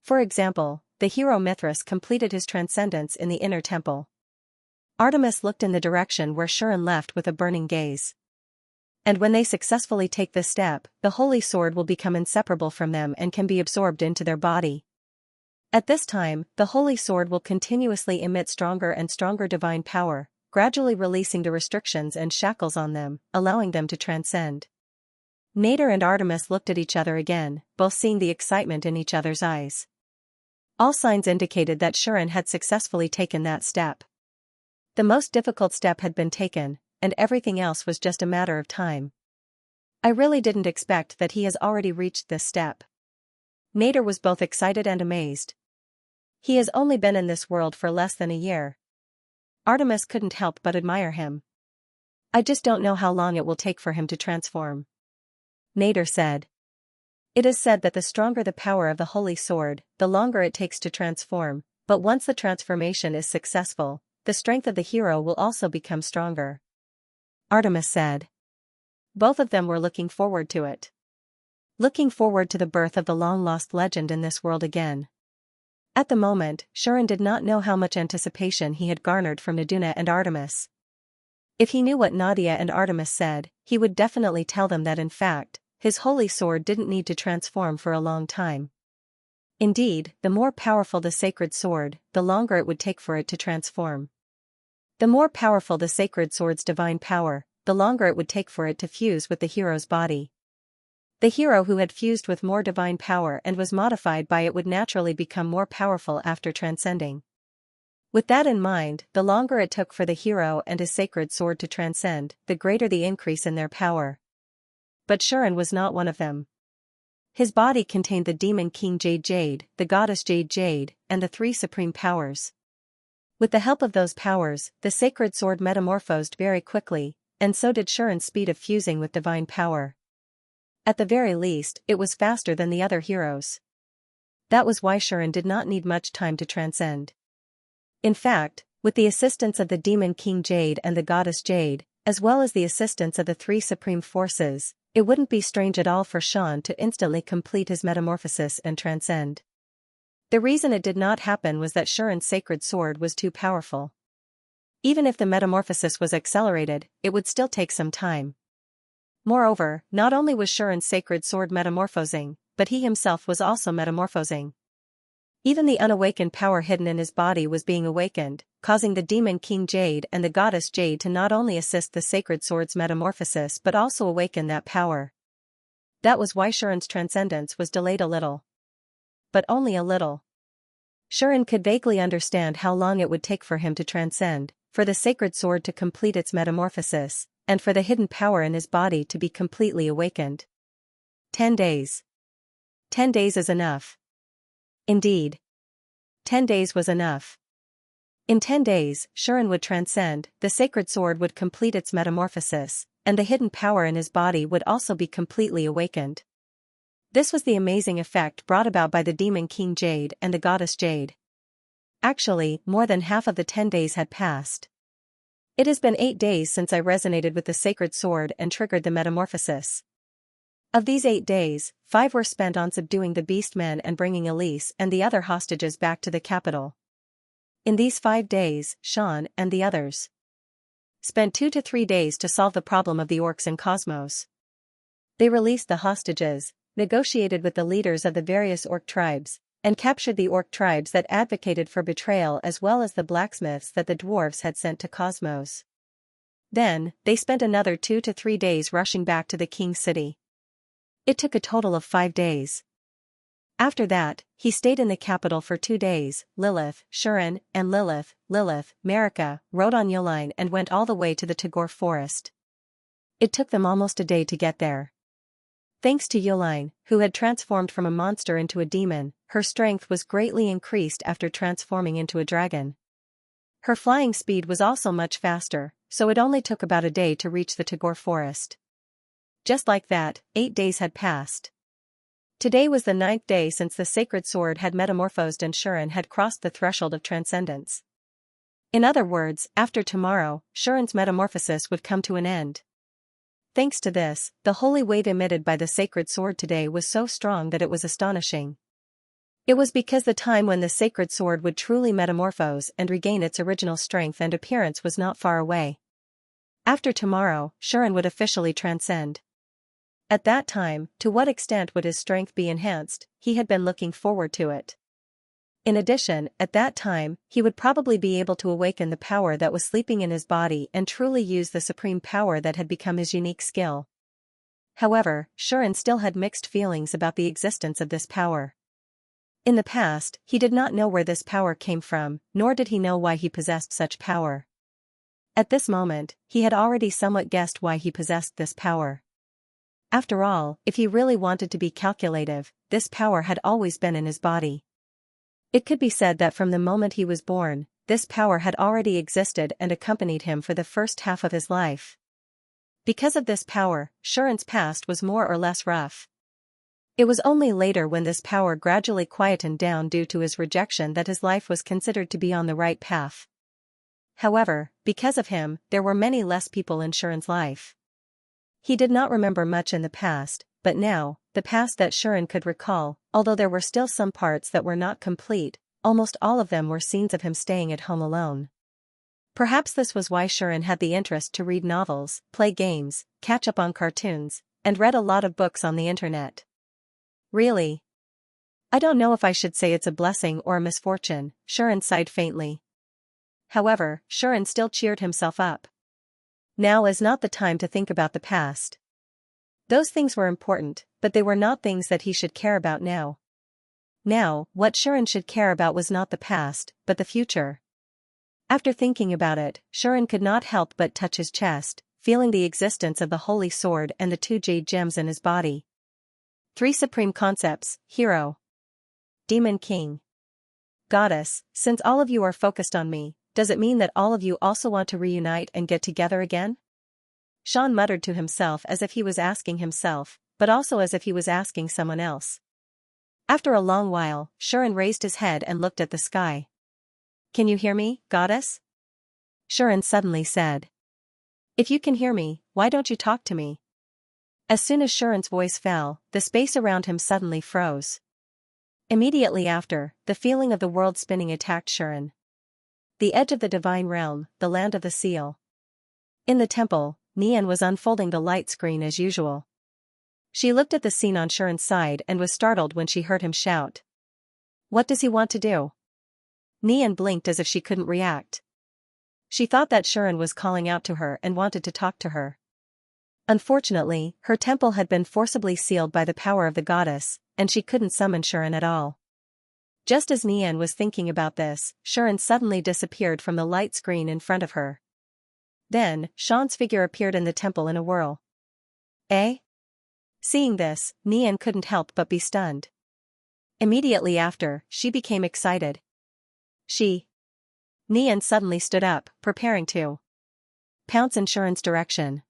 For example, the hero Mithras completed his transcendence in the inner temple. Artemis looked in the direction where Shuren left with a burning gaze. And when they successfully take this step, the holy sword will become inseparable from them and can be absorbed into their body. At this time, the holy sword will continuously emit stronger and stronger divine power, gradually releasing the restrictions and shackles on them, allowing them to transcend. Nader and Artemis looked at each other again, both seeing the excitement in each other's eyes. All signs indicated that Shuren had successfully taken that step. The most difficult step had been taken, and everything else was just a matter of time. I really didn't expect that he has already reached this step. Nader was both excited and amazed. He has only been in this world for less than a year. Artemis couldn't help but admire him. I just don't know how long it will take for him to transform. Nader said. It is said that the stronger the power of the holy sword, the longer it takes to transform, but once the transformation is successful, the strength of the hero will also become stronger. Artemis said. Both of them were looking forward to it. Looking forward to the birth of the long-lost legend in this world again. At the moment, Shuren did not know how much anticipation he had garnered from Naduna and Artemis. If he knew what Nadia and Artemis said, he would definitely tell them that in fact, his holy sword didn't need to transform for a long time. Indeed, the more powerful the sacred sword, the longer it would take for it to transform. The more powerful the sacred sword's divine power, the longer it would take for it to fuse with the hero's body. The hero who had fused with more divine power and was modified by it would naturally become more powerful after transcending. With that in mind, the longer it took for the hero and his sacred sword to transcend, the greater the increase in their power. But Shuren was not one of them. His body contained the demon king Jade, the goddess Jade, and the 3 supreme powers. With the help of those powers, the sacred sword metamorphosed very quickly, and so did Shuren's speed of fusing with divine power. At the very least, it was faster than the other heroes. That was why Shuren did not need much time to transcend. In fact, with the assistance of the Demon King Jade and the Goddess Jade, as well as the assistance of the three supreme forces, it wouldn't be strange at all for Shan to instantly complete his metamorphosis and transcend. The reason it did not happen was that Shuren's sacred sword was too powerful. Even if the metamorphosis was accelerated, it would still take some time. Moreover, not only was Shuren's sacred sword metamorphosing, but he himself was also metamorphosing. Even the unawakened power hidden in his body was being awakened, causing the Demon King Jade and the Goddess Jade to not only assist the sacred sword's metamorphosis but also awaken that power. That was why Shuren's transcendence was delayed a little. But only a little. Shuren could vaguely understand how long it would take for him to transcend, for the sacred sword to complete its metamorphosis, and for the hidden power in his body to be completely awakened. 10 days. 10 days is enough. Indeed. 10 days was enough. In 10 days, Shuren would transcend, the sacred sword would complete its metamorphosis, and the hidden power in his body would also be completely awakened. This was the amazing effect brought about by the Demon King Jade and the Goddess Jade. Actually, more than half of the 10 days had passed. It has been 8 days since I resonated with the sacred sword and triggered the metamorphosis. Of these 8 days, 5 were spent on subduing the beastmen and bringing Elise and the other hostages back to the capital. In these 5 days, Shan and the others spent 2 to 3 days to solve the problem of the orcs in Cosmos. They released the hostages, negotiated with the leaders of the various orc tribes, and captured the orc tribes that advocated for betrayal as well as the blacksmiths that the dwarves had sent to Cosmos. Then, they spent another 2 to 3 days rushing back to the king's city. It took a total of 5 days. After that, he stayed in the capital for 2 days. Lilith, Shuren, and Lilith, Marika, rode on Yoline and went all the way to the Tagore forest. It took them almost a day to get there. Thanks to Yoline, who had transformed from a monster into a demon, her strength was greatly increased after transforming into a dragon. Her flying speed was also much faster, so it only took about a day to reach the Tagore forest. Just like that, 8 days had passed. Today was the 9th day since the sacred sword had metamorphosed and Shuren had crossed the threshold of transcendence. In other words, after tomorrow, Shuren's metamorphosis would come to an end. Thanks to this, the holy wave emitted by the sacred sword today was so strong that it was astonishing. It was because the time when the sacred sword would truly metamorphose and regain its original strength and appearance was not far away. After tomorrow, Shuren would officially transcend. At that time, to what extent would his strength be enhanced? He had been looking forward to it. In addition, at that time, he would probably be able to awaken the power that was sleeping in his body and truly use the supreme power that had become his unique skill. However, Shuren still had mixed feelings about the existence of this power. In the past, he did not know where this power came from, nor did he know why he possessed such power. At this moment, he had already somewhat guessed why he possessed this power. After all, if he really wanted to be calculative, this power had always been in his body. It could be said that from the moment he was born, this power had already existed and accompanied him for the first half of his life. Because of this power, Shuren's past was more or less rough. It was only later when this power gradually quietened down due to his rejection that his life was considered to be on the right path. However, because of him, there were many less people in Shuren's life. He did not remember much in the past, but now, the past that Shuren could recall, although there were still some parts that were not complete, almost all of them were scenes of him staying at home alone. Perhaps this was why Shuren had the interest to read novels, play games, catch up on cartoons, and read a lot of books on the internet. Really? I don't know if I should say it's a blessing or a misfortune, Shuren sighed faintly. However, Shuren still cheered himself up. Now is not the time to think about the past. Those things were important, but they were not things that he should care about now. Now, what Shuren should care about was not the past, but the future. After thinking about it, Shuren could not help but touch his chest, feeling the existence of the holy sword and the 2 jade gems in his body. 3 supreme concepts: Hero, Demon King, Goddess. Since all of you are focused on me, does it mean that all of you also want to reunite and get together again? Sean muttered to himself as if he was asking himself, but also as if he was asking someone else. After a long while, Shuren raised his head and looked at the sky. Can you hear me, goddess? Shuren suddenly said. If you can hear me, why don't you talk to me? As soon as Shuren's voice fell, the space around him suddenly froze. Immediately after, the feeling of the world spinning attacked Shuren. The edge of the divine realm, the land of the seal. In the temple, Nian was unfolding the light screen as usual. She looked at the scene on Shuren's side and was startled when she heard him shout. What does he want to do? Nian blinked as if she couldn't react. She thought that Shuren was calling out to her and wanted to talk to her. Unfortunately, her temple had been forcibly sealed by the power of the goddess, and she couldn't summon Shuren at all. Just as Nian was thinking about this, Shuren suddenly disappeared from the light screen in front of her. Then, Sean's figure appeared in the temple in a whirl. Eh? Seeing this, Nian couldn't help but be stunned. Immediately after, she became excited. Nian suddenly stood up, preparing to pounce in Shuren's direction.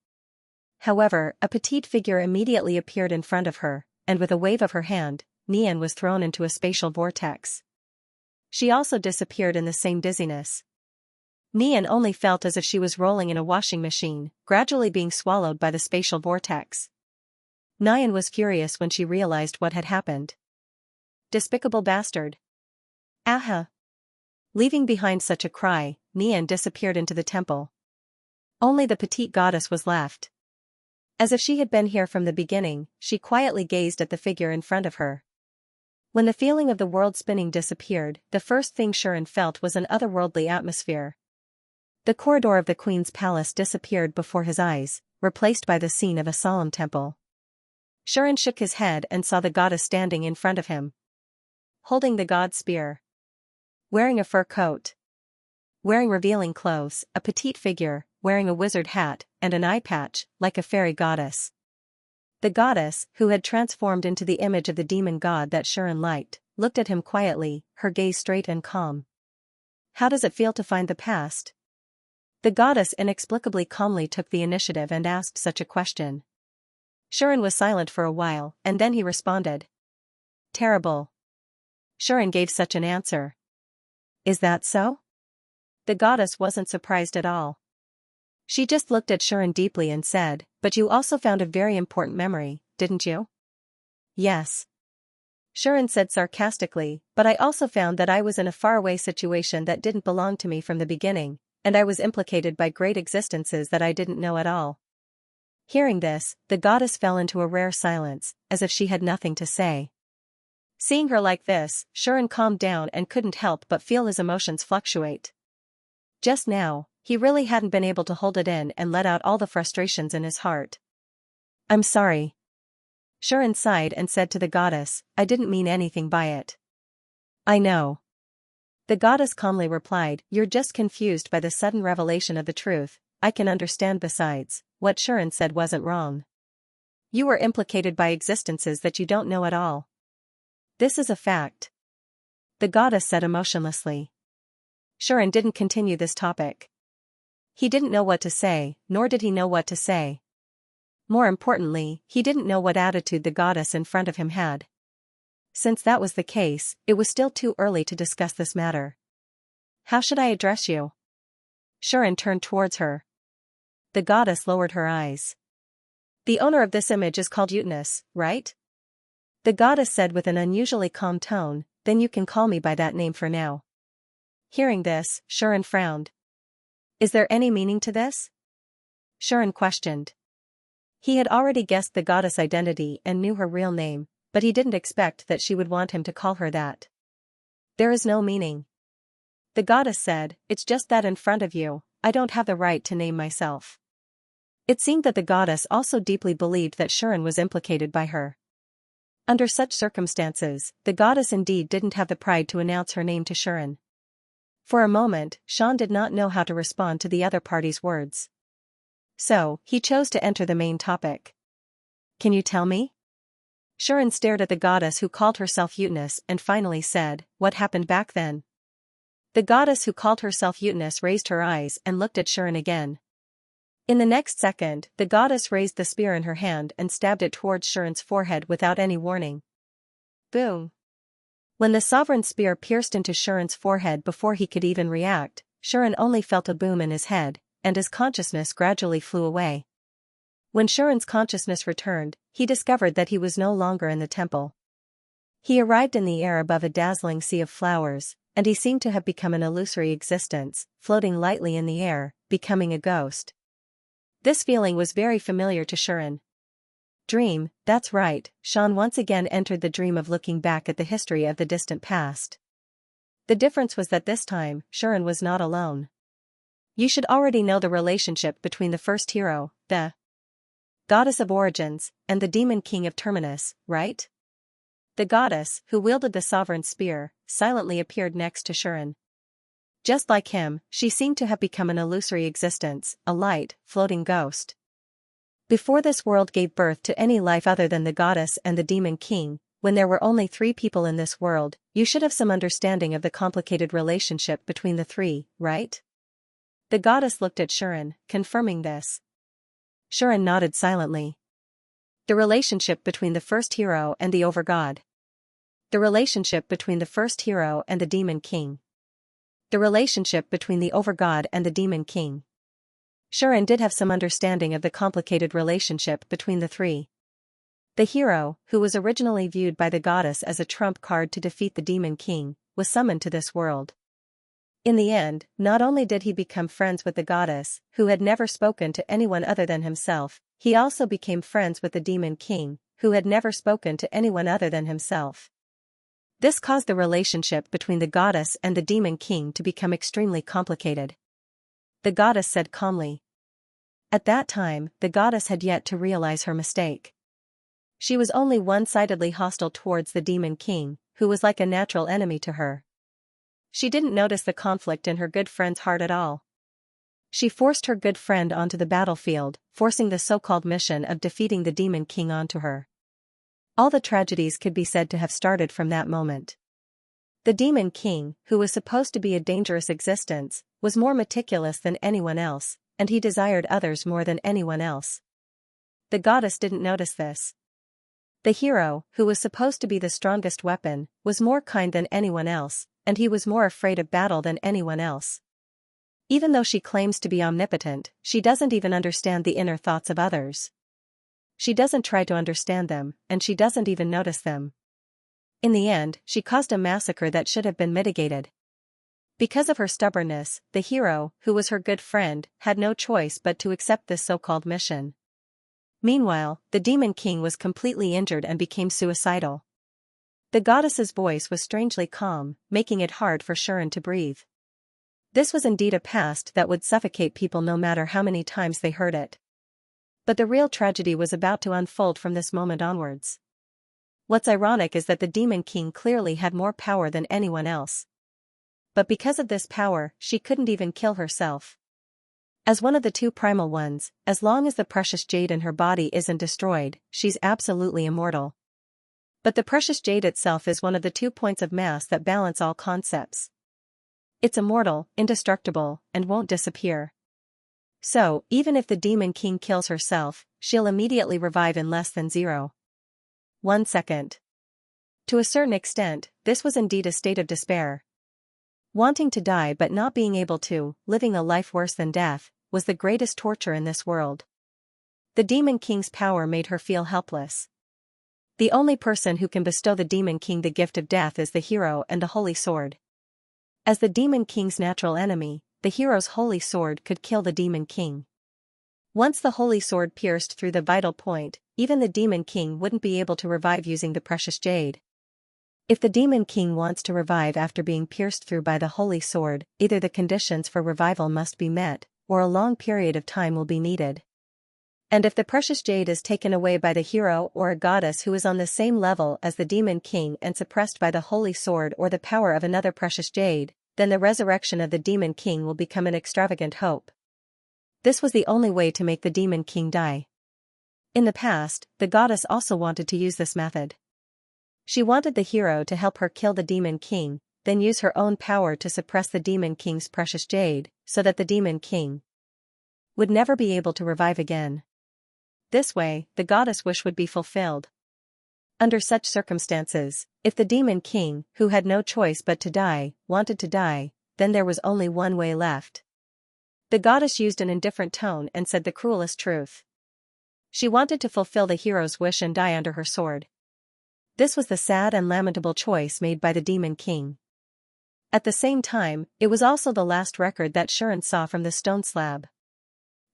However, a petite figure immediately appeared in front of her, and with a wave of her hand, Nian was thrown into a spatial vortex. She also disappeared in the same dizziness. Nian only felt as if she was rolling in a washing machine, gradually being swallowed by the spatial vortex. Nian was furious when she realized what had happened. Despicable bastard. Aha! Leaving behind such a cry, Nian disappeared into the temple. Only the petite goddess was left. As if she had been here from the beginning, she quietly gazed at the figure in front of her. When the feeling of the world spinning disappeared, the first thing Shuren felt was an otherworldly atmosphere. The corridor of the queen's palace disappeared before his eyes, replaced by the scene of a solemn temple. Shuren shook his head and saw the goddess standing in front of him, holding the god spear. Wearing a fur coat. Wearing revealing clothes, a petite figure, wearing a wizard hat, and an eye patch, like a fairy goddess. The goddess, who had transformed into the image of the demon god that Shuren liked, looked at him quietly, her gaze straight and calm. How does it feel to find the past? The goddess inexplicably calmly took the initiative and asked such a question. Shuren was silent for a while, and then he responded. Terrible. Shuren gave such an answer. Is that so? The goddess wasn't surprised at all. She just looked at Shuren deeply and said, but you also found a very important memory, didn't you? Yes. Shuren said sarcastically, but I also found that I was in a faraway situation that didn't belong to me from the beginning, and I was implicated by great existences that I didn't know at all. Hearing this, the goddess fell into a rare silence, as if she had nothing to say. Seeing her like this, Shuren calmed down and couldn't help but feel his emotions fluctuate. Just now, he really hadn't been able to hold it in and let out all the frustrations in his heart. I'm sorry. Shuren sighed and said to the goddess, I didn't mean anything by it. I know. The goddess calmly replied, you're just confused by the sudden revelation of the truth, I can understand. Besides, what Shuren said wasn't wrong. You were implicated by existences that you don't know at all. This is a fact. The goddess said emotionlessly. Shuren didn't continue this topic. He didn't know what to say, nor did he know what to say. More importantly, he didn't know what attitude the goddess in front of him had. Since that was the case, it was still too early to discuss this matter. How should I address you? Shuren turned towards her. The goddess lowered her eyes. The owner of this image is called Uranus, right? The goddess said with an unusually calm tone, then you can call me by that name for now. Hearing this, Shuren frowned. Is there any meaning to this? Shuren questioned. He had already guessed the goddess' identity and knew her real name, but he didn't expect that she would want him to call her that. There is no meaning. The goddess said, it's just that in front of you, I don't have the right to name myself. It seemed that the goddess also deeply believed that Shuren was implicated by her. Under such circumstances, the goddess indeed didn't have the pride to announce her name to Shuren. For a moment, Sean did not know how to respond to the other party's words. So, he chose to enter the main topic. Can you tell me? Shuren stared at the goddess who called herself Uranus and finally said, what happened back then? The goddess who called herself Uranus raised her eyes and looked at Shuren again. In the next second, the goddess raised the spear in her hand and stabbed it towards Shuren's forehead without any warning. Boom! When the sovereign spear pierced into Shuren's forehead before he could even react, Shuren only felt a boom in his head, and his consciousness gradually flew away. When Shuren's consciousness returned, he discovered that he was no longer in the temple. He arrived in the air above a dazzling sea of flowers, and he seemed to have become an illusory existence, floating lightly in the air, becoming a ghost. This feeling was very familiar to Shuren. Dream, that's right, Xian once again entered the dream of looking back at the history of the distant past. The difference was that this time, Shuren was not alone. You should already know the relationship between the first hero, the goddess of origins, and the demon king of Terminus, right? The goddess, who wielded the sovereign spear, silently appeared next to Shuren. Just like him, she seemed to have become an illusory existence, a light, floating ghost. Before this world gave birth to any life other than the goddess and the demon king, when there were only 3 people in this world, you should have some understanding of the complicated relationship between the 3, right? The goddess looked at Shuren, confirming this. Shuren nodded silently. The relationship between the first hero and the overgod. The relationship between the first hero and the demon king. The relationship between the overgod and the demon king. Shuren did have some understanding of the complicated relationship between the 3. The hero, who was originally viewed by the goddess as a trump card to defeat the demon king, was summoned to this world. In the end, not only did he become friends with the goddess, who had never spoken to anyone other than himself, he also became friends with the demon king, who had never spoken to anyone other than himself. This caused the relationship between the goddess and the demon king to become extremely complicated. The goddess said calmly. At that time, the goddess had yet to realize her mistake. She was only one-sidedly hostile towards the demon king, who was like a natural enemy to her. She didn't notice the conflict in her good friend's heart at all. She forced her good friend onto the battlefield, forcing the so-called mission of defeating the demon king onto her. All the tragedies could be said to have started from that moment. The demon king, who was supposed to be a dangerous existence, was more meticulous than anyone else, and he desired others more than anyone else. The goddess didn't notice this. The hero, who was supposed to be the strongest weapon, was more kind than anyone else, and he was more afraid of battle than anyone else. Even though she claims to be omnipotent, she doesn't even understand the inner thoughts of others. She doesn't try to understand them, and she doesn't even notice them. In the end, she caused a massacre that should have been mitigated. Because of her stubbornness, the hero, who was her good friend, had no choice but to accept this so-called mission. Meanwhile, the demon king was completely injured and became suicidal. The goddess's voice was strangely calm, making it hard for Shuren to breathe. This was indeed a past that would suffocate people no matter how many times they heard it. But the real tragedy was about to unfold from this moment onwards. What's ironic is that the demon king clearly had more power than anyone else. But because of this power, she couldn't even kill herself. As one of the 2 primal ones, as long as the precious jade in her body isn't destroyed, she's absolutely immortal. But the precious jade itself is one of the 2 points of mass that balance all concepts. It's immortal, indestructible, and won't disappear. So, even if the demon king kills herself, she'll immediately revive in less than 0.1 second. To a certain extent, this was indeed a state of despair. Wanting to die but not being able to, living a life worse than death, was the greatest torture in this world. The demon king's power made her feel helpless. The only person who can bestow the demon king the gift of death is the hero and the holy sword. As the demon king's natural enemy, the hero's holy sword could kill the demon king. Once the holy sword pierced through the vital point, even the demon king wouldn't be able to revive using the precious jade. If the demon king wants to revive after being pierced through by the holy sword, either the conditions for revival must be met, or a long period of time will be needed. And if the precious jade is taken away by the hero or a goddess who is on the same level as the demon king and suppressed by the holy sword or the power of another precious jade, then the resurrection of the demon king will become an extravagant hope. This was the only way to make the demon king die. In the past, the goddess also wanted to use this method. She wanted the hero to help her kill the demon king, then use her own power to suppress the Demon King's precious jade, so that the Demon King would never be able to revive again. This way, the goddess' wish would be fulfilled. Under such circumstances, if the Demon King, who had no choice but to die, wanted to die, then there was only one way left. The goddess used an indifferent tone and said the cruelest truth. She wanted to fulfill the hero's wish and die under her sword. This was the sad and lamentable choice made by the Demon King. At the same time, it was also the last record that Xianxia saw from the stone slab.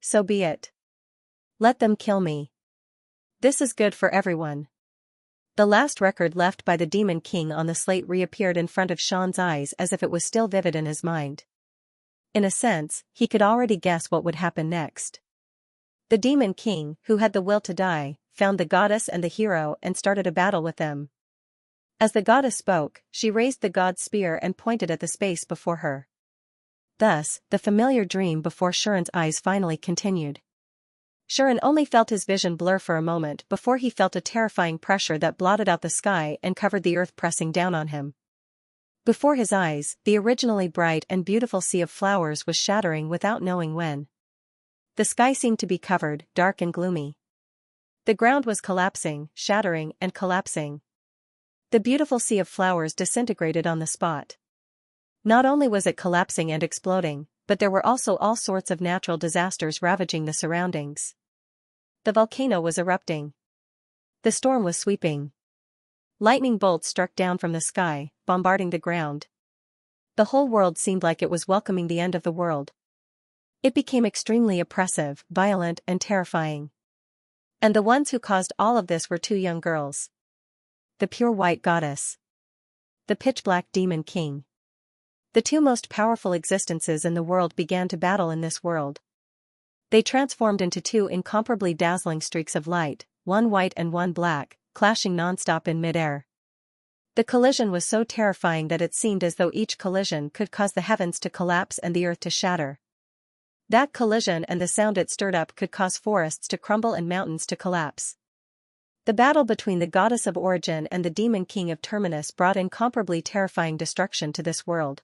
So be it. Let them kill me. This is good for everyone. The last record left by the Demon King on the slate reappeared in front of Xian's eyes as if it was still vivid in his mind. In a sense, he could already guess what would happen next. The Demon King, who had the will to die, found the goddess and the hero and started a battle with them. As the goddess spoke, she raised the god's spear and pointed at the space before her. Thus, the familiar dream before Xian's eyes finally continued. Xian only felt his vision blur for a moment before he felt a terrifying pressure that blotted out the sky and covered the earth pressing down on him. Before his eyes, the originally bright and beautiful sea of flowers was shattering without knowing when. The sky seemed to be covered, dark and gloomy. The ground was collapsing, shattering, and collapsing. The beautiful sea of flowers disintegrated on the spot. Not only was it collapsing and exploding, but there were also all sorts of natural disasters ravaging the surroundings. The volcano was erupting. The storm was sweeping. Lightning bolts struck down from the sky, bombarding the ground. The whole world seemed like it was welcoming the end of the world. It became extremely oppressive, violent, and terrifying. And the ones who caused all of this were two young girls. The pure white goddess. The pitch-black Demon King. The two most powerful existences in the world began to battle in this world. They transformed into two incomparably dazzling streaks of light, one white and one black, clashing non-stop in mid-air. The collision was so terrifying that it seemed as though each collision could cause the heavens to collapse and the earth to shatter. That collision and the sound it stirred up could cause forests to crumble and mountains to collapse. The battle between the goddess of origin and the Demon King of Terminus brought incomparably terrifying destruction to this world.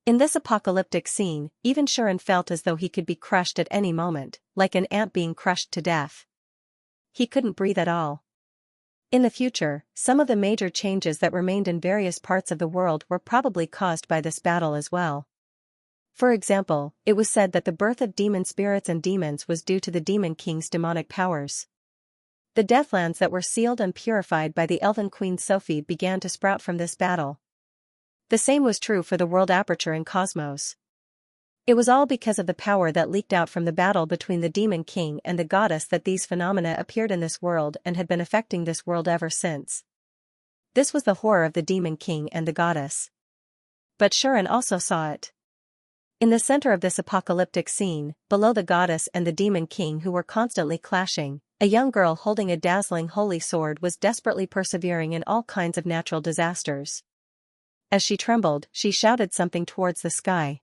In this apocalyptic scene, even Xian felt as though he could be crushed at any moment, like an ant being crushed to death. He couldn't breathe at all. In the future, some of the major changes that remained in various parts of the world were probably caused by this battle as well. For example, it was said that the birth of demon spirits and demons was due to the Demon King's demonic powers. The Deathlands that were sealed and purified by the Elven Queen Sophie began to sprout from this battle. The same was true for the world aperture in Cosmos. It was all because of the power that leaked out from the battle between the Demon King and the goddess that these phenomena appeared in this world and had been affecting this world ever since. This was the horror of the Demon King and the goddess. But Xian also saw it. In the center of this apocalyptic scene, below the goddess and the Demon King who were constantly clashing, a young girl holding a dazzling holy sword was desperately persevering in all kinds of natural disasters. As she trembled, she shouted something towards the sky.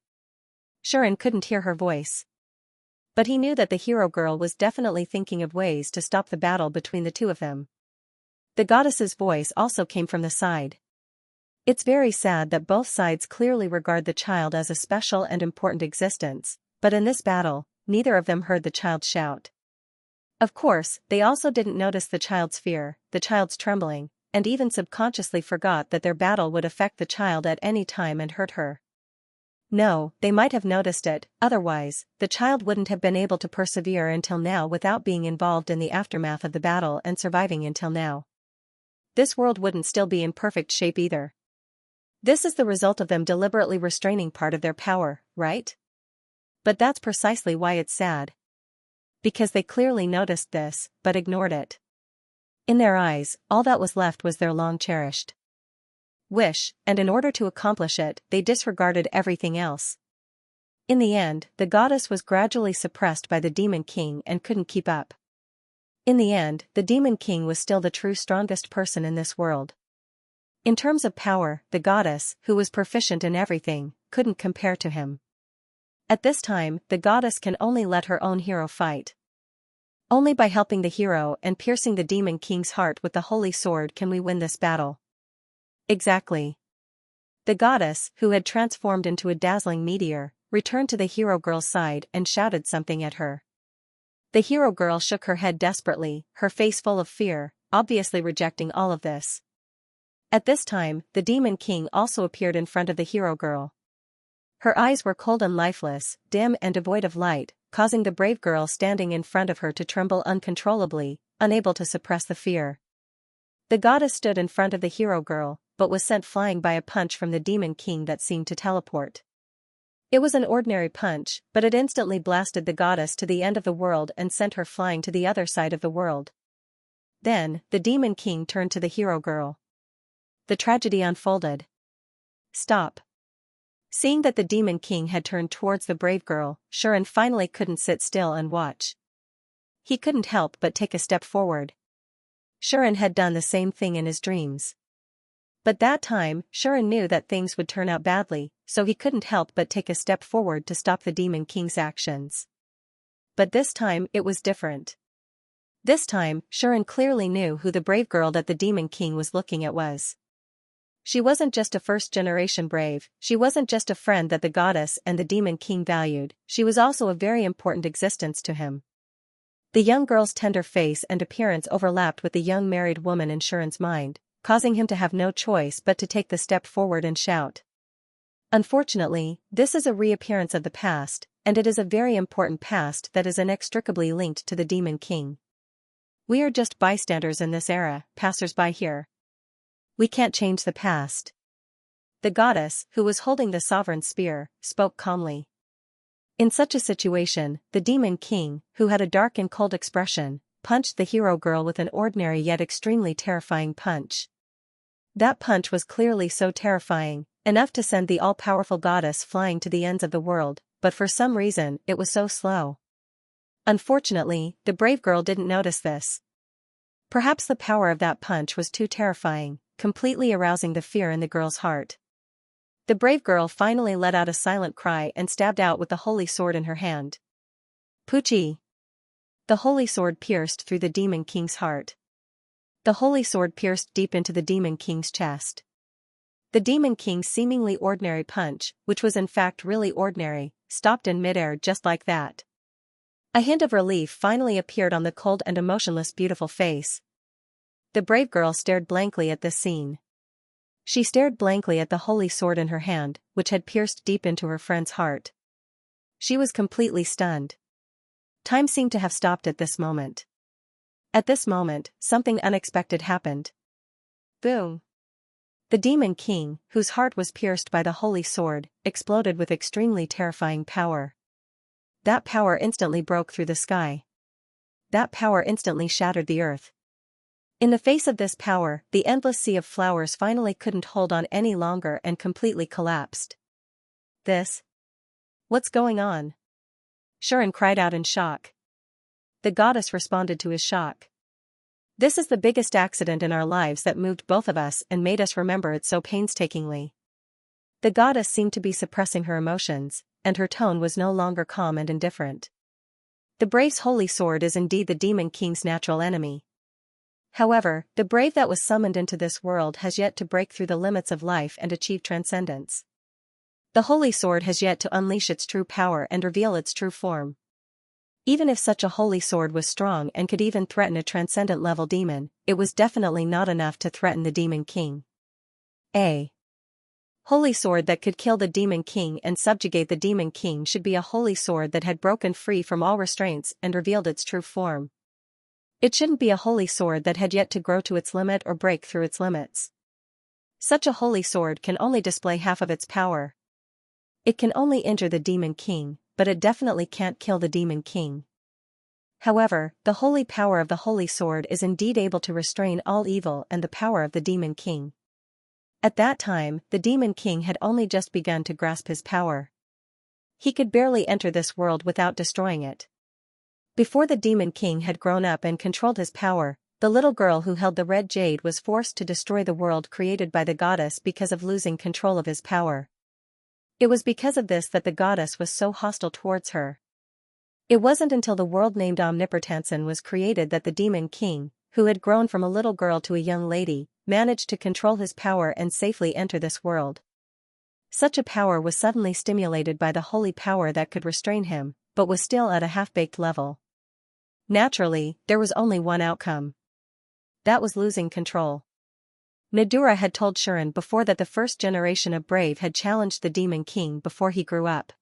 Xian couldn't hear her voice. But he knew that the hero girl was definitely thinking of ways to stop the battle between the two of them. The goddess's voice also came from the side. It's very sad that both sides clearly regard the child as a special and important existence, but in this battle, neither of them heard the child shout. Of course, they also didn't notice the child's fear, the child's trembling, and even subconsciously forgot that their battle would affect the child at any time and hurt her. No, they might have noticed it, otherwise, the child wouldn't have been able to persevere until now without being involved in the aftermath of the battle and surviving until now. This world wouldn't still be in perfect shape either. This is the result of them deliberately restraining part of their power, right? But that's precisely why it's sad. Because they clearly noticed this, but ignored it. In their eyes, all that was left was their long-cherished wish, and in order to accomplish it, they disregarded everything else. In the end, the goddess was gradually suppressed by the Demon King and couldn't keep up. In the end, the Demon King was still the true strongest person in this world. In terms of power, the goddess, who was proficient in everything, couldn't compare to him. At this time, the goddess can only let her own hero fight. Only by helping the hero and piercing the Demon King's heart with the holy sword can we win this battle. Exactly. The goddess, who had transformed into a dazzling meteor, returned to the hero girl's side and shouted something at her. The hero girl shook her head desperately, her face full of fear, obviously rejecting all of this. At this time, the Demon King also appeared in front of the hero girl. Her eyes were cold and lifeless, dim and devoid of light, causing the brave girl standing in front of her to tremble uncontrollably, unable to suppress the fear. The goddess stood in front of the hero girl, but was sent flying by a punch from the Demon King that seemed to teleport. It was an ordinary punch, but it instantly blasted the goddess to the end of the world and sent her flying to the other side of the world. Then, the Demon King turned to the hero girl. The tragedy unfolded. Stop. Seeing that the Demon King had turned towards the brave girl, Xianxia finally couldn't sit still and watch. He couldn't help but take a step forward. Xianxia had done the same thing in his dreams. But that time, Xianxia knew that things would turn out badly, so he couldn't help but take a step forward to stop the Demon King's actions. But this time it was different. This time, Xianxia clearly knew who the brave girl that the Demon King was looking at was. She wasn't just a first-generation brave, she wasn't just a friend that the goddess and the Demon King valued, she was also a very important existence to him. The young girl's tender face and appearance overlapped with the young married woman in Xianxia's mind, causing him to have no choice but to take the step forward and shout. Unfortunately, this is a reappearance of the past, and it is a very important past that is inextricably linked to the Demon King. We are just bystanders in this era, passers-by here. We can't change the past. The goddess, who was holding the sovereign spear, spoke calmly. In such a situation, the Demon King, who had a dark and cold expression, punched the hero girl with an ordinary yet extremely terrifying punch. That punch was clearly so terrifying, enough to send the all-powerful goddess flying to the ends of the world, but for some reason it was so slow. Unfortunately, the brave girl didn't notice this. Perhaps the power of that punch was too terrifying, completely arousing the fear in the girl's heart. The brave girl finally let out a silent cry and stabbed out with the holy sword in her hand. Poochie! The holy sword pierced through the Demon King's heart. The holy sword pierced deep into the Demon King's chest. The Demon King's seemingly ordinary punch, which was in fact really ordinary, stopped in midair just like that. A hint of relief finally appeared on the cold and emotionless beautiful face. The brave girl stared blankly at this scene. She stared blankly at the holy sword in her hand, which had pierced deep into her friend's heart. She was completely stunned. Time seemed to have stopped at this moment. At this moment, something unexpected happened. Boom! The Demon King, whose heart was pierced by the holy sword, exploded with extremely terrifying power. That power instantly broke through the sky. That power instantly shattered the earth. In the face of this power, the endless sea of flowers finally couldn't hold on any longer and completely collapsed. What's going on? Xianxia cried out in shock. The goddess responded to his shock. This is the biggest accident in our lives that moved both of us and made us remember it so painstakingly. The goddess seemed to be suppressing her emotions, and her tone was no longer calm and indifferent. The brave's holy sword is indeed the Demon King's natural enemy. However, the brave that was summoned into this world has yet to break through the limits of life and achieve transcendence. The holy sword has yet to unleash its true power and reveal its true form. Even if such a holy sword was strong and could even threaten a transcendent-level demon, it was definitely not enough to threaten the Demon King. A holy sword that could kill the Demon King and subjugate the Demon King should be a holy sword that had broken free from all restraints and revealed its true form. It shouldn't be a holy sword that had yet to grow to its limit or break through its limits. Such a holy sword can only display half of its power. It can only injure the Demon King, but it definitely can't kill the Demon King. However, the holy power of the holy sword is indeed able to restrain all evil and the power of the Demon King. At that time, the Demon King had only just begun to grasp his power. He could barely enter this world without destroying it. Before the Demon King had grown up and controlled his power, the little girl who held the red jade was forced to destroy the world created by the goddess because of losing control of his power. It was because of this that the goddess was so hostile towards her. It wasn't until the world named Omnipotensen was created that the Demon King, who had grown from a little girl to a young lady, managed to control his power and safely enter this world. Such a power was suddenly stimulated by the holy power that could restrain him, but was still at a half-baked level. Naturally, there was only one outcome. That was losing control. Nadura had told Shuren before that the first generation of Brave had challenged the Demon King before he grew up.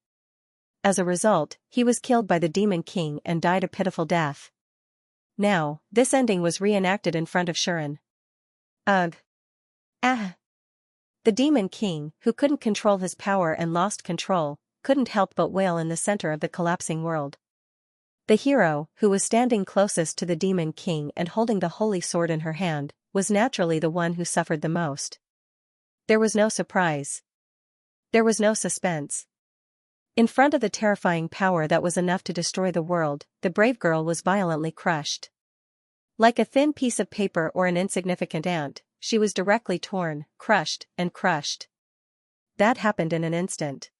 As a result, he was killed by the Demon King and died a pitiful death. Now, this ending was reenacted in front of Shuren. Ugh. Ah. The Demon King, who couldn't control his power and lost control, couldn't help but wail in the center of the collapsing world. The hero, who was standing closest to the Demon King and holding the holy sword in her hand, was naturally the one who suffered the most. There was no surprise. There was no suspense. In front of the terrifying power that was enough to destroy the world, the brave girl was violently crushed. Like a thin piece of paper or an insignificant ant, she was directly torn, crushed, and crushed. That happened in an instant.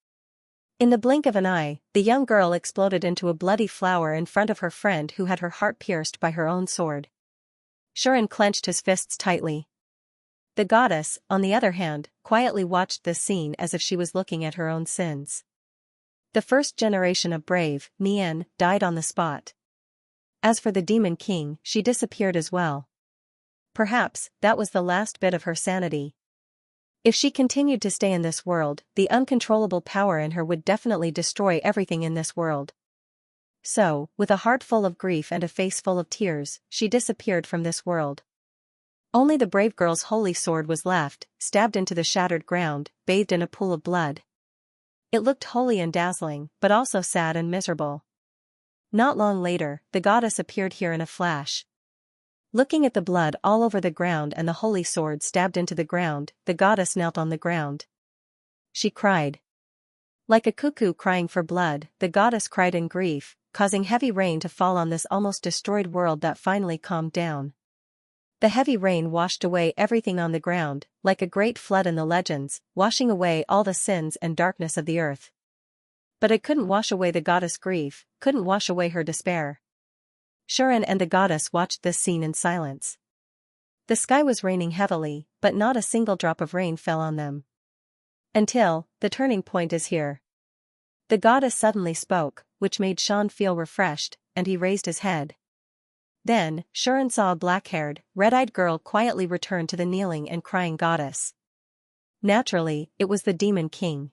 In the blink of an eye, the young girl exploded into a bloody flower in front of her friend who had her heart pierced by her own sword. Shuren clenched his fists tightly. The goddess, on the other hand, quietly watched this scene as if she was looking at her own sins. The first generation of Brave, Nian, died on the spot. As for the Demon King, she disappeared as well. Perhaps, that was the last bit of her sanity. If she continued to stay in this world, the uncontrollable power in her would definitely destroy everything in this world. So, with a heart full of grief and a face full of tears, she disappeared from this world. Only the brave girl's holy sword was left, stabbed into the shattered ground, bathed in a pool of blood. It looked holy and dazzling, but also sad and miserable. Not long later, the goddess appeared here in a flash. Looking at the blood all over the ground and the holy sword stabbed into the ground, the goddess knelt on the ground. She cried. Like a cuckoo crying for blood, the goddess cried in grief, causing heavy rain to fall on this almost destroyed world that finally calmed down. The heavy rain washed away everything on the ground, like a great flood in the legends, washing away all the sins and darkness of the earth. But it couldn't wash away the goddess' grief, couldn't wash away her despair. Shuren and the goddess watched this scene in silence. The sky was raining heavily, but not a single drop of rain fell on them. Until, the turning point is here. The goddess suddenly spoke, which made Shan feel refreshed, and he raised his head. Then, Shuren saw a black-haired, red-eyed girl quietly return to the kneeling and crying goddess. Naturally, it was the Demon King.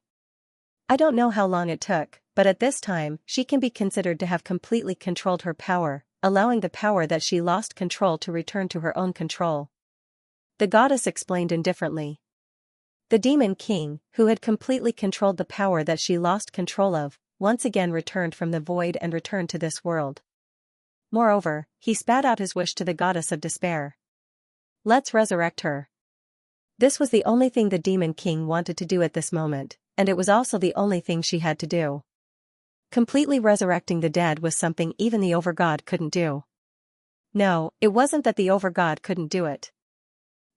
I don't know how long it took, but at this time, she can be considered to have completely controlled her power, allowing the power that she lost control to return to her own control. The goddess explained indifferently. The Demon King, who had completely controlled the power that she lost control of, once again returned from the void and returned to this world. Moreover, he spat out his wish to the goddess of despair. Let's resurrect her. This was the only thing the Demon King wanted to do at this moment, and it was also the only thing she had to do. Completely resurrecting the dead was something even the Overgod couldn't do. No, it wasn't that the Overgod couldn't do it.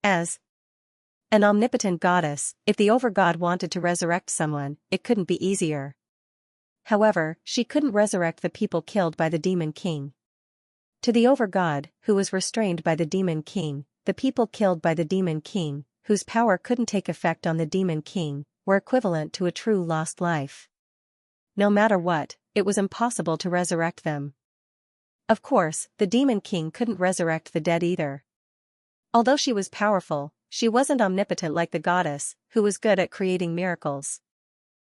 As an omnipotent goddess, if the Overgod wanted to resurrect someone, it couldn't be easier. However, she couldn't resurrect the people killed by the Demon King. To the Overgod, who was restrained by the Demon King, the people killed by the Demon King, whose power couldn't take effect on the Demon King, were equivalent to a true lost life. No matter what, it was impossible to resurrect them. Of course, the Demon King couldn't resurrect the dead either. Although she was powerful, she wasn't omnipotent like the goddess, who was good at creating miracles.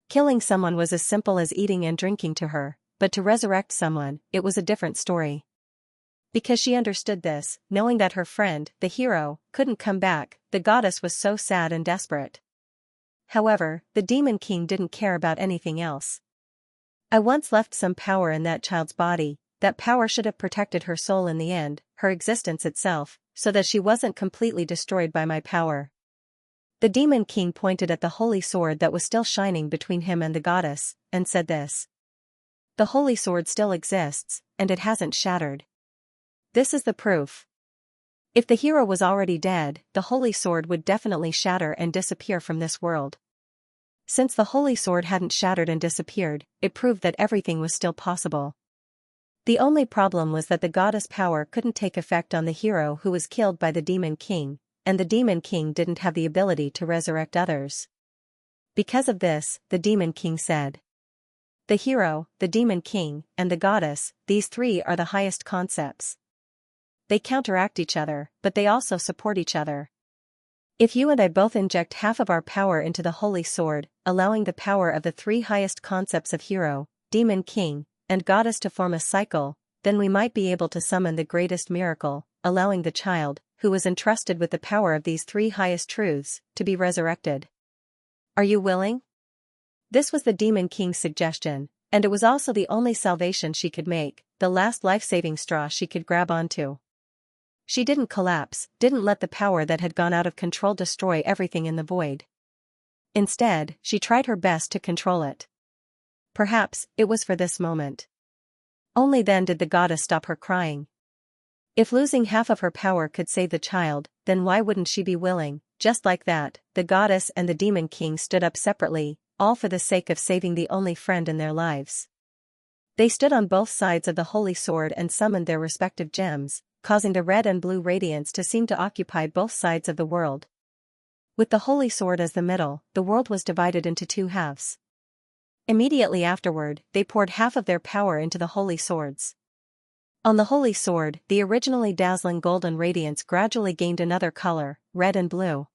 Killing someone was as simple as eating and drinking to her, but to resurrect someone, it was a different story. Because she understood this, knowing that her friend, the hero, couldn't come back, the goddess was so sad and desperate. However, the Demon King didn't care about anything else. I once left some power in that child's body, that power should have protected her soul in the end, her existence itself, so that she wasn't completely destroyed by my power. The Demon King pointed at the holy sword that was still shining between him and the goddess, and said this. The holy sword still exists, and it hasn't shattered. This is the proof. If the hero was already dead, the holy sword would definitely shatter and disappear from this world. Since the holy sword hadn't shattered and disappeared, it proved that everything was still possible. The only problem was that the goddess' power couldn't take effect on the hero who was killed by the Demon King, and the Demon King didn't have the ability to resurrect others. Because of this, the Demon King said. The hero, the Demon King, and the goddess, these three are the highest concepts. They counteract each other, but they also support each other. If you and I both inject half of our power into the holy sword, allowing the power of the three highest concepts of hero, Demon King, and goddess to form a cycle, then we might be able to summon the greatest miracle, allowing the child, who was entrusted with the power of these three highest truths, to be resurrected. Are you willing? This was the Demon King's suggestion, and it was also the only salvation she could make, the last life-saving straw she could grab onto. She didn't collapse, didn't let the power that had gone out of control destroy everything in the void. Instead, she tried her best to control it. Perhaps, it was for this moment. Only then did the goddess stop her crying. If losing half of her power could save the child, then why wouldn't she be willing? Just like that, the goddess and the Demon King stood up separately, all for the sake of saving the only friend in their lives. They stood on both sides of the holy sword and summoned their respective gems, causing the red and blue radiance to seem to occupy both sides of the world. With the holy sword as the middle, the world was divided into two halves. Immediately afterward, they poured half of their power into the holy swords. On the holy sword, the originally dazzling golden radiance gradually gained another color, red and blue.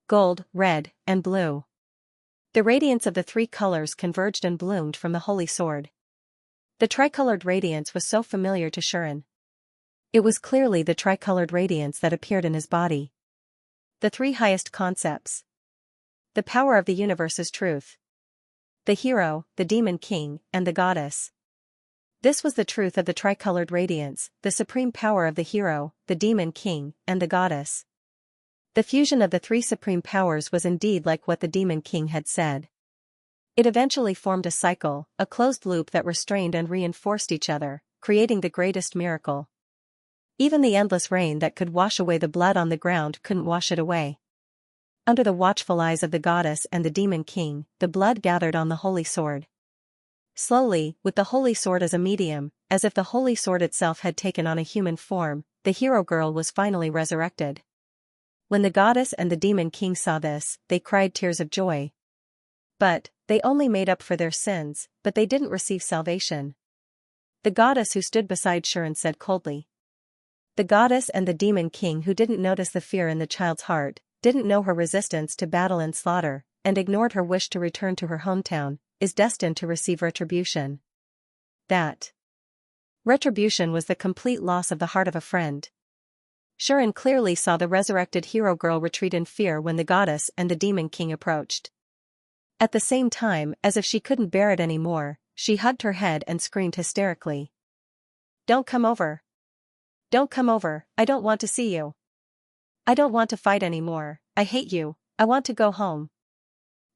Gold, red, and blue. The radiance of the three colors converged and bloomed from the holy sword. The tricolored radiance was so familiar to Shuren. It was clearly the tricolored radiance that appeared in his body. The three highest concepts. The power of the universe's truth. The hero, the Demon King, and the goddess. This was the truth of the tricolored radiance, the supreme power of the hero, the Demon King, and the goddess. The fusion of the three supreme powers was indeed like what the Demon King had said. It eventually formed a cycle, a closed loop that restrained and reinforced each other, creating the greatest miracle. Even the endless rain that could wash away the blood on the ground couldn't wash it away. Under the watchful eyes of the goddess and the Demon King, the blood gathered on the holy sword. Slowly, with the holy sword as a medium, as if the holy sword itself had taken on a human form, the hero girl was finally resurrected. When the goddess and the Demon King saw this, they cried tears of joy. But, they only made up for their sins, but they didn't receive salvation. The goddess who stood beside Shuren said coldly. The goddess and the Demon King who didn't notice the fear in the child's heart, didn't know her resistance to battle and slaughter, and ignored her wish to return to her hometown, is destined to receive retribution. That retribution was the complete loss of the heart of a friend. Shuren clearly saw the resurrected hero girl retreat in fear when the goddess and the Demon King approached. At the same time, as if she couldn't bear it anymore, she hugged her head and screamed hysterically. "Don't come over! Don't come over, I don't want to see you. I don't want to fight anymore, I hate you, I want to go home.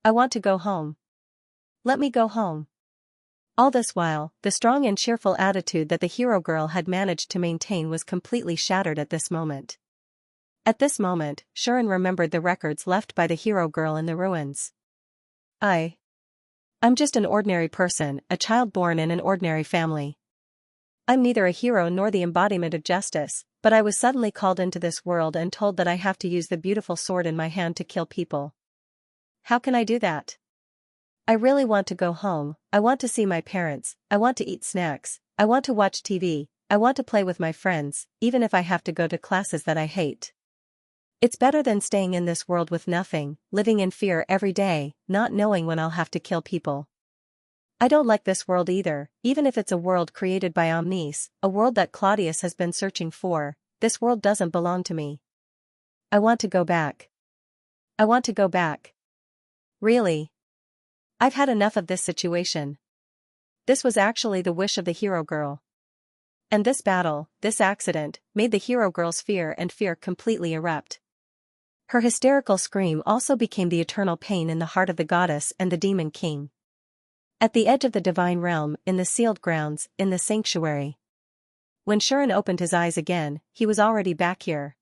I want to go home. Let me go home." All this while, the strong and cheerful attitude that the hero girl had managed to maintain was completely shattered at this moment. At this moment, Shuren remembered the records left by the hero girl in the ruins. I'm just an ordinary person, a child born in an ordinary family. I'm neither a hero nor the embodiment of justice, but I was suddenly called into this world and told that I have to use the beautiful sword in my hand to kill people. How can I do that? I really want to go home, I want to see my parents, I want to eat snacks, I want to watch TV, I want to play with my friends, even if I have to go to classes that I hate. It's better than staying in this world with nothing, living in fear every day, not knowing when I'll have to kill people. I don't like this world either, even if it's a world created by Omnis, a world that Claudius has been searching for. This world doesn't belong to me. I want to go back. I want to go back. Really? I've had enough of this situation. This was actually the wish of the hero girl. And this battle, this accident, made the hero girl's fear completely erupt. Her hysterical scream also became the eternal pain in the heart of the goddess and the Demon King. At the edge of the divine realm, in the sealed grounds, in the sanctuary. When Shuren opened his eyes again, he was already back here.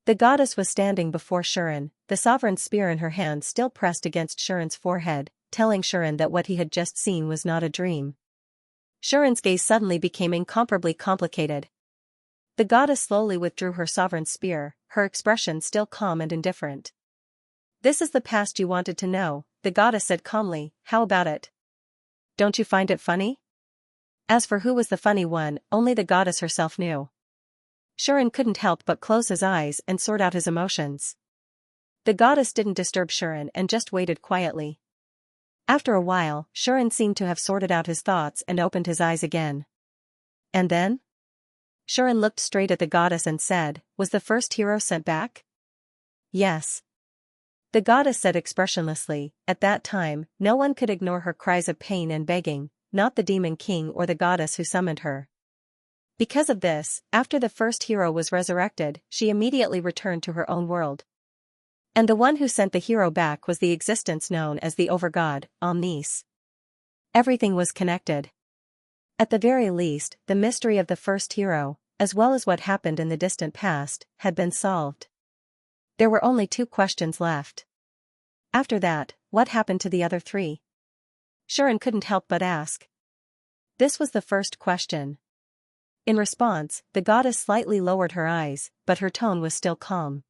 The goddess was standing before Shuren, the sovereign spear in her hand still pressed against Shuren's forehead, telling Shuren that what he had just seen was not a dream. Shuren's gaze suddenly became incomparably complicated. The goddess slowly withdrew her sovereign spear, her expression still calm and indifferent. This is the past you wanted to know, the goddess said calmly, "How about it? Don't you find it funny?" As for who was the funny one, only the goddess herself knew. Shuren couldn't help but close his eyes and sort out his emotions. The goddess didn't disturb Shuren and just waited quietly. After a while, Shuren seemed to have sorted out his thoughts and opened his eyes again. And then? Shuren looked straight at the goddess and said, "Was the first hero sent back?" "Yes." The goddess said expressionlessly. At that time, no one could ignore her cries of pain and begging, not the demon king or the goddess who summoned her. Because of this, after the first hero was resurrected, she immediately returned to her own world. And the one who sent the hero back was the existence known as the Overgod, Omnis. Everything was connected. At the very least, the mystery of the first hero, as well as what happened in the distant past, had been solved. There were only 2 questions left. After that, what happened to the other 3? Shuren couldn't help but ask. This was the first question. In response, the goddess slightly lowered her eyes, but her tone was still calm.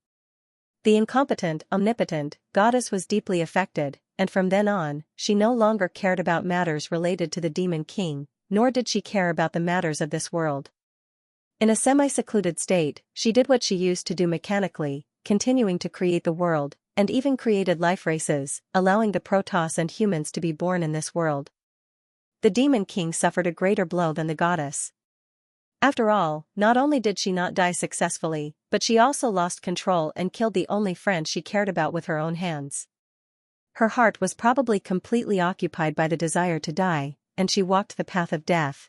The incompetent, omnipotent goddess was deeply affected, and from then on, she no longer cared about matters related to the demon king, nor did she care about the matters of this world. In a semi-secluded state, she did what she used to do mechanically, continuing to create the world, and even created life races, allowing the Protoss and humans to be born in this world. The demon king suffered a greater blow than the goddess. After all, not only did she not die successfully, but she also lost control and killed the only friend she cared about with her own hands. Her heart was probably completely occupied by the desire to die, and she walked the path of death.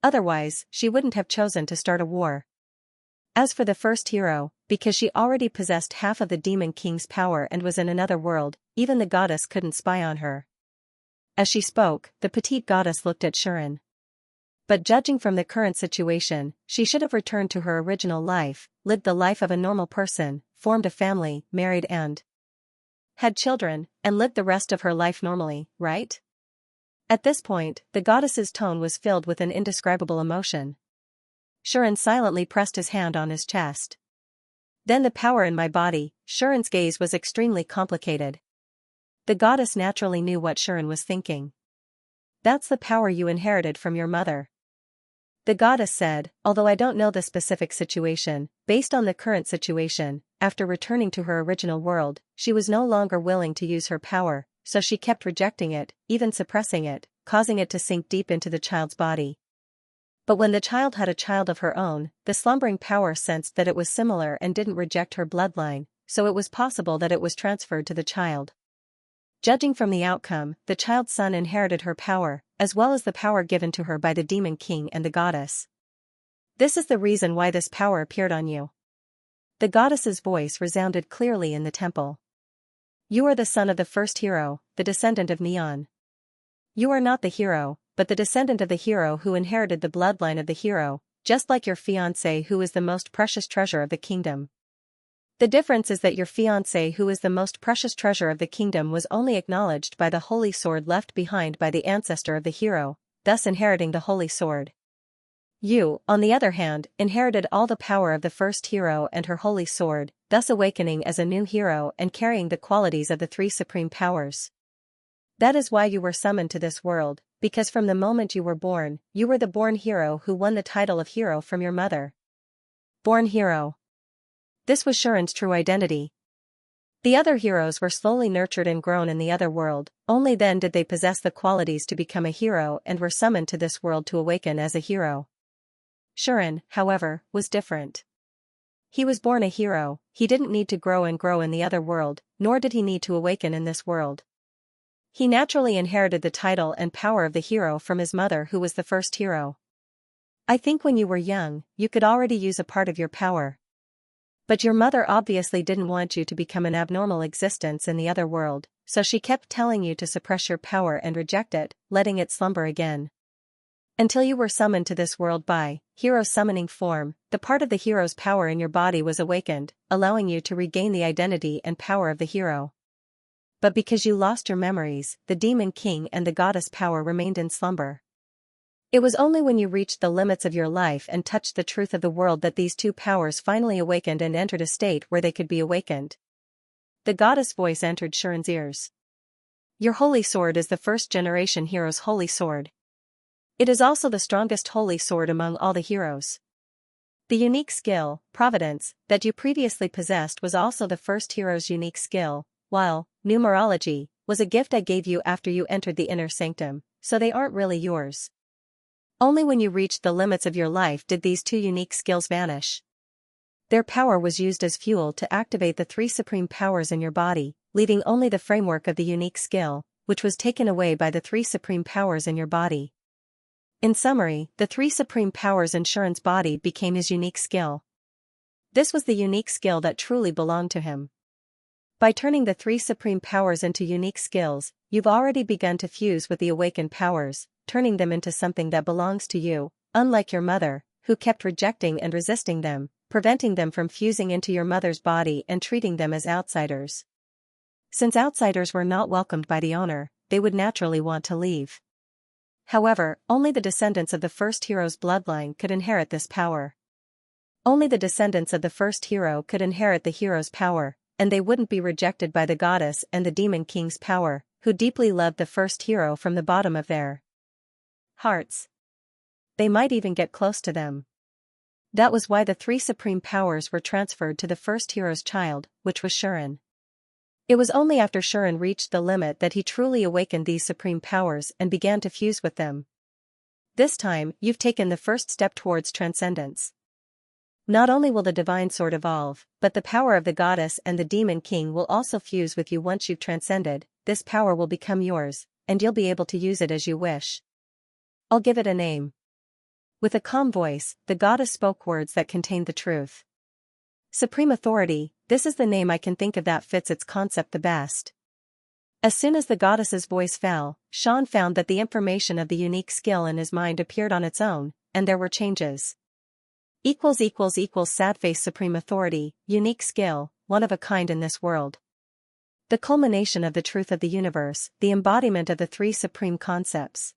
Otherwise, she wouldn't have chosen to start a war. As for the first hero, because she already possessed half of the demon king's power and was in another world, even the goddess couldn't spy on her. As she spoke, the petite goddess looked at Shuren. But judging from the current situation, she should have returned to her original life, lived the life of a normal person, formed a family, married and had children, and lived the rest of her life normally, right? At this point, the goddess's tone was filled with an indescribable emotion. Shuren silently pressed his hand on his chest. Then the power in my body. Shuren's gaze was extremely complicated. The goddess naturally knew what Shuren was thinking. That's the power you inherited from your mother. The goddess said, although I don't know the specific situation, based on the current situation, after returning to her original world, she was no longer willing to use her power, so she kept rejecting it, even suppressing it, causing it to sink deep into the child's body. But when the child had a child of her own, the slumbering power sensed that it was similar and didn't reject her bloodline, so it was possible that it was transferred to the child. Judging from the outcome, the child's son inherited her power, as well as the power given to her by the demon king and the goddess. This is the reason why this power appeared on you. The goddess's voice resounded clearly in the temple. You are the son of the first hero, the descendant of Neon. You are not the hero, but the descendant of the hero who inherited the bloodline of the hero, just like your fiancé who is the most precious treasure of the kingdom. The difference is that your fiancé who is the most precious treasure of the kingdom was only acknowledged by the holy sword left behind by the ancestor of the hero, thus inheriting the holy sword. You, on the other hand, inherited all the power of the first hero and her holy sword, thus awakening as a new hero and carrying the qualities of the 3 supreme powers. That is why you were summoned to this world, because from the moment you were born, you were the born hero who won the title of hero from your mother. Born hero. This was Shuren's true identity. The other heroes were slowly nurtured and grown in the other world, only then did they possess the qualities to become a hero and were summoned to this world to awaken as a hero. Shuren, however, was different. He was born a hero, he didn't need to grow in the other world, nor did he need to awaken in this world. He naturally inherited the title and power of the hero from his mother who was the first hero. I think when you were young, you could already use a part of your power. But your mother obviously didn't want you to become an abnormal existence in the other world, so she kept telling you to suppress your power and reject it, letting it slumber again. Until you were summoned to this world by hero summoning form, the part of the hero's power in your body was awakened, allowing you to regain the identity and power of the hero. But because you lost your memories, the demon king and the goddess power remained in slumber. It was only when you reached the limits of your life and touched the truth of the world that these 2 powers finally awakened and entered a state where they could be awakened. The goddess voice entered Shuren's ears. Your holy sword is the first-generation hero's holy sword. It is also the strongest holy sword among all the heroes. The unique skill, Providence, that you previously possessed was also the first hero's unique skill, while numerology was a gift I gave you after you entered the inner sanctum, so they aren't really yours. Only when you reached the limits of your life did these two unique skills vanish. Their power was used as fuel to activate the three supreme powers in your body, leaving only the framework of the unique skill, which was taken away by the three supreme powers in your body. In summary, the three supreme powers in Shuren's body became his unique skill. This was the unique skill that truly belonged to him. By turning the three supreme powers into unique skills, you've already begun to fuse with the awakened powers, turning them into something that belongs to you, unlike your mother, who kept rejecting and resisting them, preventing them from fusing into your mother's body and treating them as outsiders. Since outsiders were not welcomed by the owner, they would naturally want to leave. However, only the descendants of the first hero's bloodline could inherit this power. Only the descendants of the first hero could inherit the hero's power, and they wouldn't be rejected by the goddess and the demon king's power, who deeply loved the first hero from the bottom of their hearts. They might even get close to them. That was why the three supreme powers were transferred to the first hero's child, which was Shuren. It was only after Shuren reached the limit that he truly awakened these supreme powers and began to fuse with them. This time, you've taken the first step towards transcendence. Not only will the divine sword evolve, but the power of the goddess and the demon king will also fuse with you once you've transcended. This power will become yours, and you'll be able to use it as you wish. I'll give it a name. With a calm voice, the goddess spoke words that contained the truth. Supreme Authority, this is the name I can think of that fits its concept the best. As soon as the goddess's voice fell, Sean found that the information of the unique skill in his mind appeared on its own, and there were changes. Sadface Supreme Authority, unique skill, one of a kind in this world. The culmination of the truth of the universe, the embodiment of the three supreme concepts.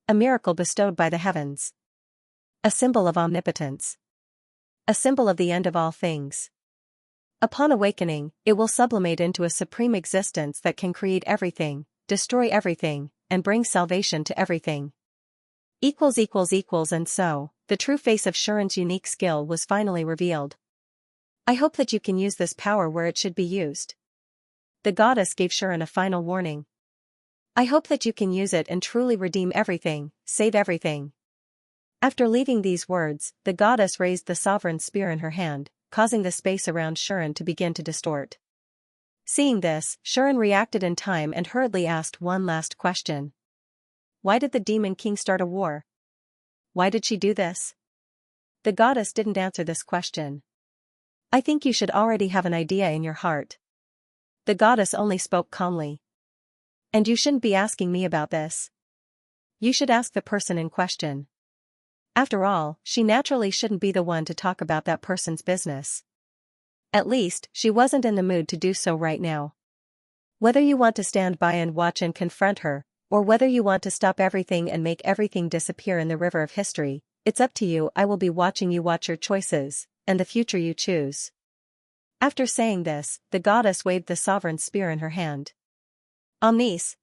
A miracle bestowed by the heavens. A symbol of omnipotence. A symbol of the end of all things. Upon awakening, it will sublimate into a supreme existence that can create everything, destroy everything, and bring salvation to everything. And so, the true face of Shuren's unique skill was finally revealed. I hope that you can use this power where it should be used. The goddess gave Shuren a final warning. I hope that you can use it and truly redeem everything, save everything. After leaving these words, the goddess raised the sovereign spear in her hand, causing the space around Shuren to begin to distort. Seeing this, Shuren reacted in time and hurriedly asked one last question. Why did the demon king start a war? Why did she do this? The goddess didn't answer this question. I think you should already have an idea in your heart. The goddess only spoke calmly. And you shouldn't be asking me about this. You should ask the person in question. After all, she naturally shouldn't be the one to talk about that person's business. At least, she wasn't in the mood to do so right now. Whether you want to stand by and watch and confront her, or whether you want to stop everything and make everything disappear in the river of history, it's up to you. I will be watching you watch your choices, and the future you choose. After saying this, the goddess waved the sovereign spear in her hand. Omnis.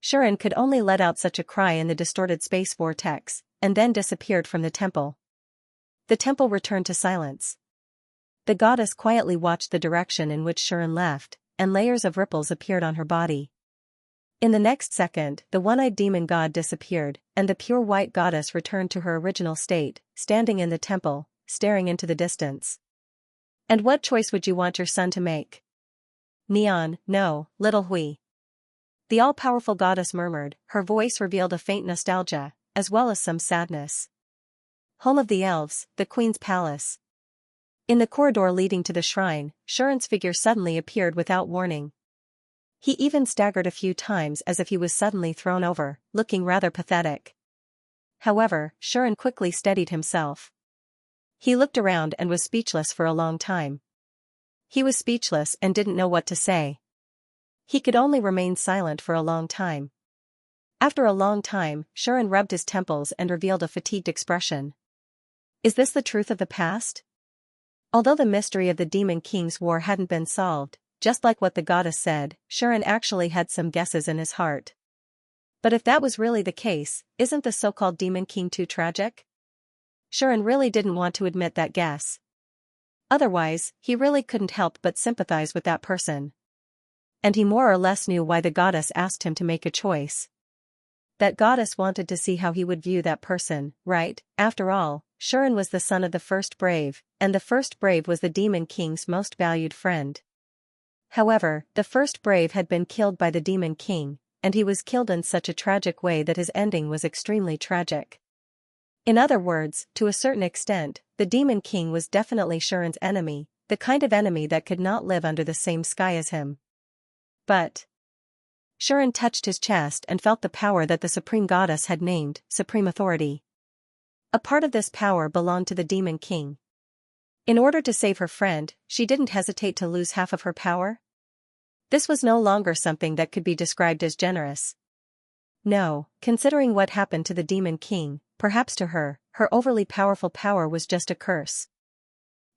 Shuren could only let out such a cry in the distorted space vortex, and then disappeared from the temple. The temple returned to silence. The goddess quietly watched the direction in which Shuren left, and layers of ripples appeared on her body. In the next second, the one-eyed demon god disappeared, and the pure white goddess returned to her original state, standing in the temple, staring into the distance. And what choice would you want your son to make? Neon, no, little Hui. The all-powerful goddess murmured, her voice revealed a faint nostalgia, as well as some sadness. Home of the elves, the queen's palace. In the corridor leading to the shrine, Shuren's figure suddenly appeared without warning. He even staggered a few times as if he was suddenly thrown over, looking rather pathetic. However, Shuren quickly steadied himself. He looked around and was speechless for a long time. He was speechless and didn't know what to say. He could only remain silent for a long time. After a long time, Shuren rubbed his temples and revealed a fatigued expression. Is this the truth of the past? Although the mystery of the Demon King's war hadn't been solved, just like what the goddess said, Shuren actually had some guesses in his heart. But if that was really the case, isn't the so-called Demon King too tragic? Shuren really didn't want to admit that guess. Otherwise, he really couldn't help but sympathize with that person. And he more or less knew why the goddess asked him to make a choice. That goddess wanted to see how he would view that person, right? After all, Shuren was the son of the first brave, and the first brave was the Demon King's most valued friend. However, the first brave had been killed by the Demon King, and he was killed in such a tragic way that his ending was extremely tragic. In other words, to a certain extent, the Demon King was definitely Shuren's enemy, the kind of enemy that could not live under the same sky as him. But Shuren touched his chest and felt the power that the Supreme Goddess had named, Supreme Authority. A part of this power belonged to the Demon King. In order to save her friend, she didn't hesitate to lose half of her power. This was no longer something that could be described as generous. No, considering what happened to the Demon King, perhaps to her, her overly powerful power was just a curse.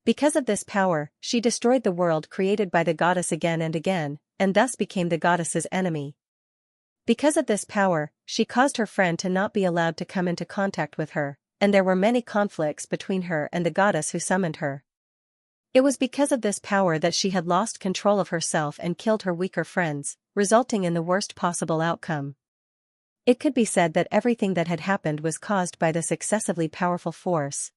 Because of this power, she destroyed the world created by the goddess again and again, and thus became the goddess's enemy. Because of this power, she caused her friend to not be allowed to come into contact with her, and there were many conflicts between her and the goddess who summoned her. It was because of this power that she had lost control of herself and killed her weaker friends, resulting in the worst possible outcome. It could be said that everything that had happened was caused by this excessively powerful force.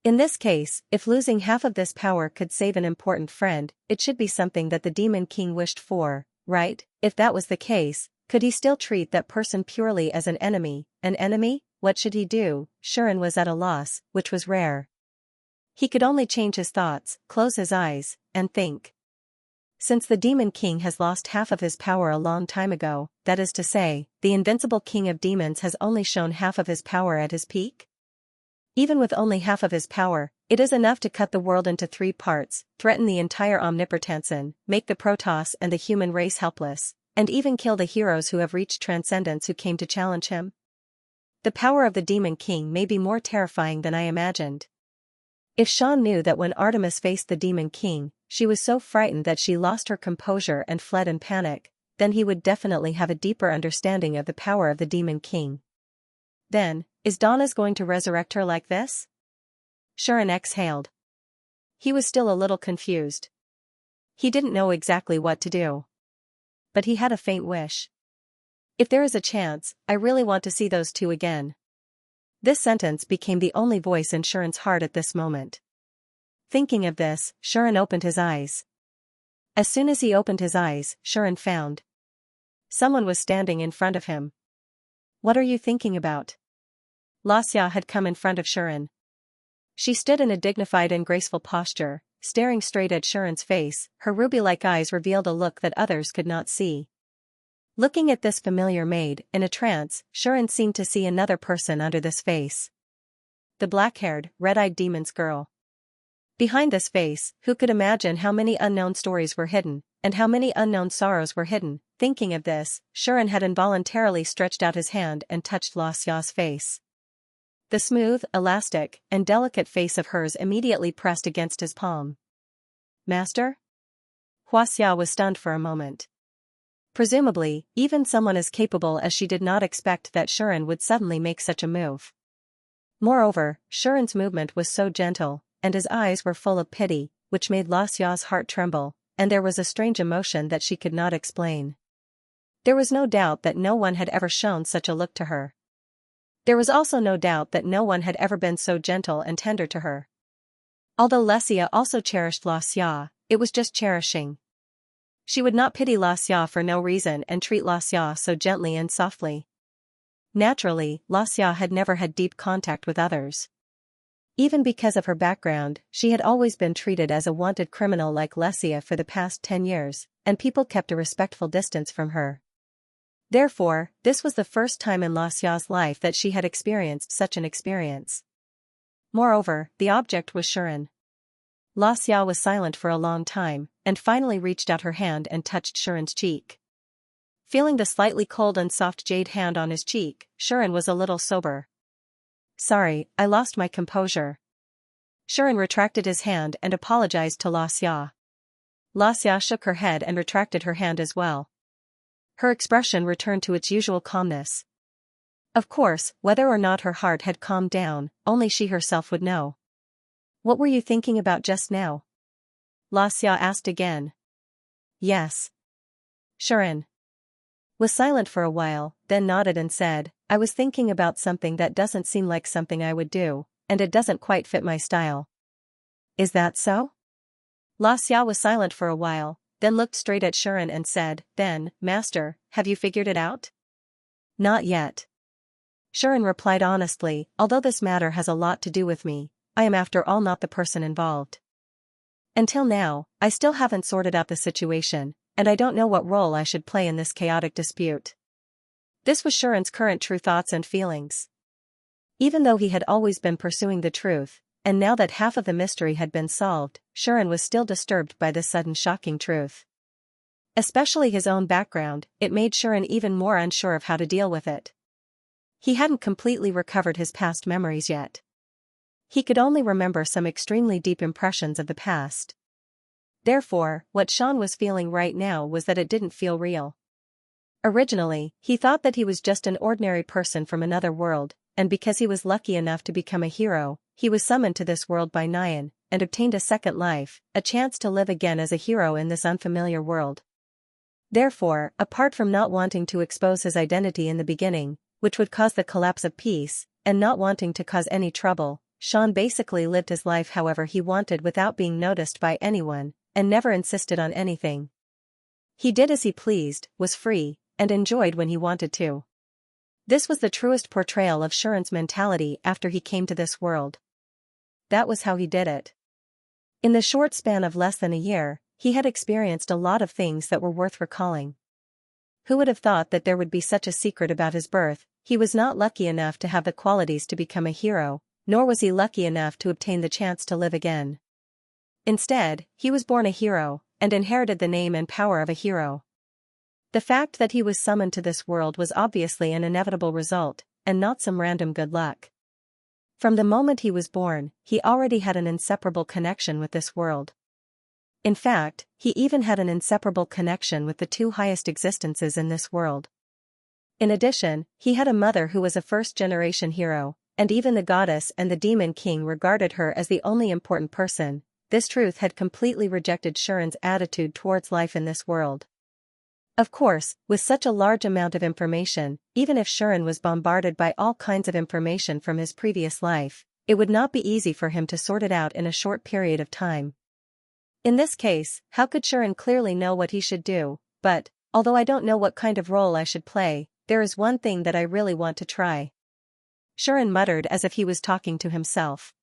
In this case, if losing half of this power could save an important friend, it should be something that the Demon King wished for, right? If that was the case, could he still treat that person purely as an enemy? An enemy? What should he do? Shuren was at a loss, which was rare. He could only change his thoughts, close his eyes, and think. Since the Demon King has lost half of his power a long time ago, that is to say, the invincible King of Demons has only shown half of his power at his peak? Even with only half of his power, it is enough to cut the world into 3 parts, threaten the entire Omnipotensen, make the Protoss and the human race helpless, and even kill the heroes who have reached transcendence who came to challenge him. The power of the Demon King may be more terrifying than I imagined. If Shan knew that when Artemis faced the Demon King, she was so frightened that she lost her composure and fled in panic, then he would definitely have a deeper understanding of the power of the Demon King. Then, is Donna's going to resurrect her like this? Shuren exhaled. He was still a little confused. He didn't know exactly what to do. But he had a faint wish. If there is a chance, I really want to see those two again. This sentence became the only voice in Shuren's heart at this moment. Thinking of this, Shuren opened his eyes. As soon as he opened his eyes, Shuren found someone was standing in front of him. What are you thinking about? Xianxia had come in front of Shuren. She stood in a dignified and graceful posture, staring straight at Shuren's face. Her ruby-like eyes revealed a look that others could not see. Looking at this familiar maid, in a trance, Shuren seemed to see another person under this face. The black-haired, red-eyed demon's girl. Behind this face, who could imagine how many unknown stories were hidden, and how many unknown sorrows were hidden? Thinking of this, Shuren had involuntarily stretched out his hand and touched Xiao's face. The smooth, elastic, and delicate face of hers immediately pressed against his palm. Master? Xiao was stunned for a moment. Presumably, even someone as capable as she did not expect that Shuren would suddenly make such a move. Moreover, Shuren's movement was so gentle, and his eyes were full of pity, which made Xiao's heart tremble, and there was a strange emotion that she could not explain. There was no doubt that no one had ever shown such a look to her. There was also no doubt that no one had ever been so gentle and tender to her. Although Xianxia also cherished Xiao, it was just cherishing. She would not pity Xiao for no reason and treat Xiao so gently and softly. Naturally, Xiao had never had deep contact with others. Even because of her background, she had always been treated as a wanted criminal like Xianxia for the past 10 years, and people kept a respectful distance from her. Therefore, this was the first time in Xiao's life that she had experienced such an experience. Moreover, the object was Shuren. Xiao was silent for a long time, and finally reached out her hand and touched Shuren's cheek. Feeling the slightly cold and soft jade hand on his cheek, Shuren was a little sober. Sorry, I lost my composure. Shuren retracted his hand and apologized to Xiao. Xianxia shook her head and retracted her hand as well. Her expression returned to its usual calmness. Of course, whether or not her heart had calmed down, only she herself would know. What were you thinking about just now? Xianxia asked again. Yes. Shirin was silent for a while, then nodded and said, I was thinking about something that doesn't seem like something I would do, and it doesn't quite fit my style. Is that so? Xianxia was silent for a while, then looked straight at Shirin and said, Then, Master, have you figured it out? Not yet. Shirin replied honestly, although this matter has a lot to do with me, I am after all not the person involved. Until now, I still haven't sorted out the situation, and I don't know what role I should play in this chaotic dispute. This was Shirin's current true thoughts and feelings. Even though he had always been pursuing the truth, and now that half of the mystery had been solved, Shirin was still disturbed by this sudden shocking truth. Especially his own background, it made Shirin even more unsure of how to deal with it. He hadn't completely recovered his past memories yet. He could only remember some extremely deep impressions of the past. Therefore, what Sean was feeling right now was that it didn't feel real. Originally, he thought that he was just an ordinary person from another world, and because he was lucky enough to become a hero, he was summoned to this world by Nyan, and obtained a second life, a chance to live again as a hero in this unfamiliar world. Therefore, apart from not wanting to expose his identity in the beginning, which would cause the collapse of peace, and not wanting to cause any trouble, Sean basically lived his life however he wanted without being noticed by anyone, and never insisted on anything. He did as he pleased, was free, and enjoyed when he wanted to. This was the truest portrayal of Shirin's mentality after he came to this world. That was how he did it. In the short span of less than a year, he had experienced a lot of things that were worth recalling. Who would have thought that there would be such a secret about his birth? He was not lucky enough to have the qualities to become a hero, nor was he lucky enough to obtain the chance to live again. Instead, he was born a hero, and inherited the name and power of a hero. The fact that he was summoned to this world was obviously an inevitable result, and not some random good luck. From the moment he was born, he already had an inseparable connection with this world. In fact, he even had an inseparable connection with the two highest existences in this world. In addition, he had a mother who was a first-generation hero, and even the goddess and the demon king regarded her as the only important person. This truth had completely rejected Shirin's attitude towards life in this world. Of course, with such a large amount of information, even if Shirin was bombarded by all kinds of information from his previous life, it would not be easy for him to sort it out in a short period of time. In this case, how could Shirin clearly know what he should do? But, although I don't know what kind of role I should play, there is one thing that I really want to try. Shirin muttered as if he was talking to himself.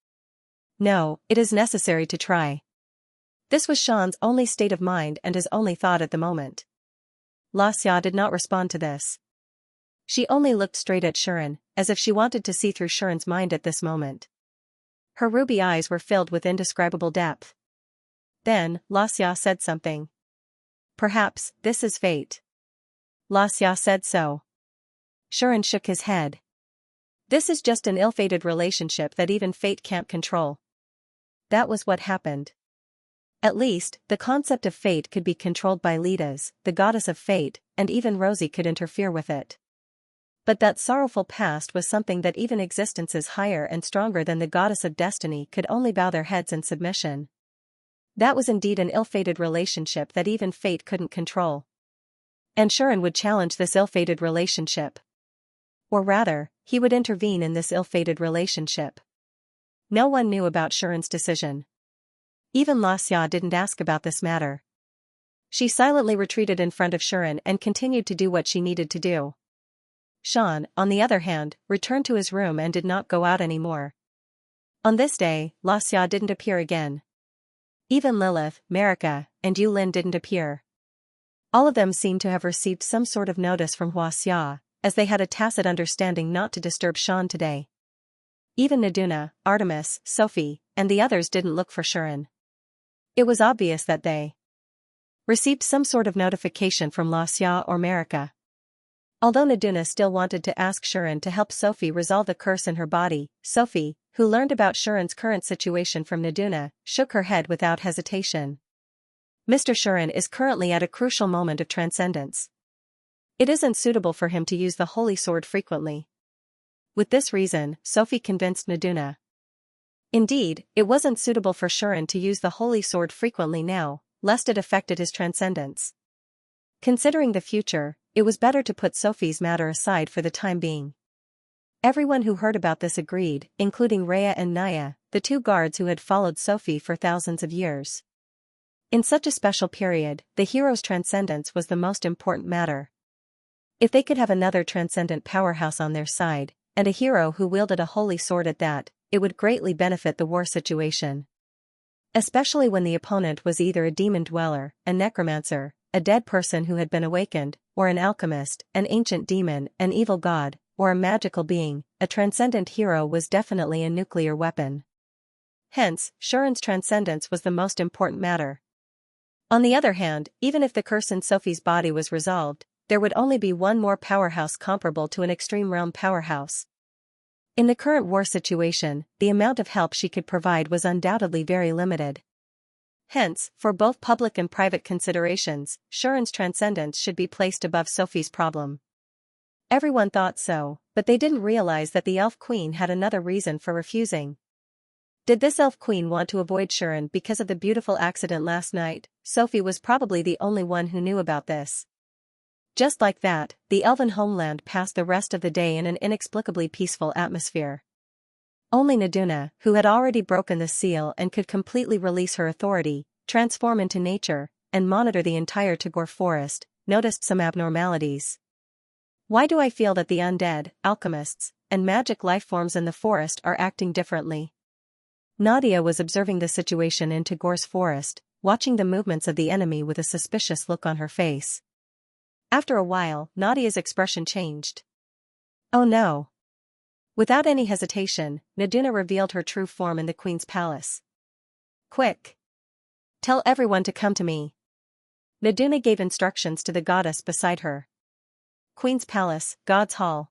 No, it is necessary to try. This was Sean's only state of mind and his only thought at the moment. Xianxia did not respond to this. She only looked straight at Shirin, as if she wanted to see through Shirin's mind at this moment. Her ruby eyes were filled with indescribable depth. Then, Xianxia said something. Perhaps, this is fate. Xianxia said so. Shirin shook his head. This is just an ill-fated relationship that even fate can't control. That was what happened. At least, the concept of fate could be controlled by Lidas, the goddess of fate, and even Rosie could interfere with it. But that sorrowful past was something that even existences higher and stronger than the goddess of destiny could only bow their heads in submission. That was indeed an ill-fated relationship that even fate couldn't control. And Shirin would challenge this ill-fated relationship. Or rather, he would intervene in this ill-fated relationship. No one knew about Shirin's decision. Even Xianxia didn't ask about this matter. She silently retreated in front of Shirin and continued to do what she needed to do. Sean, on the other hand, returned to his room and did not go out anymore. On this day, Xianxia didn't appear again. Even Lilith, Marika, and Yulin didn't appear. All of them seemed to have received some sort of notice from Xianxia, as they had a tacit understanding not to disturb Sean today. Even Naduna, Artemis, Sophie, and the others didn't look for Shirin. It was obvious that they received some sort of notification from Xianxia or Marika. Although Naduna still wanted to ask Shirin to help Sophie resolve the curse in her body, Sophie, who learned about Shirin's current situation from Naduna, shook her head without hesitation. Mr. Shuren is currently at a crucial moment of transcendence. It isn't suitable for him to use the holy sword frequently. With this reason, Sophie convinced Naduna. Indeed, it wasn't suitable for Shuren to use the holy sword frequently now, lest it affected his transcendence. Considering the future, it was better to put Sophie's matter aside for the time being. Everyone who heard about this agreed, including Rhea and Naya, the two guards who had followed Sophie for thousands of years. In such a special period, the hero's transcendence was the most important matter. If they could have another transcendent powerhouse on their side, and a hero who wielded a holy sword at that, it would greatly benefit the war situation. Especially when the opponent was either a demon dweller, a necromancer, a dead person who had been awakened, or an alchemist, an ancient demon, an evil god, or a magical being. A transcendent hero was definitely a nuclear weapon. Hence, Shuren's transcendence was the most important matter. On the other hand, even if the curse in Sophie's body was resolved, there would only be one more powerhouse comparable to an extreme realm powerhouse. In the current war situation, the amount of help she could provide was undoubtedly very limited. Hence, for both public and private considerations, Shuren's transcendence should be placed above Sophie's problem. Everyone thought so, but they didn't realize that the Elf Queen had another reason for refusing. Did this Elf Queen want to avoid Shuren because of the beautiful accident last night? Sophie was probably the only one who knew about this. Just like that, the elven homeland passed the rest of the day in an inexplicably peaceful atmosphere. Only Naduna, who had already broken the seal and could completely release her authority, transform into nature, and monitor the entire Tagore forest, noticed some abnormalities. Why do I feel that the undead, alchemists, and magic life forms in the forest are acting differently? Nadia was observing the situation in Tagore's forest, watching the movements of the enemy with a suspicious look on her face. After a while, Nadia's expression changed. Oh no! Without any hesitation, Naduna revealed her true form in the queen's palace. Quick! Tell everyone to come to me. Naduna gave instructions to the goddess beside her. Queen's palace, God's hall.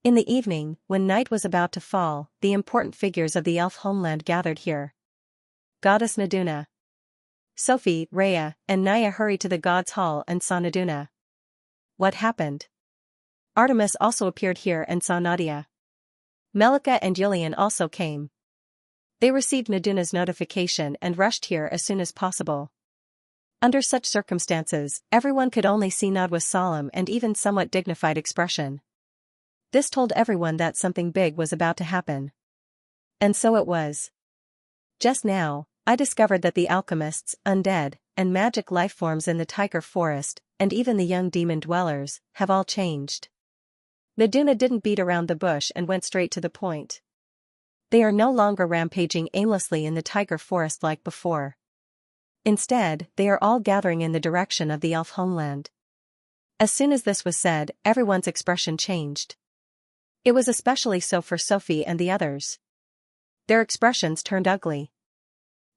In the evening, when night was about to fall, the important figures of the elf homeland gathered here. Goddess Naduna. Sophie, Rhea, and Naya hurried to the god's hall and saw Naduna. What happened? Artemis also appeared here and saw Nadia. Melika and Yulian also came. They received Naduna's notification and rushed here as soon as possible. Under such circumstances, everyone could only see Nadwa's solemn and even somewhat dignified expression. This told everyone that something big was about to happen. And so it was. Just now, I discovered that the alchemists, undead, and magic life forms in the tiger forest, and even the young demon dwellers, have all changed. Naduna didn't beat around the bush and went straight to the point. They are no longer rampaging aimlessly in the tiger forest like before. Instead, they are all gathering in the direction of the elf homeland. As soon as this was said, everyone's expression changed. It was especially so for Sophie and the others. Their expressions turned ugly.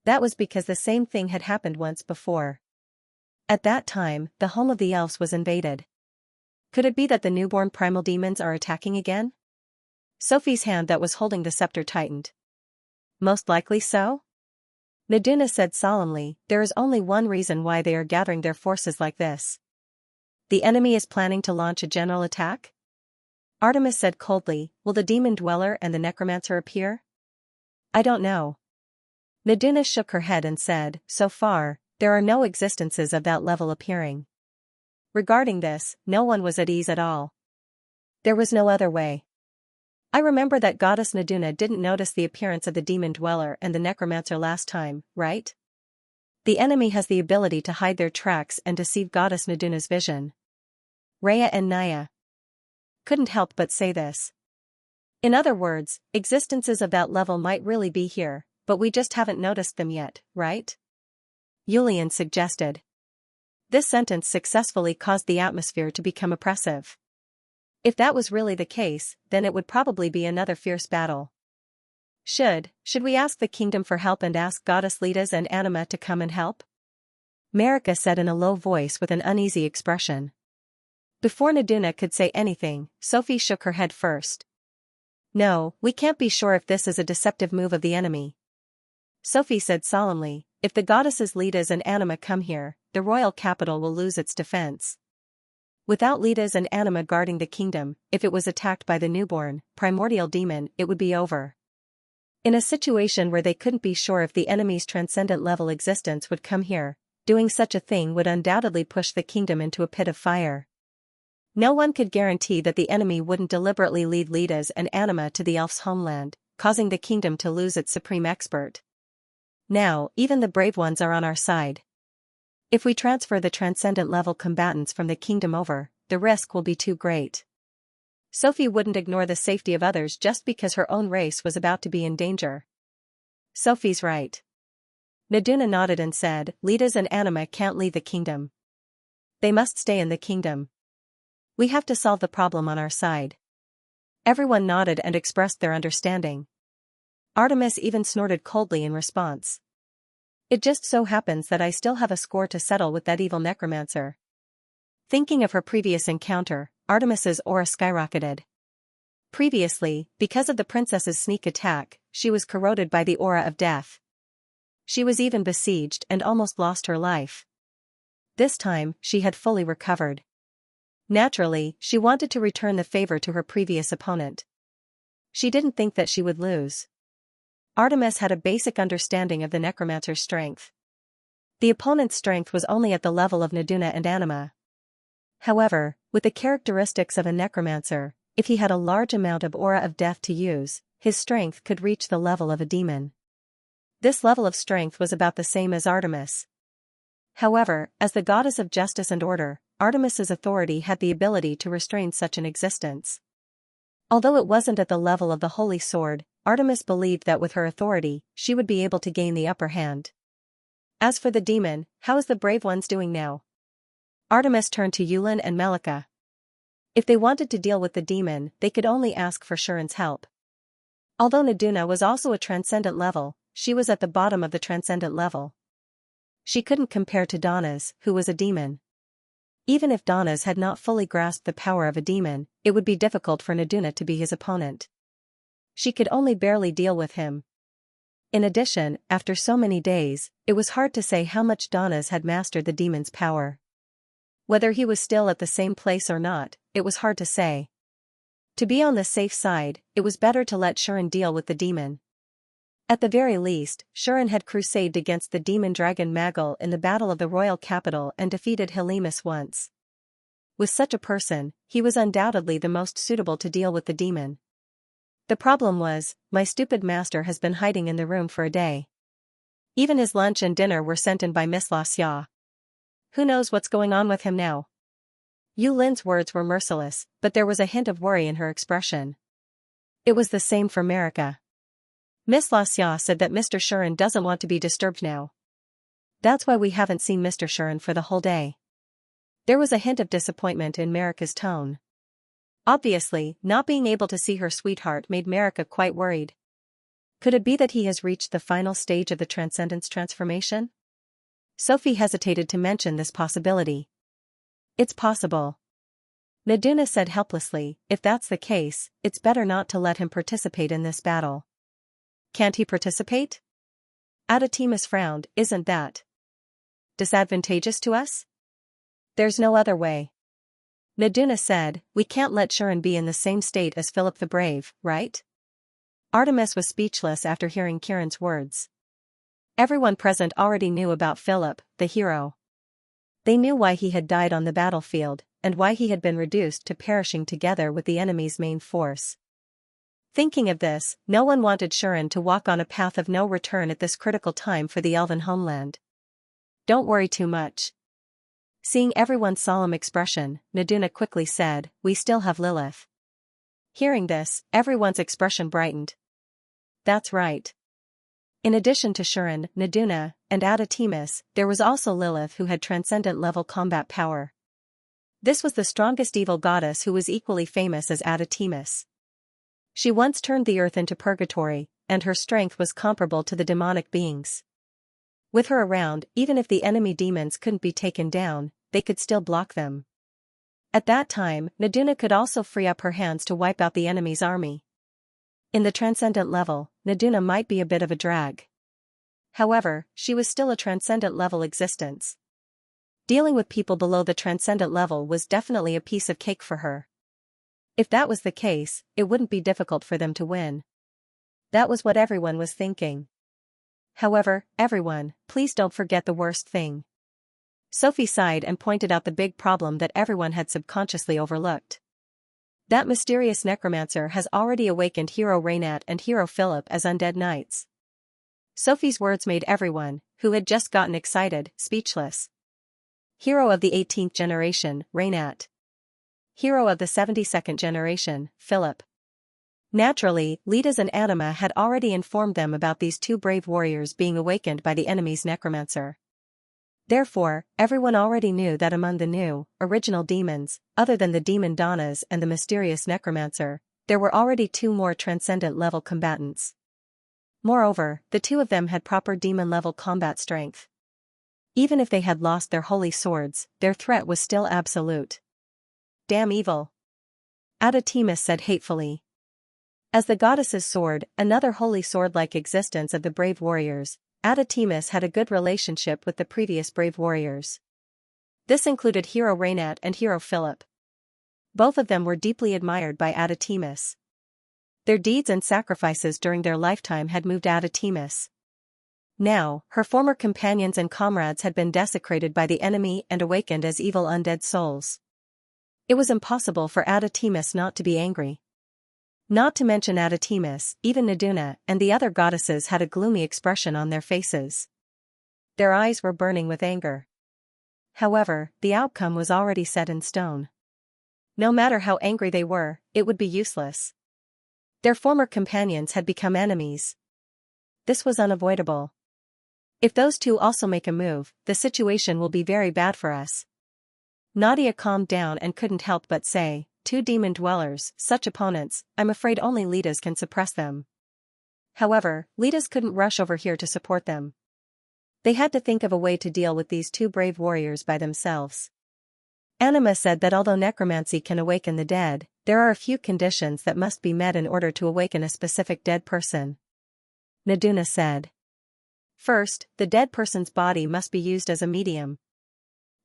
That was because the same thing had happened once before. At that time, the home of the elves was invaded. Could it be that the newborn primal demons are attacking again? Sophie's hand that was holding the scepter tightened. Most likely so? Naduna said solemnly, there is only one reason why they are gathering their forces like this. The enemy is planning to launch a general attack? Artemis said coldly, will the demon dweller and the necromancer appear? I don't know. Naduna shook her head and said, so far, there are no existences of that level appearing. Regarding this, no one was at ease at all. There was no other way. I remember that goddess Naduna didn't notice the appearance of the demon dweller and the necromancer last time, right? The enemy has the ability to hide their tracks and deceive goddess Naduna's vision. Rhea and Naya couldn't help but say this. In other words, existences of that level might really be here, but we just haven't noticed them yet, right? Yulian suggested. This sentence successfully caused the atmosphere to become oppressive. If that was really the case, then it would probably be another fierce battle. Should we ask the kingdom for help and ask goddess Lidas and Anima to come and help? Marika said in a low voice with an uneasy expression. Before Naduna could say anything, Sophie shook her head first. No, we can't be sure if this is a deceptive move of the enemy. Sophie said solemnly, if the goddesses Ledas and Anima come here, the royal capital will lose its defense. Without Ledas and Anima guarding the kingdom, if it was attacked by the newborn, primordial demon, it would be over. In a situation where they couldn't be sure if the enemy's transcendent level existence would come here, doing such a thing would undoubtedly push the kingdom into a pit of fire. No one could guarantee that the enemy wouldn't deliberately lead Ledas and Anima to the elf's homeland, causing the kingdom to lose its supreme expert. Now, even the brave ones are on our side. If we transfer the transcendent level combatants from the kingdom over, the risk will be too great. Sophie wouldn't ignore the safety of others just because her own race was about to be in danger. Sophie's right. Naduna nodded and said, Ledas and Anima can't leave the kingdom. They must stay in the kingdom. We have to solve the problem on our side. Everyone nodded and expressed their understanding. Artemis even snorted coldly in response. It just so happens that I still have a score to settle with that evil necromancer. Thinking of her previous encounter, Artemis's aura skyrocketed. Previously, because of the princess's sneak attack, she was corroded by the aura of death. She was even besieged and almost lost her life. This time, she had fully recovered. Naturally, she wanted to return the favor to her previous opponent. She didn't think that she would lose. Artemis had a basic understanding of the necromancer's strength. The opponent's strength was only at the level of Naduna and Anima. However, with the characteristics of a necromancer, if he had a large amount of aura of death to use, his strength could reach the level of a demon. This level of strength was about the same as Artemis. However, as the goddess of justice and order, Artemis's authority had the ability to restrain such an existence. Although it wasn't at the level of the holy sword, Artemis believed that with her authority, she would be able to gain the upper hand. As for the demon, how is the brave ones doing now? Artemis turned to Yulin and Melika. If they wanted to deal with the demon, they could only ask for Shuren's help. Although Naduna was also a transcendent level, she was at the bottom of the transcendent level. She couldn't compare to Donna's, who was a demon. Even if Donna's had not fully grasped the power of a demon, it would be difficult for Naduna to be his opponent. She could only barely deal with him. In addition, after so many days, it was hard to say how much Donna's had mastered the demon's power. Whether he was still at the same place or not, it was hard to say. To be on the safe side, it was better to let Shuren deal with the demon. At the very least, Shuren had crusaded against the demon dragon Magal in the battle of the royal capital and defeated Helemus once. With such a person, he was undoubtedly the most suitable to deal with the demon. The problem was, my stupid master has been hiding in the room for a day. Even his lunch and dinner were sent in by Miss Xianxia. Who knows what's going on with him now? Yulin's words were merciless, but there was a hint of worry in her expression. It was the same for Marika. Miss Xianxia said that Mr. Shuren doesn't want to be disturbed now. That's why we haven't seen Mr. Shuren for the whole day. There was a hint of disappointment in Marika's tone. Obviously, not being able to see her sweetheart made Marika quite worried. Could it be that he has reached the final stage of the Transcendence transformation? Sophie hesitated to mention this possibility. It's possible. Naduna said helplessly, if that's the case, it's better not to let him participate in this battle. Can't he participate? Adatimus frowned, isn't that disadvantageous to us? There's no other way. Naduna said, we can't let Shuren be in the same state as Philip the Brave, right? Artemis was speechless after hearing Kiran's words. Everyone present already knew about Philip, the hero. They knew why he had died on the battlefield, and why he had been reduced to perishing together with the enemy's main force. Thinking of this, no one wanted Shuren to walk on a path of no return at this critical time for the elven homeland. Don't worry too much. Seeing everyone's solemn expression, Naduna quickly said, we still have Lilith. Hearing this, everyone's expression brightened. That's right. In addition to Shuren, Naduna, and Adatimus, there was also Lilith who had transcendent-level combat power. This was the strongest evil goddess who was equally famous as Adatimus. She once turned the earth into purgatory, and her strength was comparable to the demonic beings. With her around, even if the enemy demons couldn't be taken down, they could still block them. At that time, Naduna could also free up her hands to wipe out the enemy's army. In the transcendent level, Naduna might be a bit of a drag. However, she was still a transcendent level existence. Dealing with people below the transcendent level was definitely a piece of cake for her. If that was the case, it wouldn't be difficult for them to win. That was what everyone was thinking. However, everyone, please don't forget the worst thing. Sophie sighed and pointed out the big problem that everyone had subconsciously overlooked. That mysterious necromancer has already awakened Hero Reynat and Hero Philip as undead knights. Sophie's words made everyone, who had just gotten excited, speechless. Hero of the 18th generation, Reynat. Hero of the 72nd generation, Philip. Naturally, Lidas and Anima had already informed them about these two brave warriors being awakened by the enemy's necromancer. Therefore, everyone already knew that among the new, original demons, other than the demon Donnas and the mysterious necromancer, there were already two more transcendent level combatants. Moreover, the two of them had proper demon-level combat strength. Even if they had lost their holy swords, their threat was still absolute. Damn evil! Adotemus said hatefully. As the goddess's sword, another holy sword-like existence of the brave warriors, Adotemus had a good relationship with the previous brave warriors. This included Hero Reynat and Hero Philip. Both of them were deeply admired by Adotemus. Their deeds and sacrifices during their lifetime had moved Adotemus. Now, her former companions and comrades had been desecrated by the enemy and awakened as evil undead souls. It was impossible for Adotemus not to be angry. Not to mention Adotemus, even Naduna and the other goddesses had a gloomy expression on their faces. Their eyes were burning with anger. However, the outcome was already set in stone. No matter how angry they were, it would be useless. Their former companions had become enemies. This was unavoidable. If those two also make a move, the situation will be very bad for us. Nadia calmed down and couldn't help but say, two demon dwellers, such opponents, I'm afraid only Lidas can suppress them. However, Lidas couldn't rush over here to support them. They had to think of a way to deal with these two brave warriors by themselves. Anima said that although necromancy can awaken the dead, there are a few conditions that must be met in order to awaken a specific dead person. Naduna said. First, the dead person's body must be used as a medium.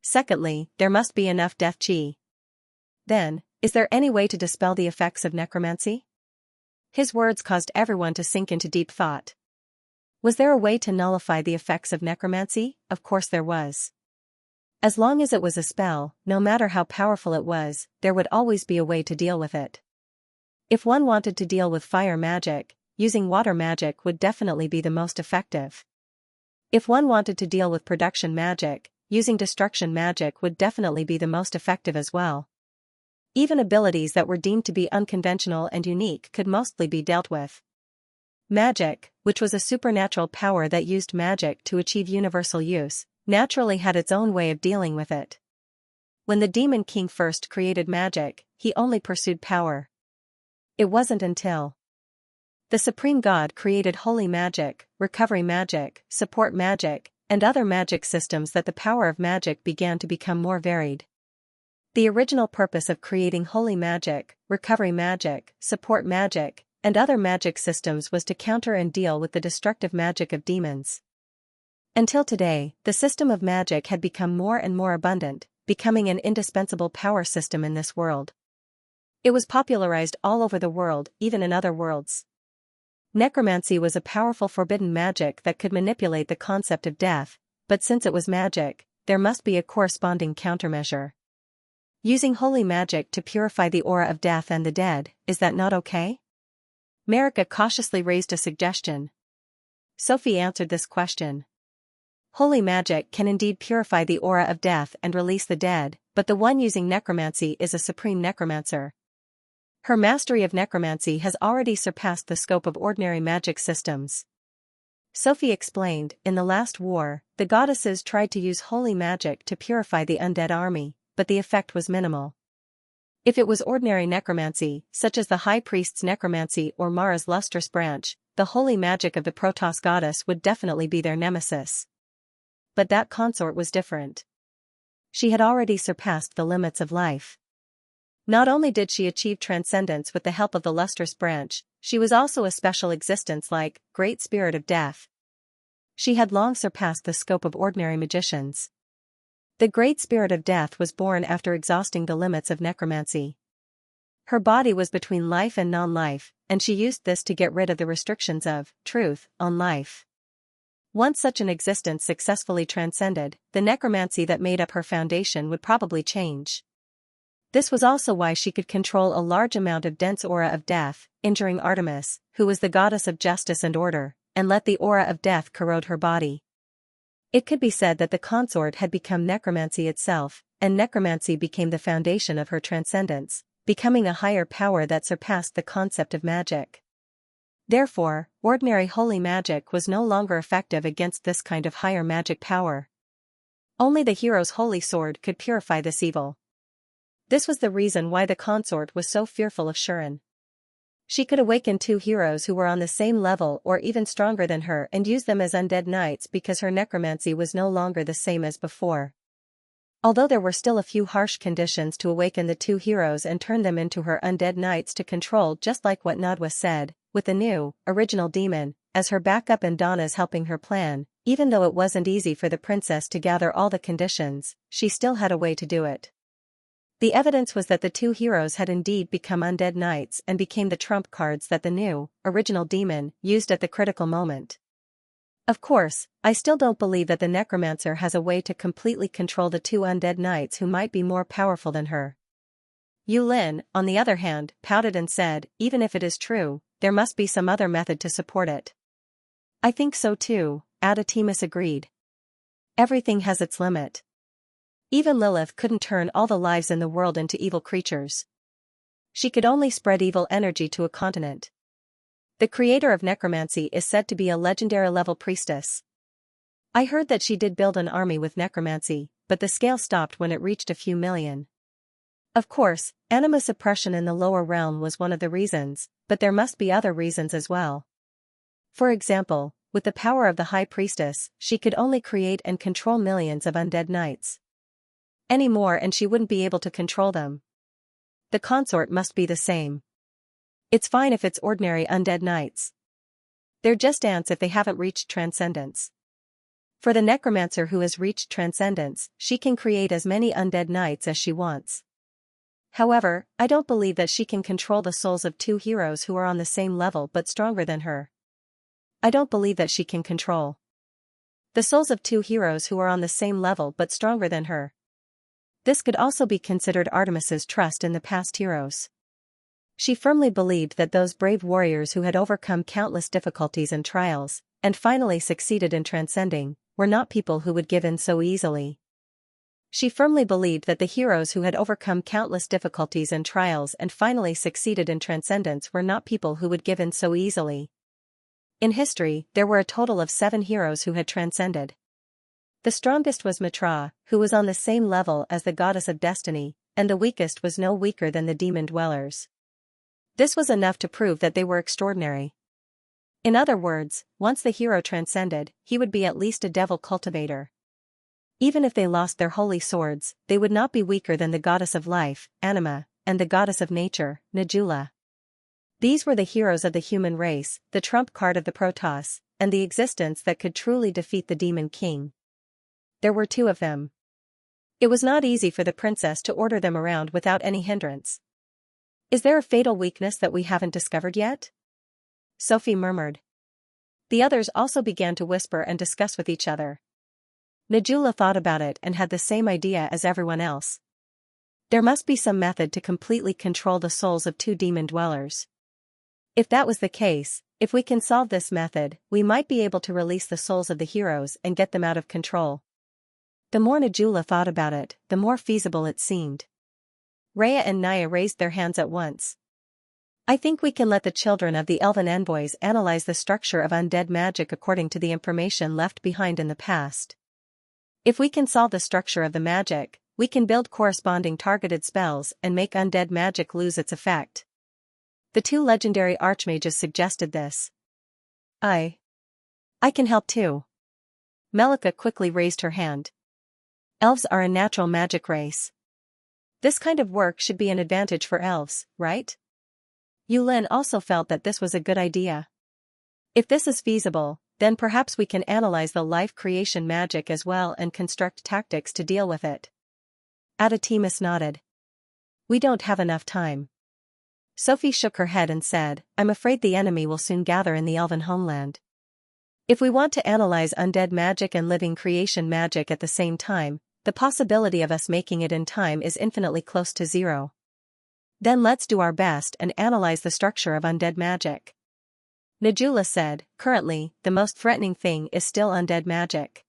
Secondly, there must be enough death chi. Then, is there any way to dispel the effects of necromancy? His words caused everyone to sink into deep thought. Was there a way to nullify the effects of necromancy? Of course there was. As long as it was a spell, no matter how powerful it was, there would always be a way to deal with it. If one wanted to deal with fire magic, using water magic would definitely be the most effective. If one wanted to deal with production magic, using destruction magic would definitely be the most effective as well. Even abilities that were deemed to be unconventional and unique could mostly be dealt with. Magic, which was a supernatural power that used magic to achieve universal use, naturally had its own way of dealing with it. When the Demon King first created magic, he only pursued power. It wasn't until the Supreme God created holy magic, recovery magic, support magic, and other magic systems that the power of magic began to become more varied. The original purpose of creating holy magic, recovery magic, support magic, and other magic systems was to counter and deal with the destructive magic of demons. Until today, the system of magic had become more and more abundant, becoming an indispensable power system in this world. It was popularized all over the world, even in other worlds. Necromancy was a powerful forbidden magic that could manipulate the concept of death, but since it was magic, there must be a corresponding countermeasure. Using holy magic to purify the aura of death and the dead, is that not okay? Marika cautiously raised a suggestion. Sophie answered this question. Holy magic can indeed purify the aura of death and release the dead, but the one using necromancy is a supreme necromancer. Her mastery of necromancy has already surpassed the scope of ordinary magic systems. Sophie explained, in the last war, the goddesses tried to use holy magic to purify the undead army, but the effect was minimal. If it was ordinary necromancy, such as the High Priest's necromancy or Mara's lustrous branch, the holy magic of the Protoss goddess would definitely be their nemesis. But that consort was different. She had already surpassed the limits of life. Not only did she achieve transcendence with the help of the lustrous branch, she was also a special existence like Great Spirit of Death. She had long surpassed the scope of ordinary magicians. The great spirit of death was born after exhausting the limits of necromancy. Her body was between life and non-life, and she used this to get rid of the restrictions of truth on life. Once such an existence successfully transcended, the necromancy that made up her foundation would probably change. This was also why she could control a large amount of dense aura of death, injuring Artemis, who was the goddess of justice and order, and let the aura of death corrode her body. It could be said that the consort had become necromancy itself, and necromancy became the foundation of her transcendence, becoming a higher power that surpassed the concept of magic. Therefore, ordinary holy magic was no longer effective against this kind of higher magic power. Only the hero's holy sword could purify this evil. This was the reason why the consort was so fearful of Shuren. She could awaken two heroes who were on the same level or even stronger than her and use them as undead knights because her necromancy was no longer the same as before. Although there were still a few harsh conditions to awaken the two heroes and turn them into her undead knights to control, just like what Nadwa said, with the new, original demon, as her backup and Donna's helping her plan, even though it wasn't easy for the princess to gather all the conditions, she still had a way to do it. The evidence was that the two heroes had indeed become undead knights and became the trump cards that the new, original demon, used at the critical moment. Of course, I still don't believe that the necromancer has a way to completely control the two undead knights who might be more powerful than her. Yulin, on the other hand, pouted and said, even if it is true, there must be some other method to support it. I think so too, Adatimus agreed. Everything has its limit. Even Lilith couldn't turn all the lives in the world into evil creatures. She could only spread evil energy to a continent. The creator of necromancy is said to be a legendary-level priestess. I heard that she did build an army with necromancy, but the scale stopped when it reached a few million. Of course, anima suppression in the lower realm was one of the reasons, but there must be other reasons as well. For example, with the power of the high priestess, she could only create and control millions of undead knights. Any more and she wouldn't be able to control them. The consort must be the same. It's fine if it's ordinary undead knights. They're just ants if they haven't reached transcendence. For the necromancer who has reached transcendence, she can create as many undead knights as she wants. However, I don't believe that she can control the souls of two heroes who are on the same level but stronger than her. I don't believe that she can control the souls of two heroes who are on the same level but stronger than her. This could also be considered Artemis's trust in the past heroes. She firmly believed that those brave warriors who had overcome countless difficulties and trials, and finally succeeded in transcending, were not people who would give in so easily. She firmly believed that the heroes who had overcome countless difficulties and trials and finally succeeded in transcendence were not people who would give in so easily. In history, there were a total of 7 heroes who had transcended. The strongest was Mitra, who was on the same level as the goddess of destiny, and the weakest was no weaker than the demon dwellers. This was enough to prove that they were extraordinary. In other words, once the hero transcended, he would be at least a devil cultivator. Even if they lost their holy swords, they would not be weaker than the goddess of life, Anima, and the goddess of nature, Najula. These were the heroes of the human race, the trump card of the Protoss, and the existence that could truly defeat the demon king. There were 2 of them. It was not easy for the princess to order them around without any hindrance. Is there a fatal weakness that we haven't discovered yet? Sophie murmured. The others also began to whisper and discuss with each other. Najula thought about it and had the same idea as everyone else. There must be some method to completely control the souls of 2 demon dwellers. If that was the case, if we can solve this method, we might be able to release the souls of the heroes and get them out of control. The more Najula thought about it, the more feasible it seemed. Rhea and Naya raised their hands at once. I think we can let the children of the elven envoys analyze the structure of undead magic according to the information left behind in the past. If we can solve the structure of the magic, we can build corresponding targeted spells and make undead magic lose its effect. The 2 legendary archmages suggested this. I can help too. Melika quickly raised her hand. Elves are a natural magic race. This kind of work should be an advantage for elves, right? Yulin also felt that this was a good idea. If this is feasible, then perhaps we can analyze the life creation magic as well and construct tactics to deal with it. Adatimus nodded. We don't have enough time. Sophie shook her head and said, I'm afraid the enemy will soon gather in the elven homeland. If we want to analyze undead magic and living creation magic at the same time, the possibility of us making it in time is infinitely close to zero. Then let's do our best and analyze the structure of undead magic. Najula said, currently, the most threatening thing is still undead magic.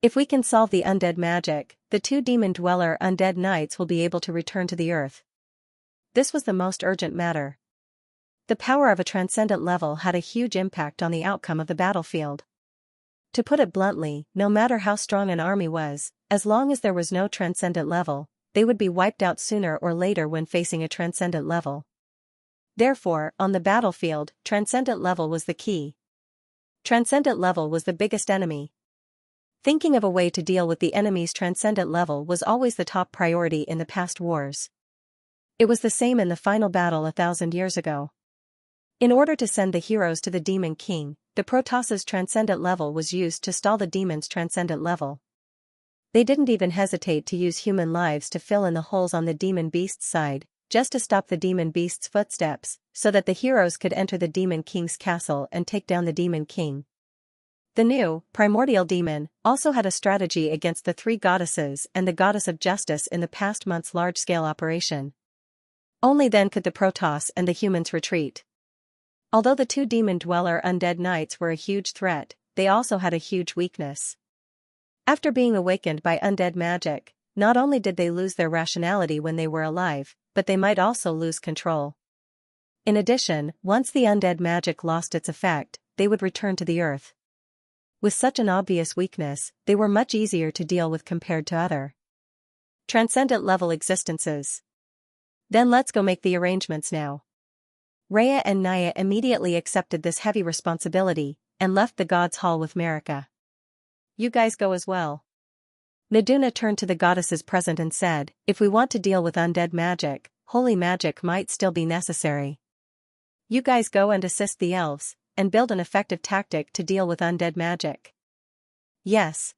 If we can solve the undead magic, the 2 demon dweller undead knights will be able to return to the earth. This was the most urgent matter. The power of a transcendent level had a huge impact on the outcome of the battlefield. To put it bluntly, no matter how strong an army was, as long as there was no transcendent level, they would be wiped out sooner or later when facing a transcendent level. Therefore, on the battlefield, transcendent level was the key. Transcendent level was the biggest enemy. Thinking of a way to deal with the enemy's transcendent level was always the top priority in the past wars. It was the same in the final battle 1,000 years ago. In order to send the heroes to the Demon King, the Protoss's transcendent level was used to stall the demon's transcendent level. They didn't even hesitate to use human lives to fill in the holes on the demon beast's side, just to stop the demon beast's footsteps, so that the heroes could enter the Demon King's castle and take down the Demon King. The new, primordial demon, also had a strategy against the 3 goddesses and the goddess of justice in the past month's large-scale operation. Only then could the Protoss and the humans retreat. Although the 2 demon dweller undead knights were a huge threat, they also had a huge weakness. After being awakened by undead magic, not only did they lose their rationality when they were alive, but they might also lose control. In addition, once the undead magic lost its effect, they would return to the earth. With such an obvious weakness, they were much easier to deal with compared to other transcendent level existences. Then let's go make the arrangements now. Rhea and Naya immediately accepted this heavy responsibility, and left the God's Hall with Marika. You guys go as well. Naduna turned to the goddesses present and said, if we want to deal with undead magic, holy magic might still be necessary. You guys go and assist the elves, and build an effective tactic to deal with undead magic. Yes.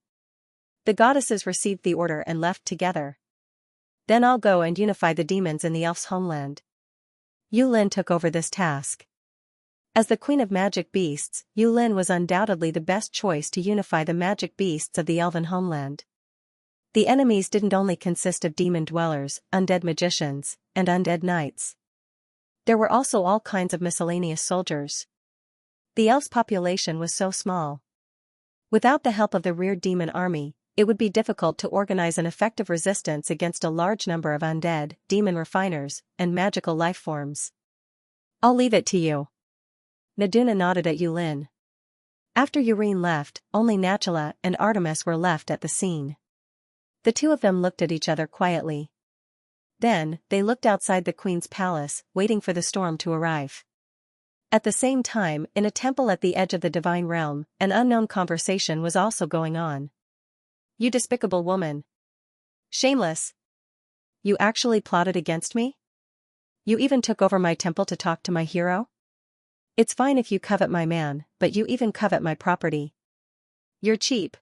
The goddesses received the order and left together. Then I'll go and unify the demons in the elf's homeland. Yulin took over this task. As the queen of magic beasts, Yulin was undoubtedly the best choice to unify the magic beasts of the elven homeland. The enemies didn't only consist of demon dwellers, undead magicians, and undead knights. There were also all kinds of miscellaneous soldiers. The elves' population was so small. Without the help of the reared demon army, it would be difficult to organize an effective resistance against a large number of undead, demon refiners, and magical life forms. I'll leave it to you. Naduna nodded at Yulin. After Yurine left, only Natula and Artemis were left at the scene. The 2 of them looked at each other quietly. Then, they looked outside the queen's palace, waiting for the storm to arrive. At the same time, in a temple at the edge of the divine realm, an unknown conversation was also going on. You despicable woman. Shameless. You actually plotted against me? You even took over my temple to talk to my hero? It's fine if you covet my man, but you even covet my property. You're cheap.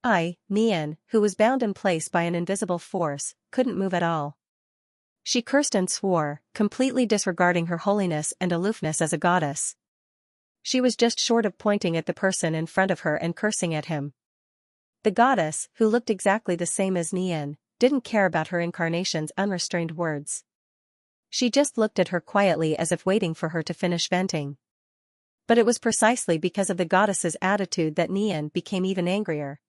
Nian, who was bound in place by an invisible force, couldn't move at all. She cursed and swore, completely disregarding her holiness and aloofness as a goddess. She was just short of pointing at the person in front of her and cursing at him. The goddess, who looked exactly the same as Nian, didn't care about her incarnation's unrestrained words. She just looked at her quietly as if waiting for her to finish venting. But it was precisely because of the goddess's attitude that Nian became even angrier.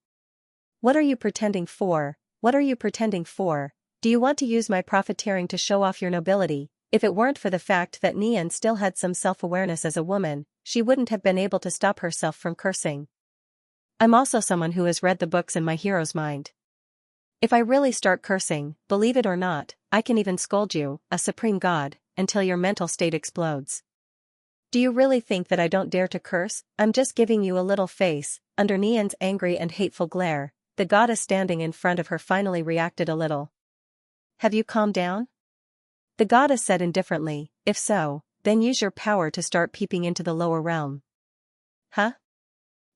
What are you pretending for? What are you pretending for? Do you want to use my profiteering to show off your nobility? If it weren't for the fact that Nian still had some self-awareness as a woman, she wouldn't have been able to stop herself from cursing. I'm also someone who has read the books in my hero's mind. If I really start cursing, believe it or not, I can even scold you, a supreme god, until your mental state explodes. Do you really think that I don't dare to curse? I'm just giving you a little face. Under Nian's angry and hateful glare, the goddess standing in front of her finally reacted a little. Have you calmed down? The goddess said indifferently, if so, then use your power to start peeping into the lower realm. Huh?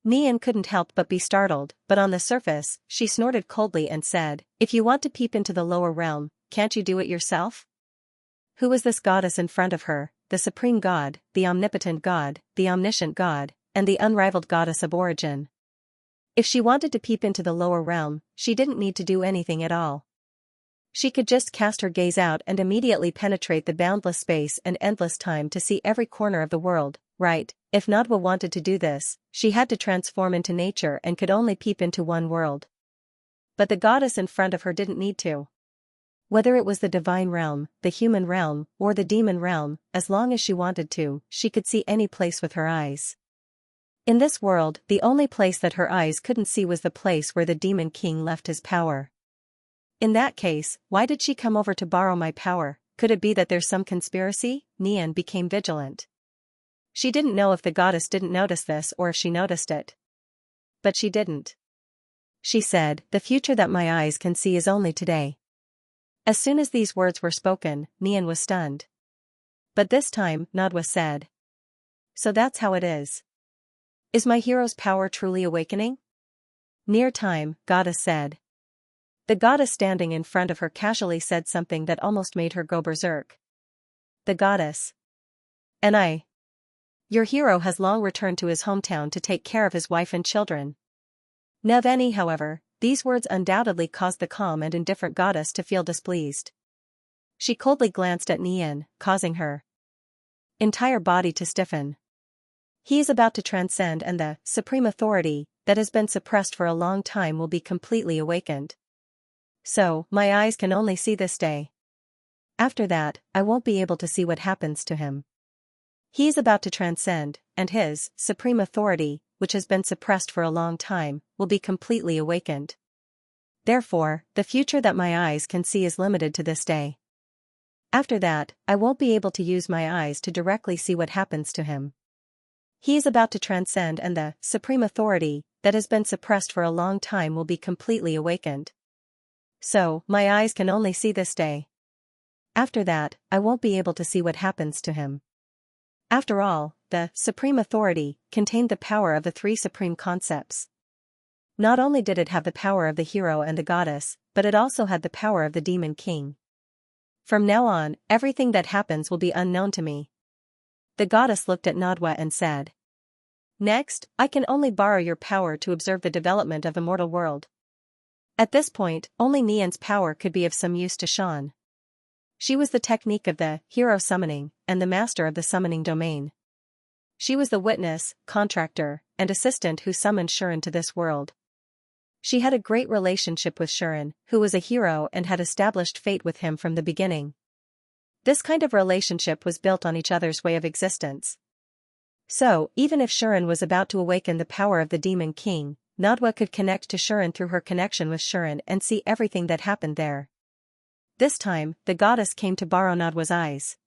Nian couldn't help but be startled, but on the surface, she snorted coldly and said, "If you want to peep into the lower realm, can't you do it yourself?" Who was this goddess in front of her? The supreme god, the omnipotent god, the omniscient god, and the unrivaled goddess of origin. If she wanted to peep into the lower realm, she didn't need to do anything at all. She could just cast her gaze out and immediately penetrate the boundless space and endless time to see every corner of the world, right? If Nadwa wanted to do this, she had to transform into nature and could only peep into one world. But the goddess in front of her didn't need to. Whether it was the divine realm, the human realm, or the demon realm, as long as she wanted to, she could see any place with her eyes. In this world, the only place that her eyes couldn't see was the place where the demon king left his power. In that case, why did she come over to borrow my power? Could it be that there's some conspiracy? Nian became vigilant. She didn't know if the goddess didn't notice this or if she noticed it. But she didn't. She said, "The future that my eyes can see is only today." As soon as these words were spoken, Nian was stunned. But this time, Nadwa said, "So that's how it is. Is my hero's power truly awakening?" "Near time," goddess said. The goddess standing in front of her casually said something that almost made her go berserk. The goddess. "And I. Your hero has long returned to his hometown to take care of his wife and children." Navani, however, these words undoubtedly caused the calm and indifferent goddess to feel displeased. She coldly glanced at Nian, causing her entire body to stiffen. He is about to transcend, and the supreme authority that has been suppressed for a long time will be completely awakened. So, my eyes can only see this day. After that, I won't be able to see what happens to him. He is about to transcend, and his supreme authority, which has been suppressed for a long time, will be completely awakened. Therefore, the future that my eyes can see is limited to this day. After that, I won't be able to use my eyes to directly see what happens to him. He is about to transcend, and the supreme authority that has been suppressed for a long time will be completely awakened. So, my eyes can only see this day. After that, I won't be able to see what happens to him. After all, the supreme authority contained the power of the three supreme concepts. Not only did it have the power of the hero and the goddess, but it also had the power of the demon king. From now on, everything that happens will be unknown to me. The goddess looked at Nadwa and said, "Next, I can only borrow your power to observe the development of the mortal world." At this point, only Nian's power could be of some use to Xian. She was the technique of the hero summoning, and the master of the summoning domain. She was the witness, contractor, and assistant who summoned Shuren to this world. She had a great relationship with Shuren, who was a hero and had established fate with him from the beginning. This kind of relationship was built on each other's way of existence. So, even if Shuren was about to awaken the power of the demon king, Nadwa could connect to Shuren through her connection with Shuren and see everything that happened there. This time, the goddess came to borrow Nadwa's eyes.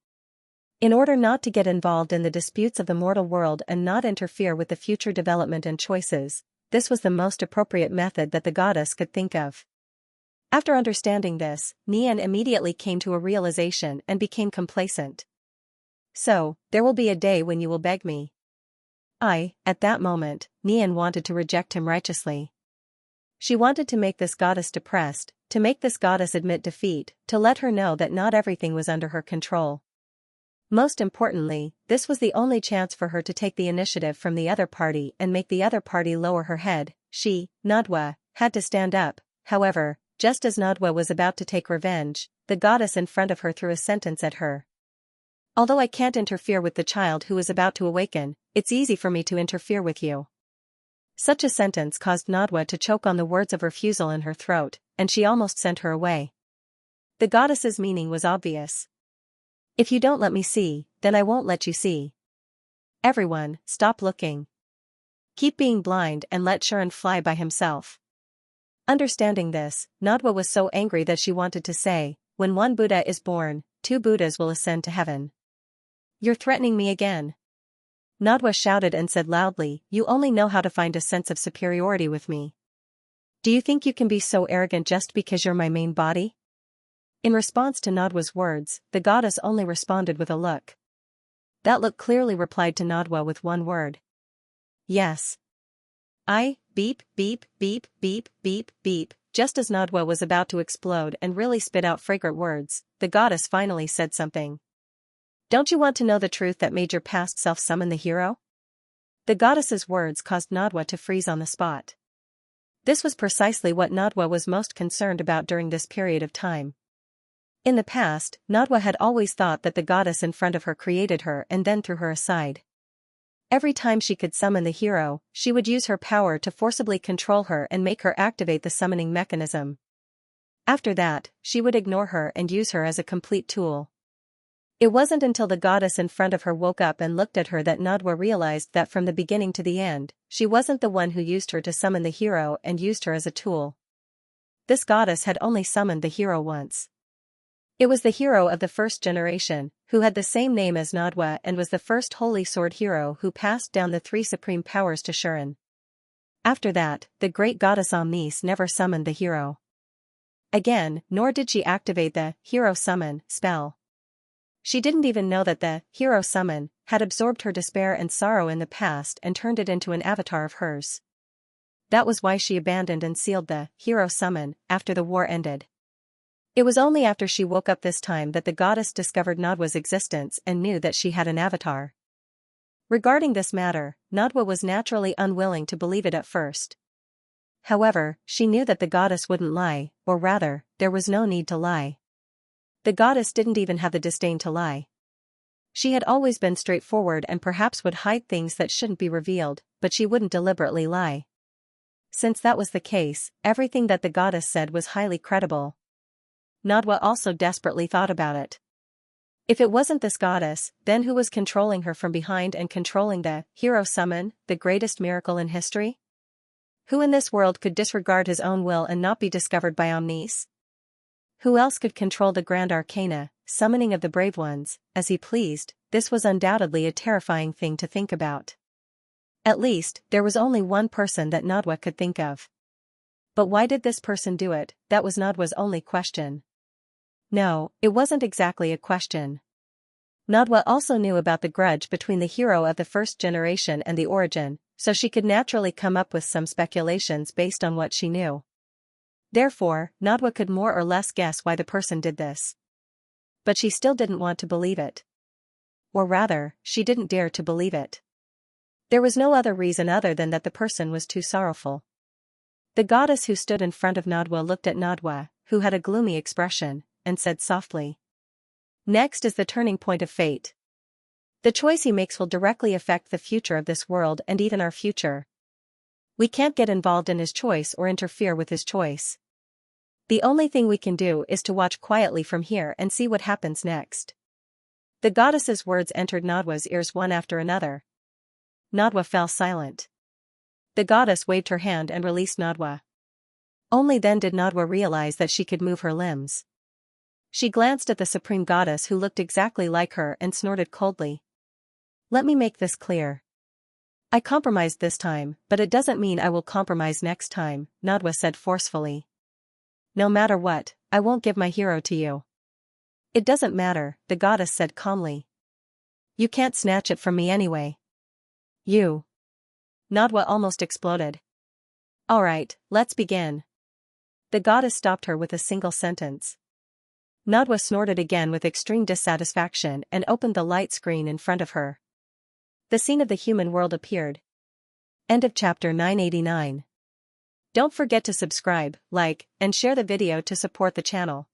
In order not to get involved in the disputes of the mortal world and not interfere with the future development and choices, this was the most appropriate method that the goddess could think of. After understanding this, Nian immediately came to a realization and became complacent. "So, there will be a day when you will beg me." At that moment, Nian wanted to reject him righteously. She wanted to make this goddess depressed, to make this goddess admit defeat, to let her know that not everything was under her control. Most importantly, this was the only chance for her to take the initiative from the other party and make the other party lower her head. She, Nadwa, had to stand up. However, just as Nadwa was about to take revenge, the goddess in front of her threw a sentence at her. "Although I can't interfere with the child who is about to awaken, it's easy for me to interfere with you." Such a sentence caused Nadwa to choke on the words of refusal in her throat, and she almost sent her away. The goddess's meaning was obvious. "If you don't let me see, then I won't let you see. Everyone, stop looking. Keep being blind and let Shuren fly by himself." Understanding this, Nadwa was so angry that she wanted to say, "When one Buddha is born, 2 Buddhas will ascend to heaven." "You're threatening me again." Nadwa shouted and said loudly, "You only know how to find a sense of superiority with me. Do you think you can be so arrogant just because you're my main body?" In response to Nadwa's words, the goddess only responded with a look. That look clearly replied to Nadwa with one word. "Yes." Beep, beep, beep, beep, beep, beep. Just as Nadwa was about to explode and really spit out fragrant words, the goddess finally said something. Don't you want to know the truth that made your past self summon the hero? The goddess's words caused Nadwa to freeze on the spot. This was precisely what Nadwa was most concerned about during this period of time. In the past, Nadwa had always thought that the goddess in front of her created her and then threw her aside. Every time she could summon the hero, she would use her power to forcibly control her and make her activate the summoning mechanism. After that, she would ignore her and use her as a complete tool. It wasn't until the goddess in front of her woke up and looked at her that Nadwa realized that from the beginning to the end, she wasn't the one who used her to summon the hero and used her as a tool. This goddess had only summoned the hero once. It was the hero of the first generation, who had the same name as Nadwa and was the first holy sword hero who passed down the three supreme powers to Shuren. After that, the great goddess Omnis never summoned the hero again, nor did she activate the hero summon spell. She didn't even know that the hero summon had absorbed her despair and sorrow in the past and turned it into an avatar of hers. That was why she abandoned and sealed the hero summon after the war ended. It was only after she woke up this time that the goddess discovered Nadwa's existence and knew that she had an avatar. Regarding this matter, Nadwa was naturally unwilling to believe it at first. However, she knew that the goddess wouldn't lie, or rather, there was no need to lie. The goddess didn't even have the disdain to lie. She had always been straightforward and perhaps would hide things that shouldn't be revealed, but she wouldn't deliberately lie. Since that was the case, everything that the goddess said was highly credible. Nadwa also desperately thought about it. If it wasn't this goddess, then who was controlling her from behind and controlling the hero summon, the greatest miracle in history? Who in this world could disregard his own will and not be discovered by Omnis? Who else could control the grand arcana, summoning of the brave ones, as he pleased? This was undoubtedly a terrifying thing to think about. At least, there was only one person that Nadwa could think of. But why did this person do it? That was Nadwa's only question. No, it wasn't exactly a question. Nadwa also knew about the grudge between the hero of the first generation and the origin, so she could naturally come up with some speculations based on what she knew. Therefore, Nadwa could more or less guess why the person did this. But she still didn't want to believe it. Or rather, she didn't dare to believe it. There was no other reason other than that the person was too sorrowful. The goddess who stood in front of Nadwa looked at Nadwa, who had a gloomy expression, and said softly, "Next is the turning point of fate. The choice he makes will directly affect the future of this world and even our future. We can't get involved in his choice or interfere with his choice. The only thing we can do is to watch quietly from here and see what happens next." The goddess's words entered Nadwa's ears one after another. Nadwa fell silent. The goddess waved her hand and released Nadwa. Only then did Nadwa realize that she could move her limbs. She glanced at the supreme goddess who looked exactly like her and snorted coldly. "Let me make this clear. I compromised this time, but it doesn't mean I will compromise next time," Nadwa said forcefully. "No matter what, I won't give my hero to you." "It doesn't matter," the goddess said calmly. "You can't snatch it from me anyway." "You." Nadwa almost exploded. "All right, let's begin." The goddess stopped her with a single sentence. Nadwa snorted again with extreme dissatisfaction and opened the light screen in front of her. The scene of the human world appeared. End of chapter 989. Don't forget to subscribe, like, and share the video to support the channel.